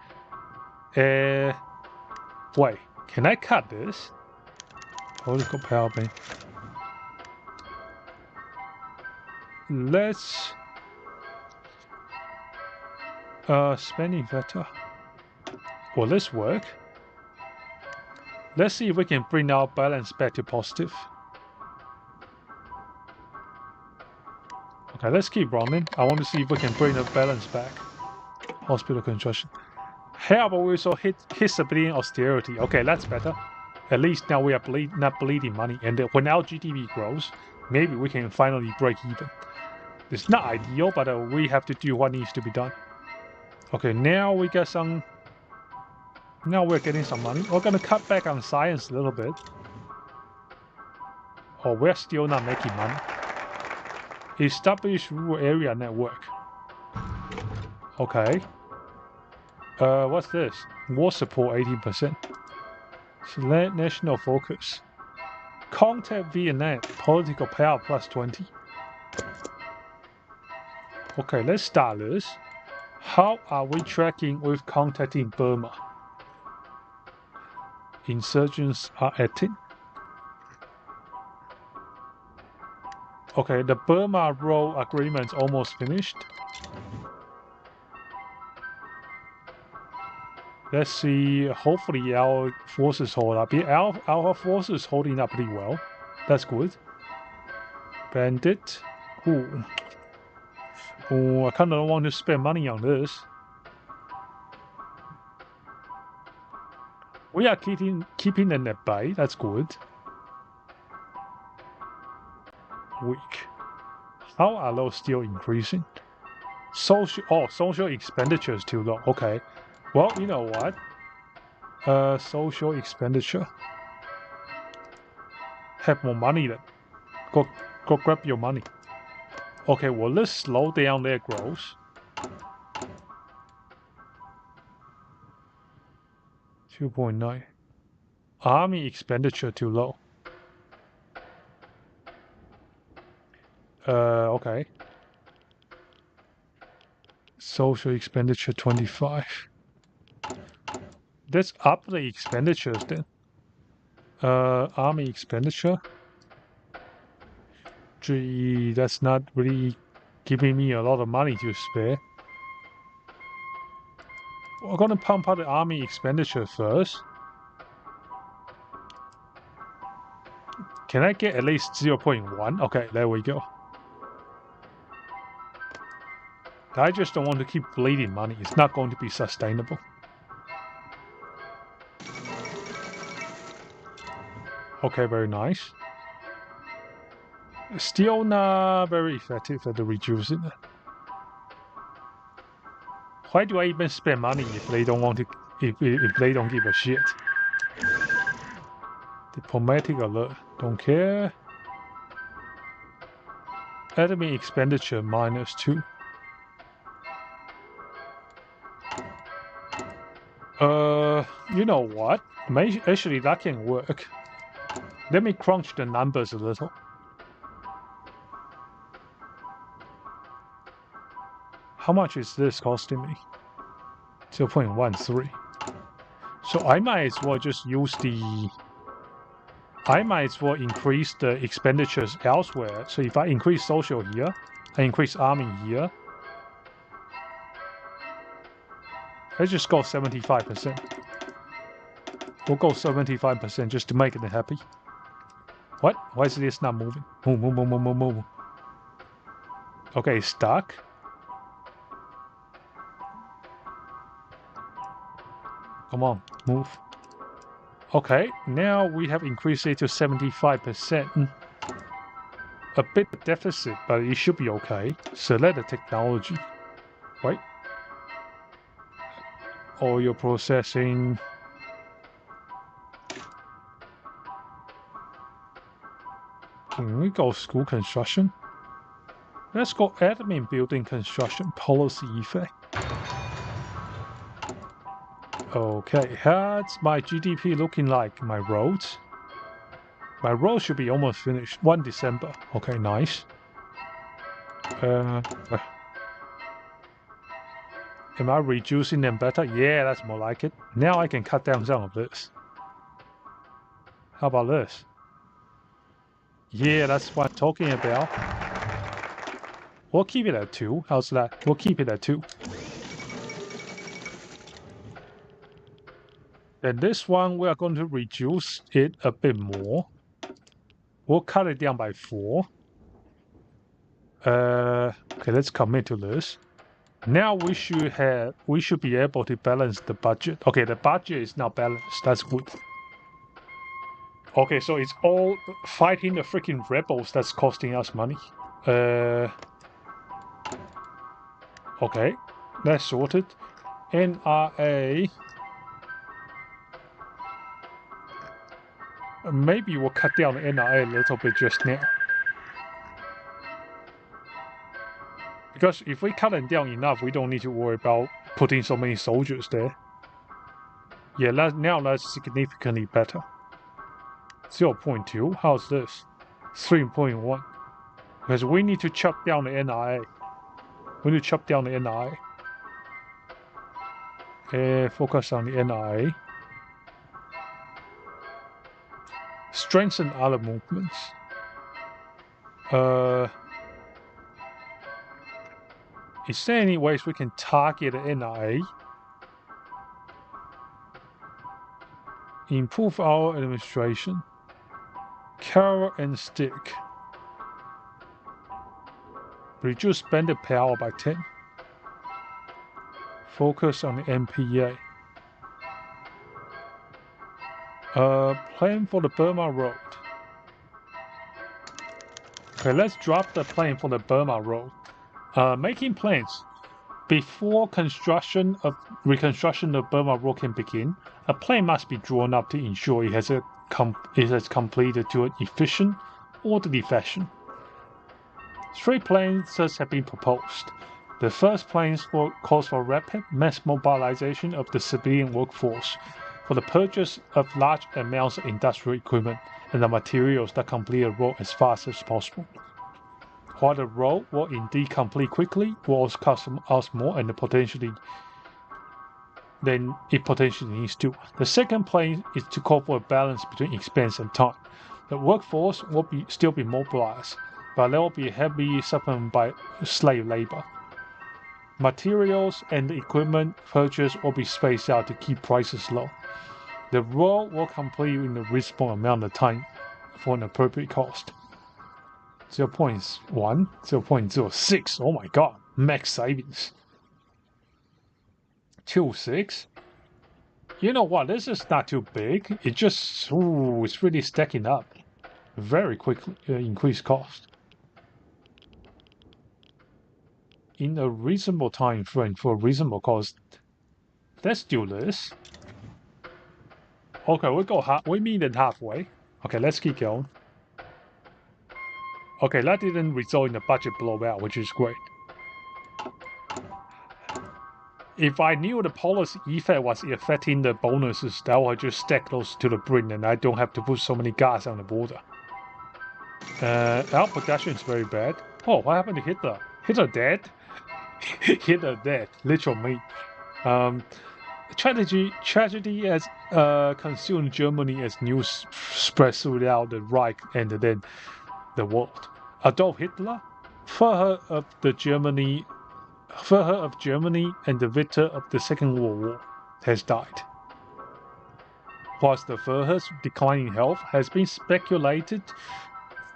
Wait, can I cut this? Political power bank. Let's spending factor. Will this work? Let's see if we can bring our balance back to positive. Okay, let's keep running. I want to see if we can bring the balance back. Hospital construction. How about we also hit civilian austerity? Okay, that's better. At least now we are not bleeding money, and when our GDP grows, maybe we can finally break even. It's not ideal, but we have to do what needs to be done. Okay, now we get some. Now we're getting some money. We're gonna cut back on science a little bit. Oh, we're still not making money. Establish rural area network. Okay. What's this? War support 18%. Select national focus. Contact Vietnam. Political power plus 20. Okay, let's start this. How are we tracking with contacting Burma? Insurgents are acting. Okay, the Burma role agreement's almost finished. Let's see, hopefully our forces hold up. Yeah, our forces holding up pretty well. That's good. Bandit. Ooh. Oh, I kind of don't want to spend money on this. We are keeping them at bay. That's good. Weak. How are those still increasing? Social expenditure is too low. Okay. Well, you know what? Social expenditure. Have more money then. Go grab your money. Okay, well, let's slow down their growth. 2.9. Army expenditure too low. Okay. Social expenditure 25. Let's up the expenditures then. Army expenditure. Gee, that's not really giving me a lot of money to spare. We're gonna pump out the army expenditure first. Can I get at least 0.1? Okay, there we go. I just don't want to keep bleeding money. It's not going to be sustainable. Okay, very nice. Still not very effective at reducing it. Why do I even spend money if they don't want to? If they don't give a shit? Diplomatic alert. Don't care. Enemy expenditure -2. You know what? Actually, that can work. Let me crunch the numbers a little. How much is this costing me? 0.13. So I might as well just use the... I might as well increase the expenditures elsewhere. So if I increase social here, I increase army here. Let's just go 75%. We'll go 75% just to make it happy. What? Why is this not moving? Move. Okay, stuck. Come on, move. Okay, now we have increased it to 75%. A bit deficit, but it should be okay. Select the technology. Wait. Oil processing. Can we go school construction? Let's go admin building construction policy effect. Okay, how's my GDP looking like? My roads? My roads should be almost finished. 1 December. Okay, nice. Am I reducing them better? Yeah, that's more like it. Now I can cut down some of this. How about this? Yeah, that's what I'm talking about. We'll keep it at 2. How's that? We'll keep it at 2. And this one, we are going to reduce it a bit more. We'll cut it down by 4. Okay, let's commit to this. Now we should be able to balance the budget. Okay, the budget is now balanced. That's good. Okay, so it's all fighting the freaking rebels that's costing us money. Okay, that's sorted. NRA. Maybe we'll cut down the NRA a little bit just now. Because if we cut them down enough, we don't need to worry about putting so many soldiers there. Yeah, now that's significantly better. 0.2, how's this? 3.1. Because we need to chop down the NRA. We need to chop down the NRA. Focus on the NRA. Strengthen other movements. Is there any ways we can target the NRA? Improve our administration. Carrot and stick. Reduce bandit power by 10. Focus on the MPA. Plan for the Burma Road. Okay, let's drop the plan for the Burma Road. Making plans. Before reconstruction of Burma Road can begin, a plan must be drawn up to ensure it has completed to an efficient, orderly fashion. 3 plans thus have been proposed. The first plan calls for rapid mass mobilization of the civilian workforce for the purchase of large amounts of industrial equipment and the materials that complete a road as fast as possible. While the road will indeed complete quickly, will also cost us more and than it potentially needs to. The second plan is to call for a balance between expense and time. The workforce will still be mobilized, but there will be heavy supplement by slave labor. Materials and the equipment purchase will be spaced out to keep prices low. The road will complete in a reasonable amount of time for an appropriate cost. 0.1, 0.06. Oh my god, max savings. 2.6. You know what? This is not too big. It just it's really stacking up. Very quickly increased cost. In a reasonable time frame for a reasonable cost. Let's do this. Okay, we meet it halfway. Okay, let's keep going. Okay, that didn't result in a budget blowout, which is great. If I knew the policy effect was affecting the bonuses, I would just stack those to the brim and I don't have to put so many guards on the border. Our production is very bad. Oh, what happened to Hitler? Hitler dead? Hitler dead. Literal me. Tragedy has consumed Germany as news spread throughout the Reich and then the world. Adolf Hitler, Führer of Germany and the victor of the Second World War, has died. Whilst the Führer's declining health has been speculated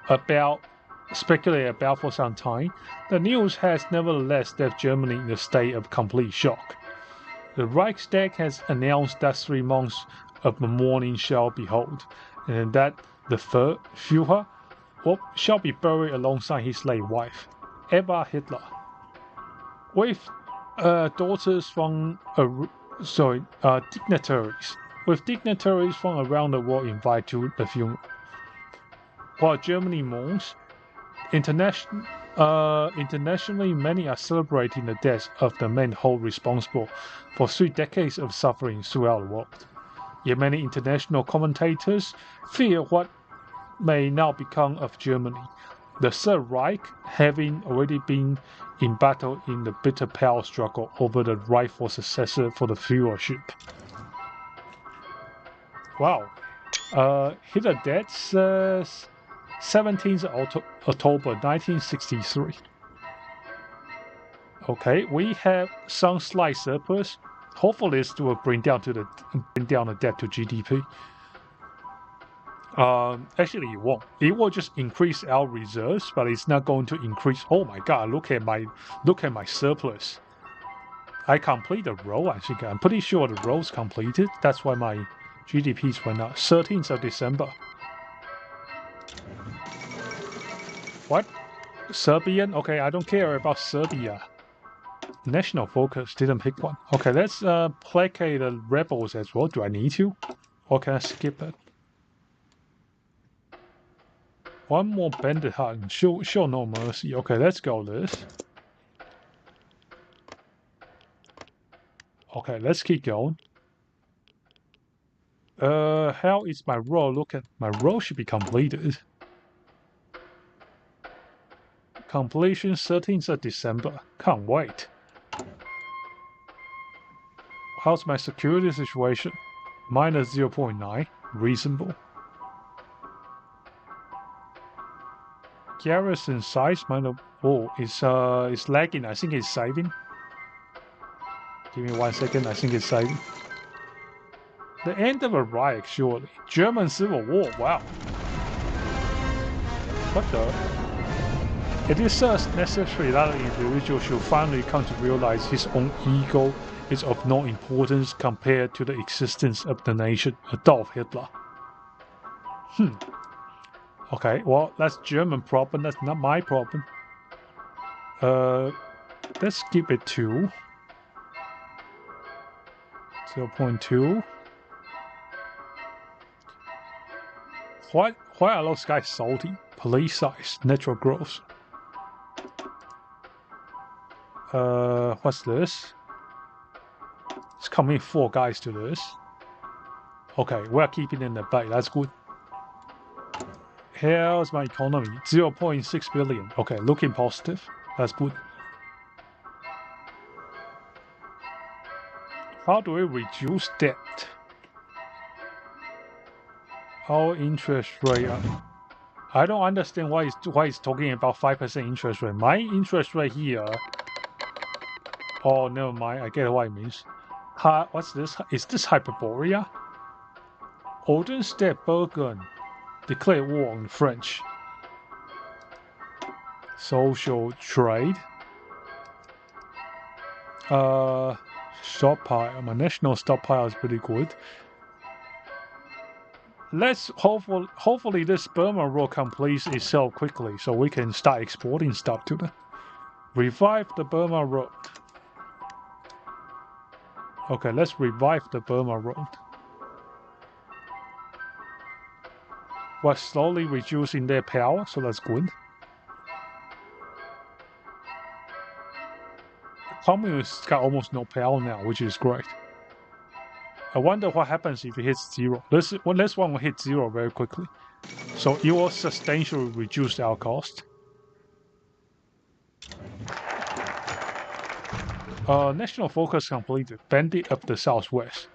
about for some time, the news has nevertheless left Germany in a state of complete shock. The Reichstag has announced that 3 months of mourning shall be held, and that the Führer shall be buried alongside his late wife, Eva Hitler, with dignitaries from around the world invited to the funeral. While Germany mourns, internationally many are celebrating the death of the men held responsible for 3 decades of suffering throughout the world. Yet many international commentators fear what may now become of Germany, the Third Reich having already been in battle in the bitter power struggle over the rightful successor for the Führership. Wow. Hitler dead 17th October 1963. Okay, we have some slight surplus. Hopefully this will bring down the debt to GDP. Actually it won't. It will just increase our reserves, but it's not going to increase. Oh my god, look at my surplus. I complete the row, I think. I'm pretty sure the row's completed. That's why my GDPs went up. 13th of December. What? Serbian? Okay, I don't care about Serbia. National focus, didn't pick one. Okay, let's placate the rebels as well. Do I need to? Or can I skip it? One more bandit hunt. Show no mercy. Okay, let's go this. Okay, let's keep going. How is my row looking? My row should be completed. Completion 13th of December. Can't wait. How's my security situation? Minus 0.9. Reasonable. Garrison size minus. Oh, it's lagging. I think it's saving. Give me 1 second. I think it's saving. The end of a Reich, surely. German Civil War. Wow. What the? It is thus necessary that an individual should finally come to realize his own ego is of no importance compared to the existence of the nation. Adolf Hitler. Okay, well, that's German problem. That's not my problem. Let's keep it 2. 0.2. Why are those guys salty? Police size, natural growth. What's this? It's coming 4 guys to this. Okay, we're keeping in the bay. That's good. Here's my economy. 0.6 billion. Okay, looking positive. That's good. How do we reduce debt? Our interest rate. I don't understand why it's talking about 5% interest rate. My interest rate here. Oh, never mind. I get what it means. What's this? Is this Hyperborea? Oldenstedt Bergen. Declare war on the French. Social trade. Stockpile. My national stockpile is pretty good. Let's hopefully this Burma road completes itself quickly so we can start exporting stuff to them. Revive the Burma road. Okay, let's revive the Burma road. We're slowly reducing their power, so that's good. Communists got almost no power now, which is great. I wonder what happens if it hits 0. This one will hit 0 very quickly. So it will substantially reduce our cost. National focus completed. Bandit of the Southwest.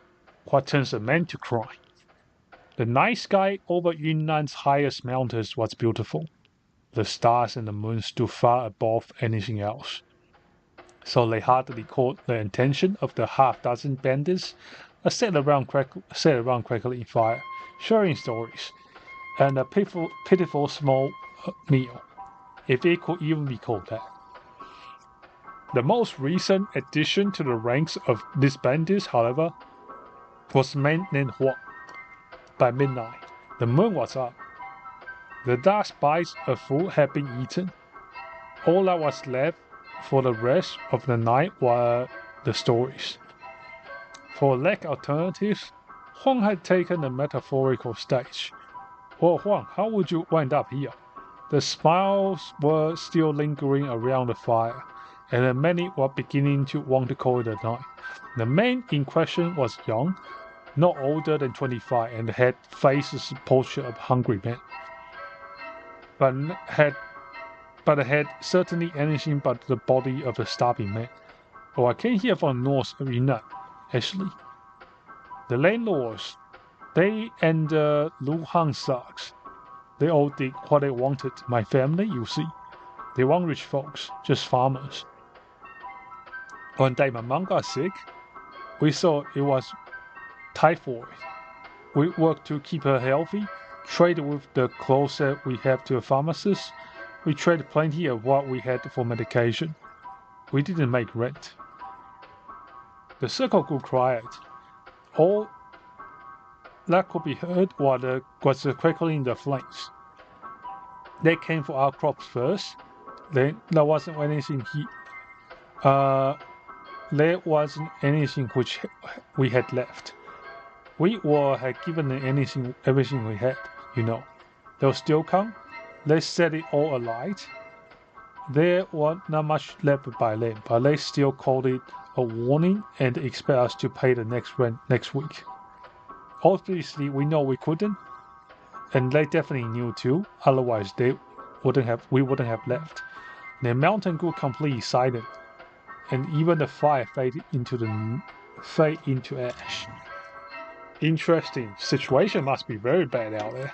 What turns a man to cry? The night sky over Yunnan's highest mountains was beautiful. The stars and the moon stood far above anything else. So they hardly caught the attention of the half-dozen bandits sat around crackling fire, sharing stories, and a pitiful small meal, if it could even be called that. The most recent addition to the ranks of these bandits, however, was a man named Huang. By midnight, the moon was up. The last bites of food had been eaten. All that was left for the rest of the night were the stories. For lack of alternatives, Huang had taken a metaphorical stage. Well, Huang, how would you wind up here? The smiles were still lingering around the fire, and many were beginning to want to call it a night. The man in question was young, not older than 25, and had faces portrait of hungry men. But had certainly anything but the body of a starving man. Oh, I came here from the north of Yunnan, actually. The landlords, they and the Luhan thugs, they all did what they wanted. My family, you see, they weren't rich folks, just farmers. One day my mom got sick. We thought it was typhoid. We worked to keep her healthy, traded with the clothes that we have to a pharmacist. We traded plenty of what we had for medication. We didn't make rent. The circle grew quiet. All that could be heard was the crackling in the flames. They came for our crops first. Then there wasn't anything which we had left. We had given them everything we had, you know. They'll still come. They set it all alight. There was not much left by them, but they still called it a warning and expect us to pay the next rent next week. Obviously, we know we couldn't, and they definitely knew too. Otherwise, we wouldn't have left. The mountain grew completely silent, and even the fire faded into ash. Interesting. Situation must be very bad out there.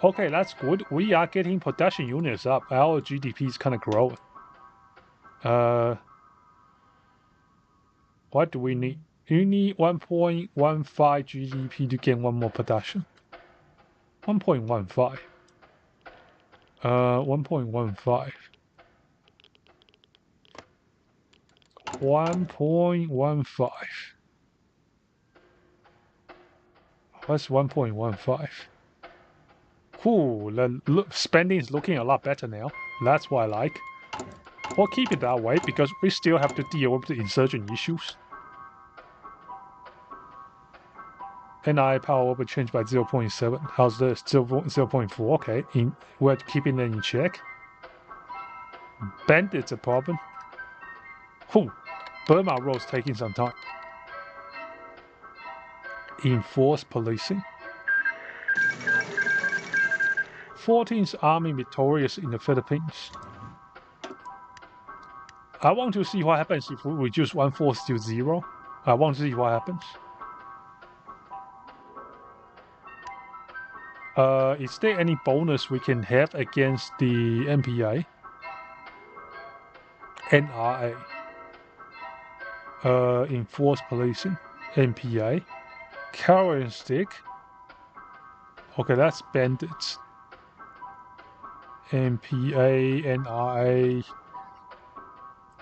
Okay, that's good. We are getting production units up. Our GDP is kind of growing. What do we need? You need 1.15 GDP to get one more production. 1.15. 1.15. 1.15. What's 1.15? Ooh, the spending is looking a lot better now. That's what I like. We'll keep it that way because we still have to deal with the insurgent issues. NI power over change by 0.7. How's this? 0.4. Okay, we're keeping it in check. Bandits a problem. Whew. Burma road's taking some time. Enforced policing. 14th Army victorious in the Philippines. I want to see what happens if we reduce 1 force to 0. I want to see what happens. Is there any bonus we can have against the MPA? NRA. Enforced policing. MPA. Carrot and stick. Okay, that's bandits. MPA, NRA.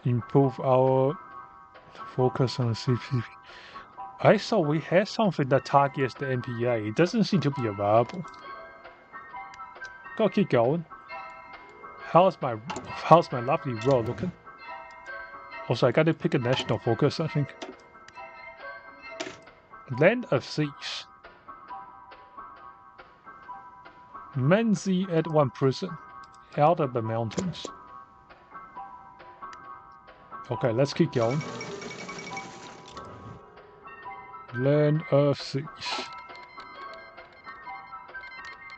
Improve our focus on CPP. I saw we had something that targets the MPA. It doesn't seem to be available. Gotta keep going. How's my lovely road looking? Also, I gotta pick a national focus, I think. Land of Siege. Menzi at one prison. Out of the mountains. Okay, let's keep going. Land of Siege.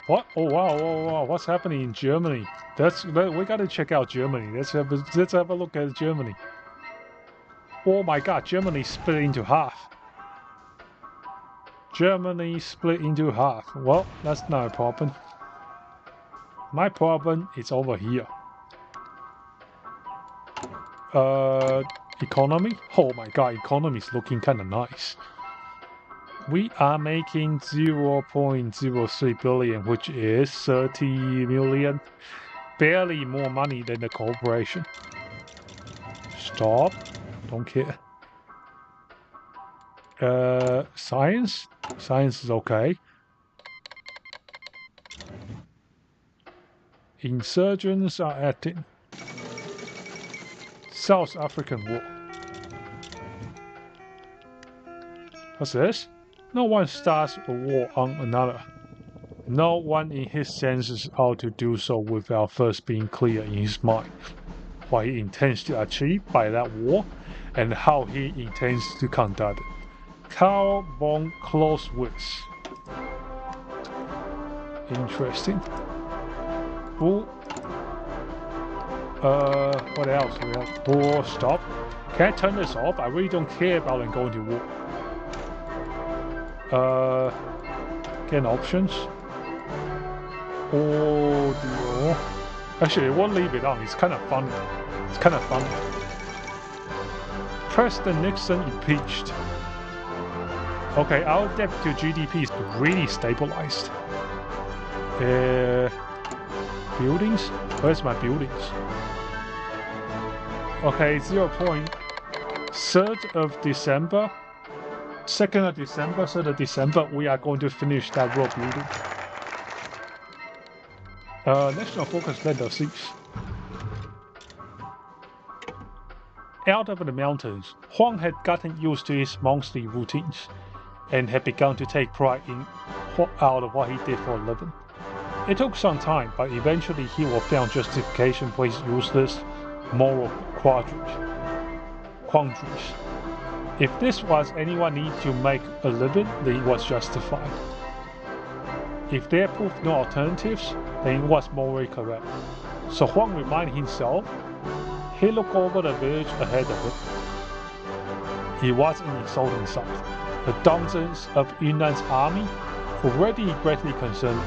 What? Oh wow, oh wow! What's happening in Germany? We gotta check out Germany. Let's have a look at Germany. Oh my God! Germany split into half. Germany split into half. Well, that's not a problem. My problem is over here. Economy? Oh my God! Economy is looking kind of nice. We are making 0.03 billion, which is 30 million. Barely more money than the corporation. Stop. Don't care. Science? Science is okay. Insurgents are acting. South African War. What's this? No one starts a war on another. No one in his senses ought to do so without first being clear in his mind what he intends to achieve by that war and how he intends to conduct it. Karl von Clausewitz. Interesting. What else? We have war stop. Can I turn this off? I really don't care about them going to war. Get options. Audio. Actually, it won't leave it on. It's kind of funny. It's kind of funny. President Nixon impeached. Okay, our debt to GDP is really stabilized. Buildings? Where's my buildings? Okay, 3rd of December. 2nd of December, 3rd of December, we are going to finish that road building. National Focus Land of Siege. Out of the mountains, Huang had gotten used to his monthly routines and had begun to take pride in out of what he did for a living. It took some time, but eventually he will found justification for his useless moral quandaries. If this was anyone need to make a living, then it was justified. If there proved no alternatives, then it was morally correct. So Huang reminded himself, he looked over the village ahead of him. It was an insulting sight. The dozens of Yunnan's army were already greatly concerned.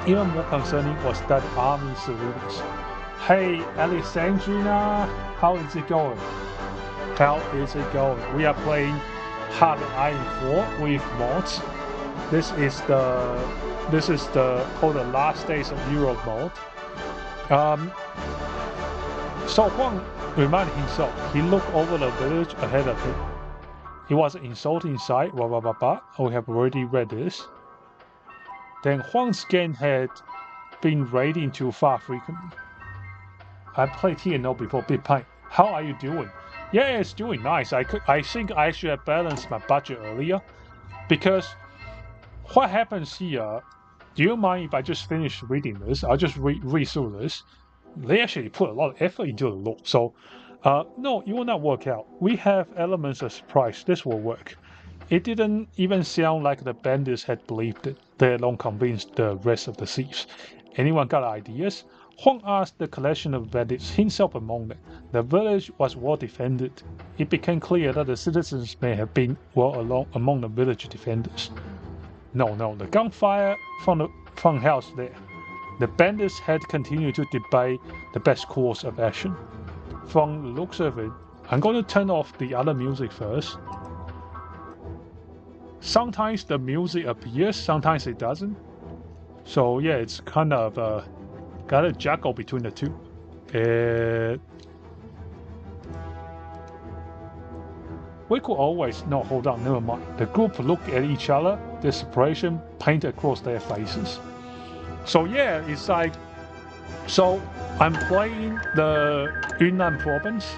Even more concerning was that army civilians. Hey, Alexandrina, how is it going? How is it going? We are playing Ironfist with mods. This is the called the last days of Europe mod. So Huang reminded himself. He looked over the village ahead of him. It was an insulting sight. We have already read this. Then Huang's gang had been raiding too far frequently. I played TNO before Big Pine. How are you doing? Yeah, it's doing nice. I think I should have balanced my budget earlier. Because what happens here, do you mind if I just finish reading this? I'll just read through this. They actually put a lot of effort into the lore. So, no, it will not work out. We have elements of surprise. This will work. It didn't even sound like the bandits had believed it. They alone convinced the rest of the thieves. Anyone got ideas? Huang asked the collection of bandits, himself among them. The village was well defended. It became clear that the citizens may have been well along among the village defenders. No, the gunfire from the house there. The bandits had continued to debate the best course of action. From the looks of it, I'm going to turn off the other music first. Sometimes the music appears, sometimes it doesn't. So yeah, it's kind of gotta juggle between the two. We could always no hold on, never mind. The group look at each other, desperation paint across their faces. So yeah, it's like, so I'm playing the Yunnan province.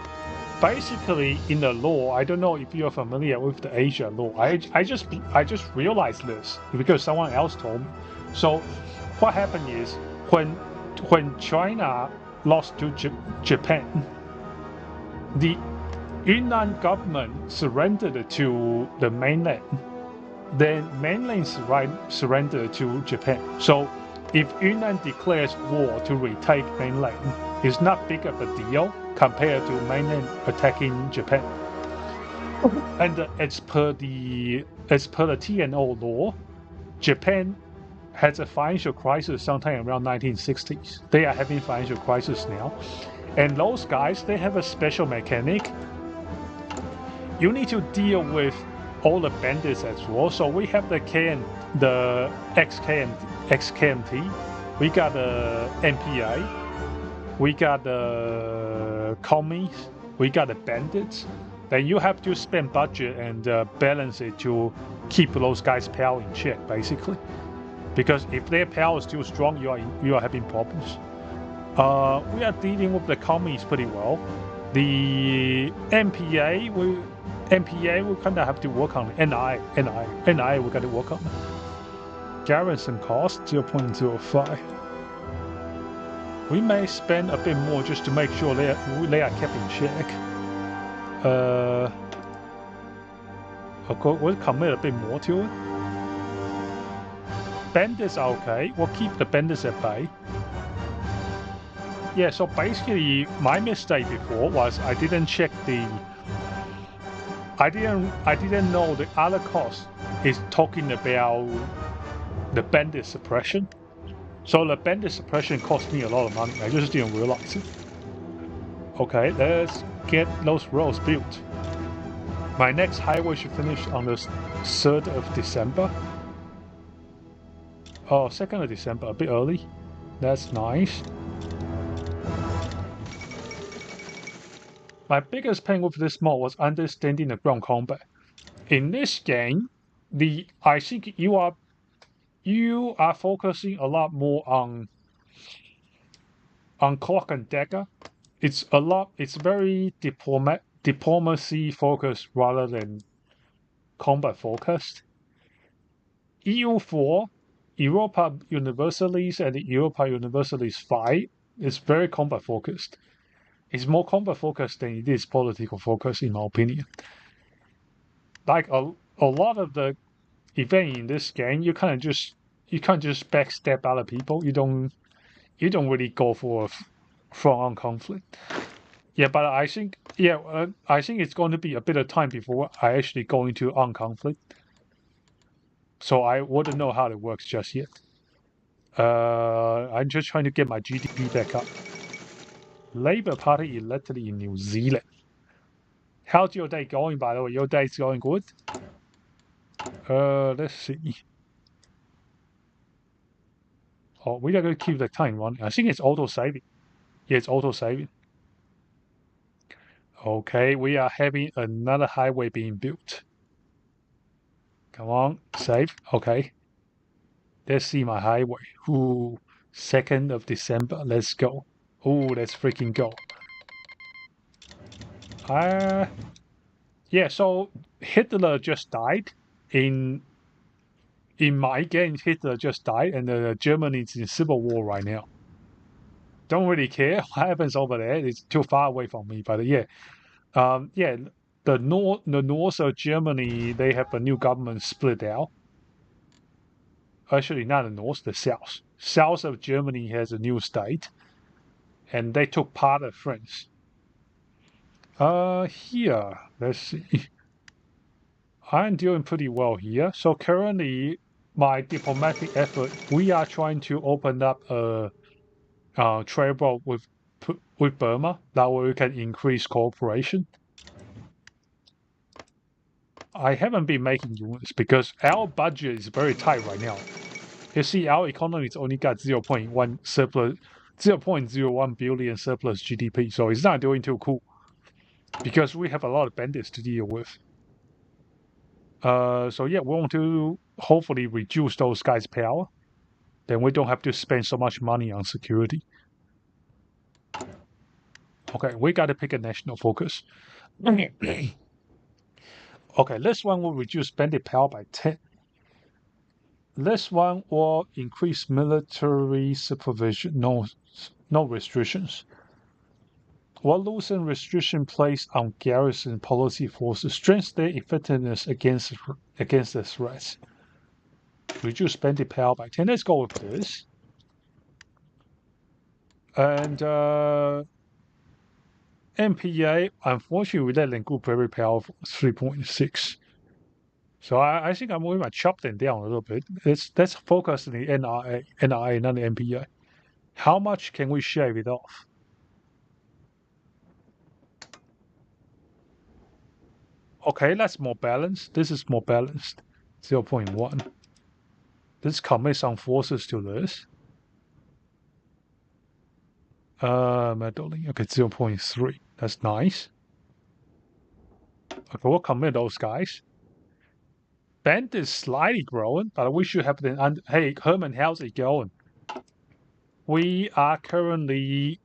Basically, in the law, I don't know if you're familiar with the Asia law. I just realized this because someone else told me. So, what happened is when China lost to Japan, the Yunnan government surrendered to the mainland. Then mainland surrendered to Japan. So, if Yunnan declares war to retake mainland, it's not big of a deal compared to mainland attacking Japan. And as per the TNO law, Japan had a financial crisis sometime around 1960s. They are having financial crisis now, and those guys, they have a special mechanic. You need to deal with all the bandits as well. So we have the XKMT, we got the MPA, we got the commies, we got the bandits. Then you have to spend budget and balance it to keep those guys' power in check, basically. Because if their power is too strong, you are having problems. We are dealing with the commies pretty well. The MPA, we kind of have to work on it. NI, we got to work on it. Garrison cost 0.05. We may spend a bit more just to make sure they are kept in check. Of course, we'll commit a bit more to it. Bandits are okay. We'll keep the bandits at bay. Yeah, so basically my mistake before was I didn't check I didn't know the other cost is talking about the bandit suppression. So the bandit suppression cost me a lot of money. I just didn't realize it. Okay, let's get those roads built. My next highway should finish on the 3rd of December. Oh, 2nd of December, a bit early. That's nice. My biggest pain with this mod was understanding the ground combat. In this game, I think you are focusing a lot more on cloak and dagger. It's very diplomacy focused rather than combat focused. EU4, Europa Universalis and Europa Universalis 5 is very combat focused. It's more combat focused than it is political focused, in my opinion. Like a lot of the event in this game, you can't just backstab other people. You don't really go for a front-on conflict. Yeah, but I think it's going to be a bit of time before I actually go into on conflict. So I wouldn't know how it works just yet. I'm just trying to get my GDP back up. Labour Party elected in New Zealand. How's your day going, by the way? Your day's going good? Let's see. Oh, we are going to keep the time running. I think it's auto-saving. Yeah, it's auto-saving. Okay, we are having another highway being built. Come on, save. Okay. Let's see my highway. Ooh, 2nd of December. Let's go. Ooh, let's freaking go. Yeah, so Hitler just died. In my game, Hitler just died, and Germany is in civil war right now. Don't really care what happens over there. It's too far away from me. But yeah, the north of Germany, they have a new government split out. Actually, not the north, the south. South of Germany has a new state, and they took part of France. Here, let's see. I'm doing pretty well here. So currently, my diplomatic effort, we are trying to open up a trade route with Burma. That way we can increase cooperation. I haven't been making units because our budget is very tight right now. You see, our economy's only got 0.1 surplus, 0.01 billion surplus GDP, so it's not doing too cool because we have a lot of bandits to deal with. So yeah, we want to hopefully reduce those guys' power. Then we don't have to spend so much money on security. Okay, we got to pick a national focus. Okay, this one will reduce bandit power by 10. This one will increase military supervision, no restrictions. Will loosen restriction placed on garrison policy forces, strengthen their effectiveness against the threats. Reduce bandit power by 10. Let's go with this. And MPA, unfortunately, that link group very powerful, 3.6. So I think I'm going to chop them down a little bit. Let's focus on the NRA, not the MPA. How much can we shave it off? Okay, that's more balanced. This is more balanced. 0.1. Let's commit some forces to this. Meddling. Okay, 0.3. That's nice. Okay, we'll commit those guys. Band is slightly growing, but we should have the. Hey, Herman, how's it going? We are currently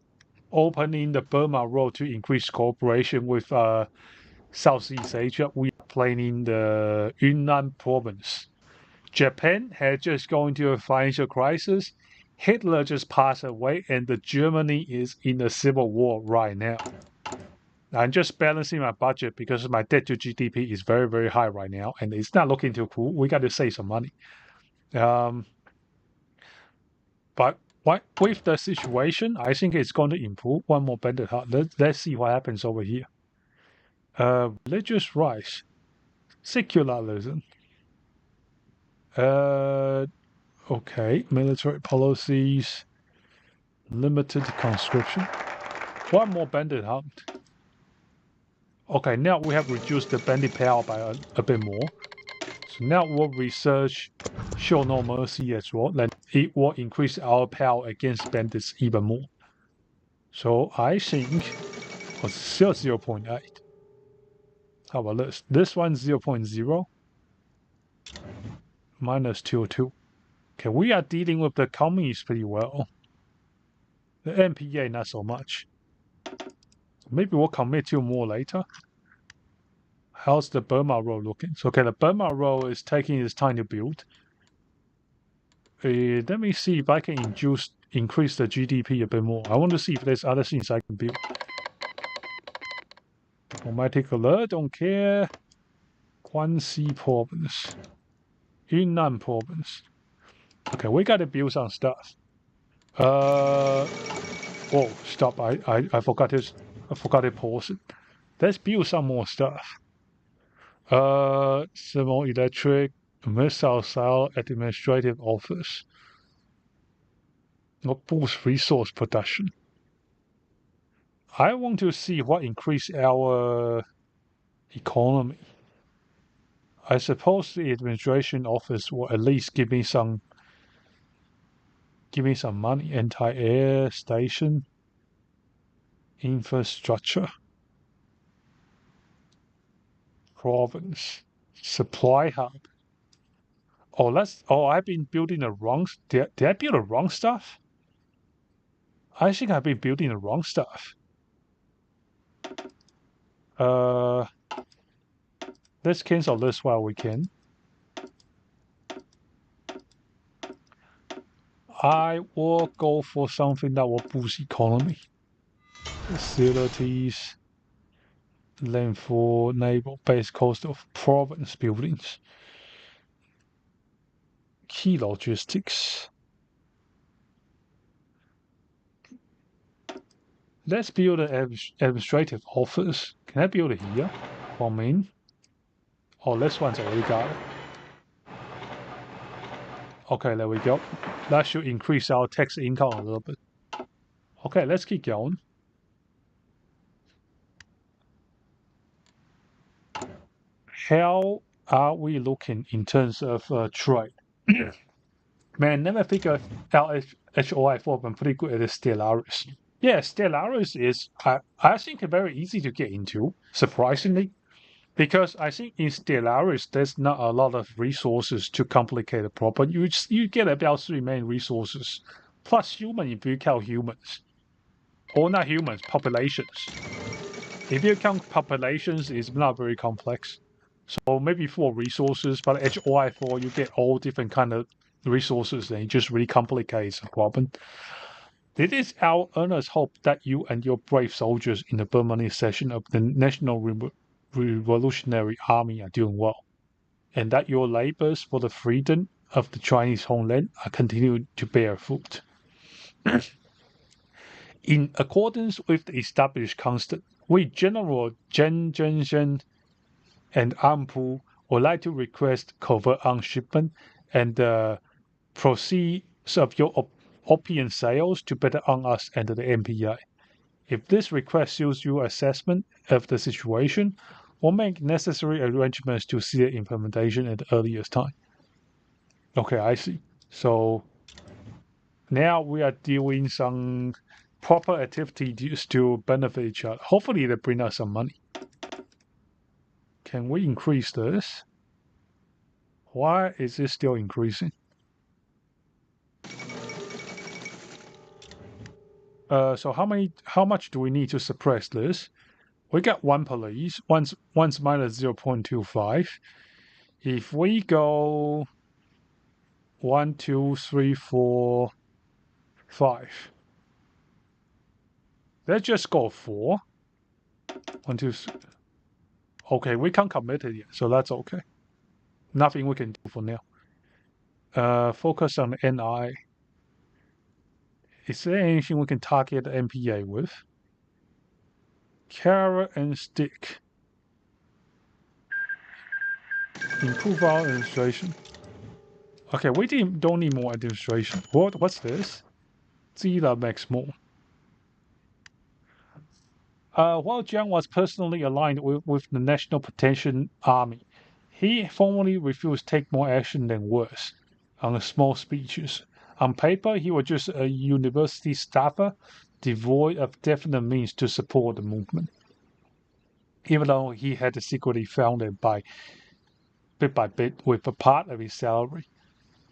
opening the Burma Road to increase cooperation with Southeast Asia. We are planning the Yunnan province. Japan had just gone into a financial crisis. Hitler just passed away, and Germany is in a civil war right now. I'm just balancing my budget because my debt to GDP is very, very high right now, and it's not looking too cool. We got to save some money. But with the situation, I think it's going to improve. One more bandit hut. Let's see what happens over here. Religious rights, secularism. Okay, military policies, limited conscription. One more bandit hunt. Okay, now we have reduced the bandit power by a bit more. So now we'll research show no mercy as well. Then it will increase our power against bandits even more. So I think it's still 0.8. How about this? This one's 0.0. Minus 202. Okay, we are dealing with the communists pretty well. The MPA, not so much. Maybe we'll commit 2 more later. How's the Burma Road looking? So, okay, the Burma Road is taking its time to build. Let me see if I can increase the GDP a bit more. I want to see if there's other things I can build. Automatic alert, don't care. Guangxi province. Yunnan province. Okay, we gotta build some stuff. Whoa, stop. I forgot this. I forgot to pause it. Let's build some more stuff. Thermoelectric missile cell administrative office. Not boost resource production. I want to see what increase our economy. I suppose the administration office will at least give me some money. Anti-air station infrastructure. Province supply hub. I've been building the wrong. Did I build the wrong stuff? I think I've been building the wrong stuff. Let's cancel this while we can. I will go for something that will boost economy. Facilities. Land for naval base cost of province buildings. Key logistics. Let's build an administrative office. Can I build it here? For me? Oh, this one's already got it. Okay, there we go. That should increase our tax income a little bit. Okay, let's keep going. How are we looking in terms of trade? Man, never figured out HOI4, but I'm pretty good at the Stellaris. Yeah, Stellaris is, I think, very easy to get into, surprisingly. Because I think in Stellaris, there's not a lot of resources to complicate the problem. You get about 3 main resources, plus human if you count humans. Or not humans, populations. If you count populations, it's not very complex. So maybe 4 resources, but HOI4, you get all different kind of resources, and it just really complicates the problem. It is our earnest hope that you and your brave soldiers in the Burmese section of the National Revolutionary Army are doing well, and that your labors for the freedom of the Chinese homeland are continuing to bear fruit. In accordance with the established constant, we General Zhen Zhenzhen and Ampu would like to request covert unshipment and proceeds of your opium sales to better on us under the MPI. If this request suits your assessment of the situation, we'll make necessary arrangements to see the implementation at the earliest time. Okay, I see. So now we are doing some proper activities to benefit each other. Hopefully they bring us some money. Can we increase this? Why is it still increasing? So how much do we need to suppress this? We got 1 police, one's minus 0.25. If we go 1, 2, 3, 4, 5. Let's just go 4. 1, 2, 3. Okay, we can't commit it yet, so that's okay. Nothing we can do for now. Focus on NI. Is there anything we can target the MPA with? Carrot and stick. Improve our administration. Okay, we don't need more administration. What's this? Zila makes more. While Jiang was personally aligned with the National Protection Army, he formally refused to take more action than words on small speeches. On paper, he was just a university staffer, devoid of definite means to support the movement. Even though he had secretly funded bit by bit with a part of his salary.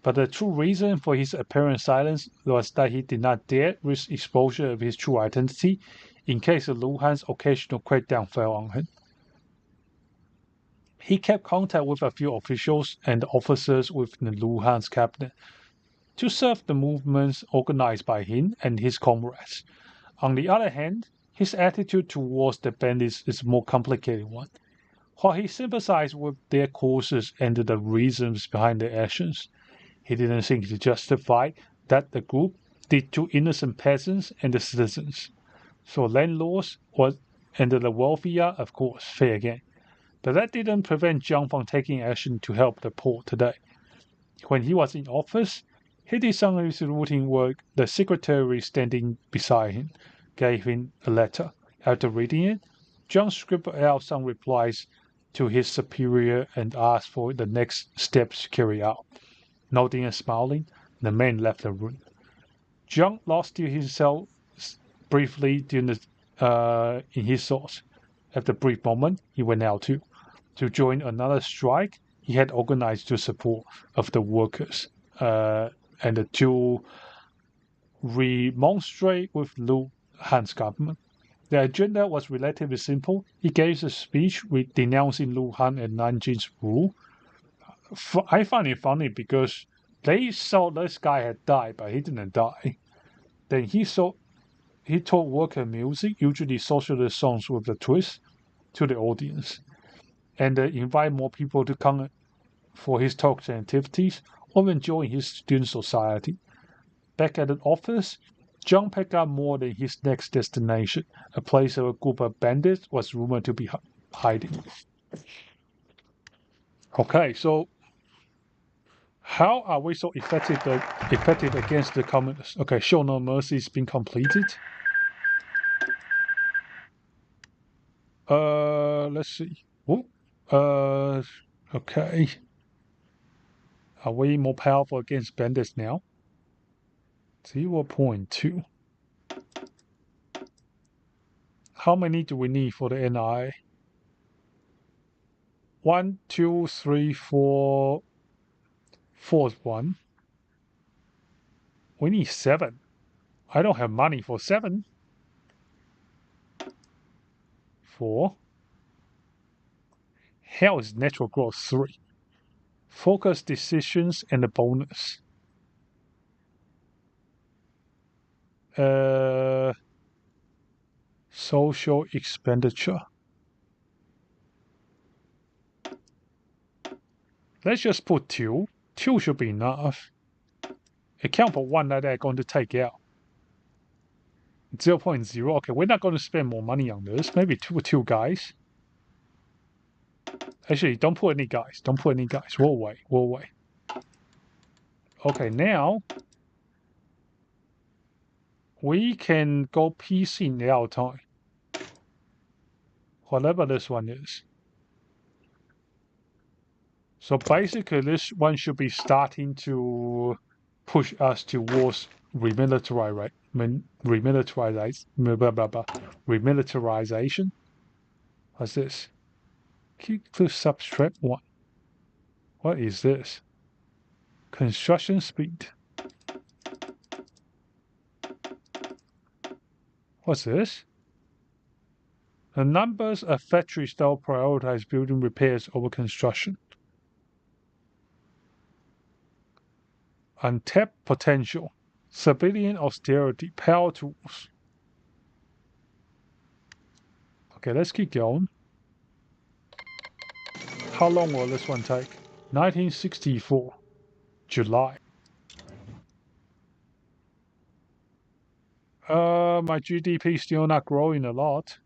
But the true reason for his apparent silence was that he did not dare risk exposure of his true identity in case of Luhan's occasional crackdown fell on him. He kept contact with a few officials and officers within Luhan's cabinet to serve the movements organized by him and his comrades. On the other hand, his attitude towards the bandits is a more complicated one. While he sympathized with their causes and the reasons behind their actions, he didn't think it justified that the group did to innocent peasants and the citizens. So landlords and the wealthier, of course, fair game. But that didn't prevent Jiang from taking action to help the poor today. When he was in office, he did some of his routine work. The secretary standing beside him gave him a letter. After reading it, Jiang scribbled out some replies to his superior and asked for the next steps to carry out. Nodding and smiling, the man left the room. Jiang lost himself briefly in his thoughts. After a brief moment, he went out too, to join another strike he had organized to support of the workers, and to remonstrate with Luhan's government. The agenda was relatively simple. He gave a speech denouncing Luhan and Nanjing's rule. I find it funny because they saw this guy had died, but he didn't die. Then he taught worker music, usually socialist songs with a twist, to the audience, and invite more people to come for his talks and activities or enjoy his student society. Back at the office, Jiang picked up more than his next destination, a place where a group of bandits was rumored to be hiding. Okay, so how are we so effective against the communists? Okay, show no mercy has been completed. Let's see. Okay. Are we more powerful against bandits now? 0.2. How many do we need for the NI? 1, 2, 3, 4. Fourth one. We need 7. I don't have money for 7. 4. Hell is natural growth 3. Focus decisions and the bonus. Social expenditure. Let's just put 2. 2 should be enough. Account for 1 that I'm going to take out. 0.0. Okay, we're not going to spend more money on this. Maybe two guys. Actually, don't put any guys. Don't put any guys. We'll wait. We'll wait. Okay, now we can go PC in our time. Whatever this one is. So basically, this one should be starting to push us towards remilitarization. What's this? Keep to subtract 1. What is this? Construction speed. What's this? The numbers of factories that prioritize building repairs over construction. Untapped potential. Civilian austerity. Power tools. Okay, let's keep going. How long will this one take? 1964. July. My GDP still not growing a lot.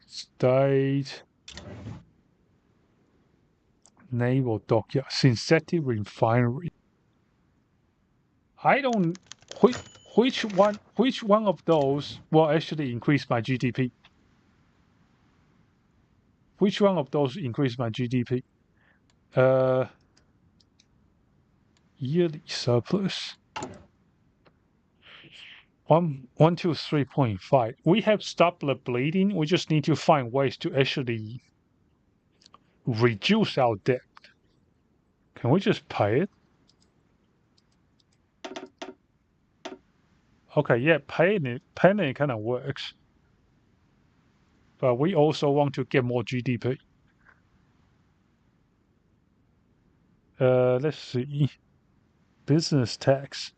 State. Naval dockyard. Synthetic refinery. I don't. Which one of those will actually increase my GDP? Which one of those increase my GDP? Yearly surplus. 123.5. We have stopped the bleeding. We just need to find ways to actually reduce our debt. Can we just pay it? Okay, yeah, paying it kind of works. But we also want to get more GDP. Let's see. Business tax.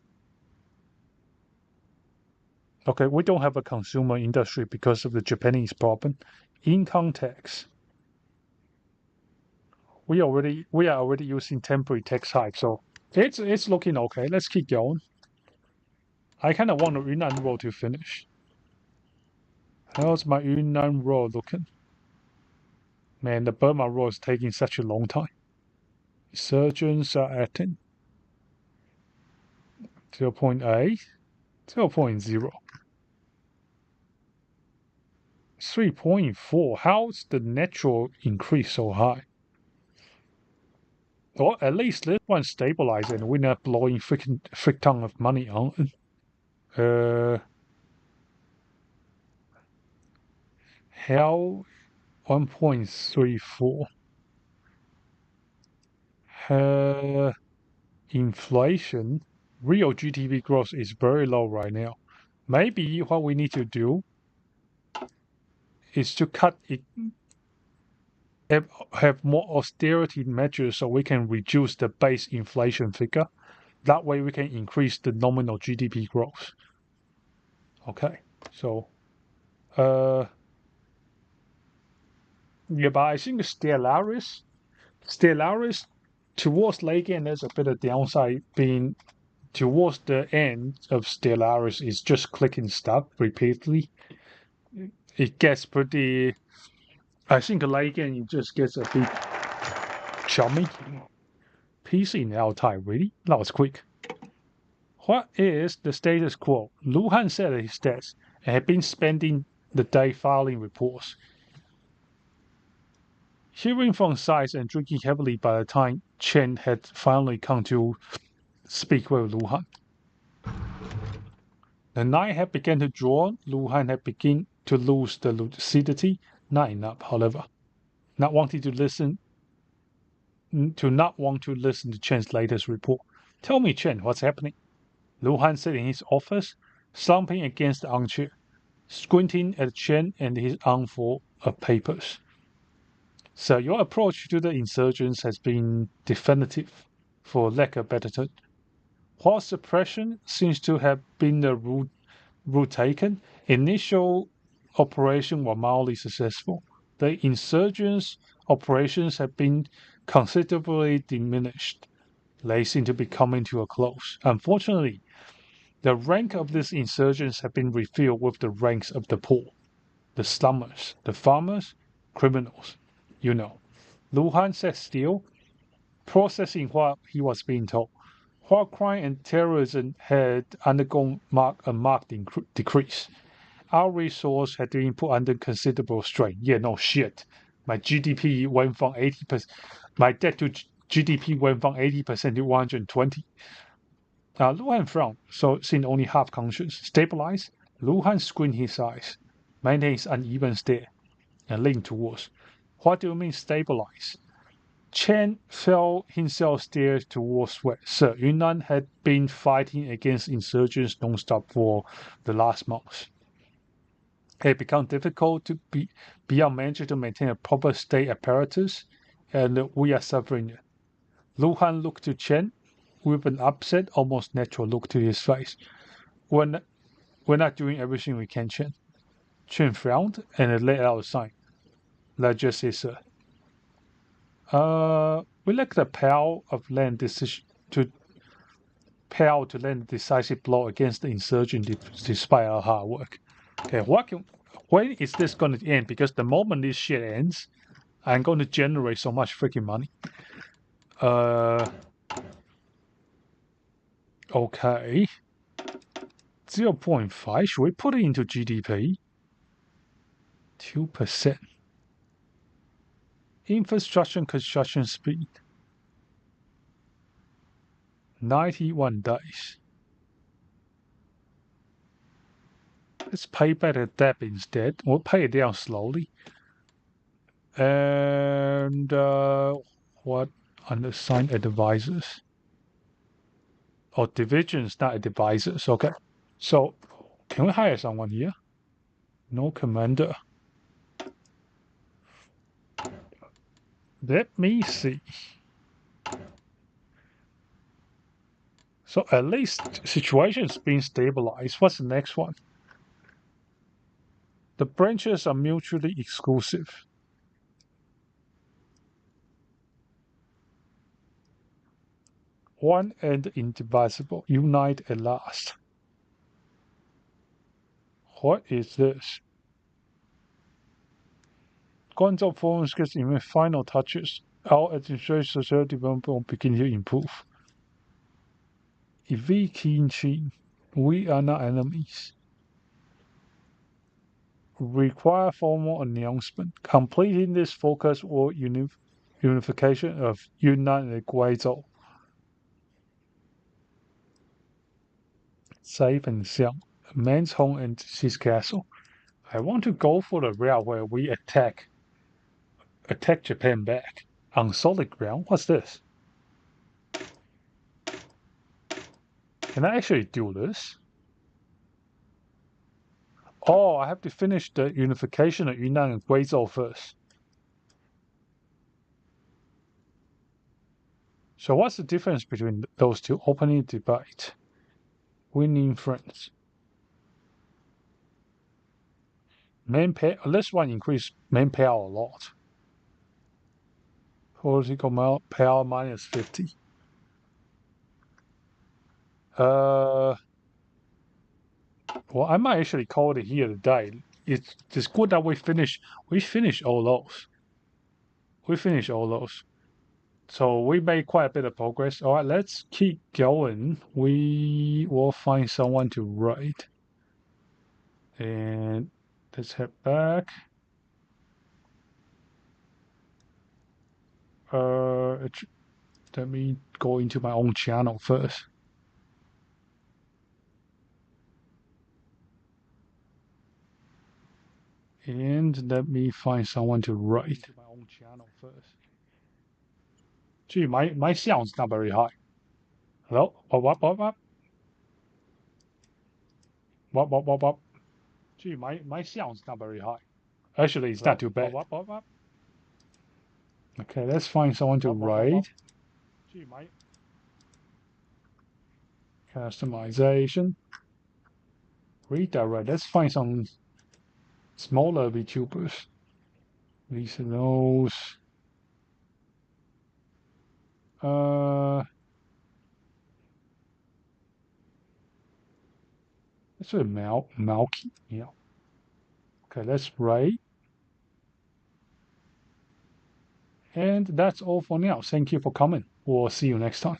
Okay, we don't have a consumer industry because of the Japanese problem. Income tax. We are already using temporary tax hike, so it's looking okay. Let's keep going. I kind of want the Yunnan road to finish. How's my Yunnan road looking? Man, the Burma road is taking such a long time. Surgeons are acting. 0.8, 0.0. 3.4. How's the natural increase so high? Well, at least this one's stabilized and we're not blowing frick ton of money on it. How 1.34. Inflation, real GDP growth is very low right now. Maybe what we need to do is to cut it, have more austerity measures so we can reduce the base inflation figure. That way we can increase the nominal GDP growth. Okay, so yeah, but I think Stellaris towards late game there's a bit of downside being towards the end of Stellaris is just clicking stuff repeatedly. It gets pretty. I think late game it just gets a bit chummy. PC now time, really? That was quick. What is the status quo? Luhan said at his desk and had been spending the day filing reports. Hearing from sighs and drinking heavily by the time Chen had finally come to speak with Lu Han. The night had begun to draw. Lu Han had begun to lose the lucidity. Not enough, however. Not wanting to listen to Chen's latest report. Tell me, Chen, what's happening? Lu Han sat in his office, slumping against the armchair, squinting at Chen and his armful of papers. So your approach to the insurgents has been definitive, for lack of better term. While suppression seems to have been the route taken, initial operations were mildly successful. The insurgents' operations have been considerably diminished. They seem to be coming to a close. Unfortunately, the rank of these insurgents have been refilled with the ranks of the poor, the slummers, the farmers, criminals. You know. Lu Han sat still, processing what he was being told. While crime and terrorism had undergone a marked decrease, our resource had been put under considerable strain. Yeah, no shit. My GDP went from 80%. My debt to GDP went from 80% to 120. Lu Han frowned, so seemed only half conscious. Stabilized, Lu Han squinted his eyes, maintained his uneven stare, and leaned towards. What do you mean stabilize? Chen felt himself stare towards west. Sir, Yunnan had been fighting against insurgents non-stop for the last month. It had become difficult to beyond measure to maintain a proper state apparatus, and we are suffering it. Lu Han looked to Chen with an upset, almost natural look to his face. We're not doing everything we can, Chen. Chen frowned and let out a sign. Let's just say, sir. We lack the power of land to land a decisive blow against the insurgent despite our hard work. Okay, when is this going to end? Because the moment this shit ends, I'm going to generate so much freaking money. Okay. 0.5, should we put it into GDP? 2%. Infrastructure and construction speed. 91 days. Let's pay back the debt instead. We'll pay it down slowly. And what? Unassigned advisors. Oh, divisions, not advisors. Okay. So, can we hire someone here? No commander. Let me see. So at least situation's being stabilized. What's the next one? The branches are mutually exclusive. One and indivisible. Unite at last. What is this? 观众 forums gets in final touches. Our administration social development will begin to improve. If we keen Qin, we are not enemies. Require formal announcement. Completing this focus or unification of Yunnan and Guizhou. Safe and sound. A man's home and his castle. I want to go for the route where we attack Japan back. On solid ground? What's this? Can I actually do this? Oh, I have to finish the unification of Yunnan and Guizhou first. So what's the difference between those two? Opening debate. Winning friends. Manpower. This one increase manpower a lot. Political power minus 50. Well, I might actually call it here today. It's good that we finish all those. We finish all those. So we made quite a bit of progress. All right, let's keep going. We will find someone to write. And let's head back. Let me go into my own channel first. And let me find someone to write. My own channel first. Gee, my sound's not very high. Hello? What? What? Gee, my sound's not very high. Actually, it's not too bad. Okay, let's find someone to write. Gee, my customization. Redirect. Let's find some smaller VTubers. These are those. Let's do Malky. Yeah. Okay, let's write. And that's all for now. Thank you for coming. We'll see you next time.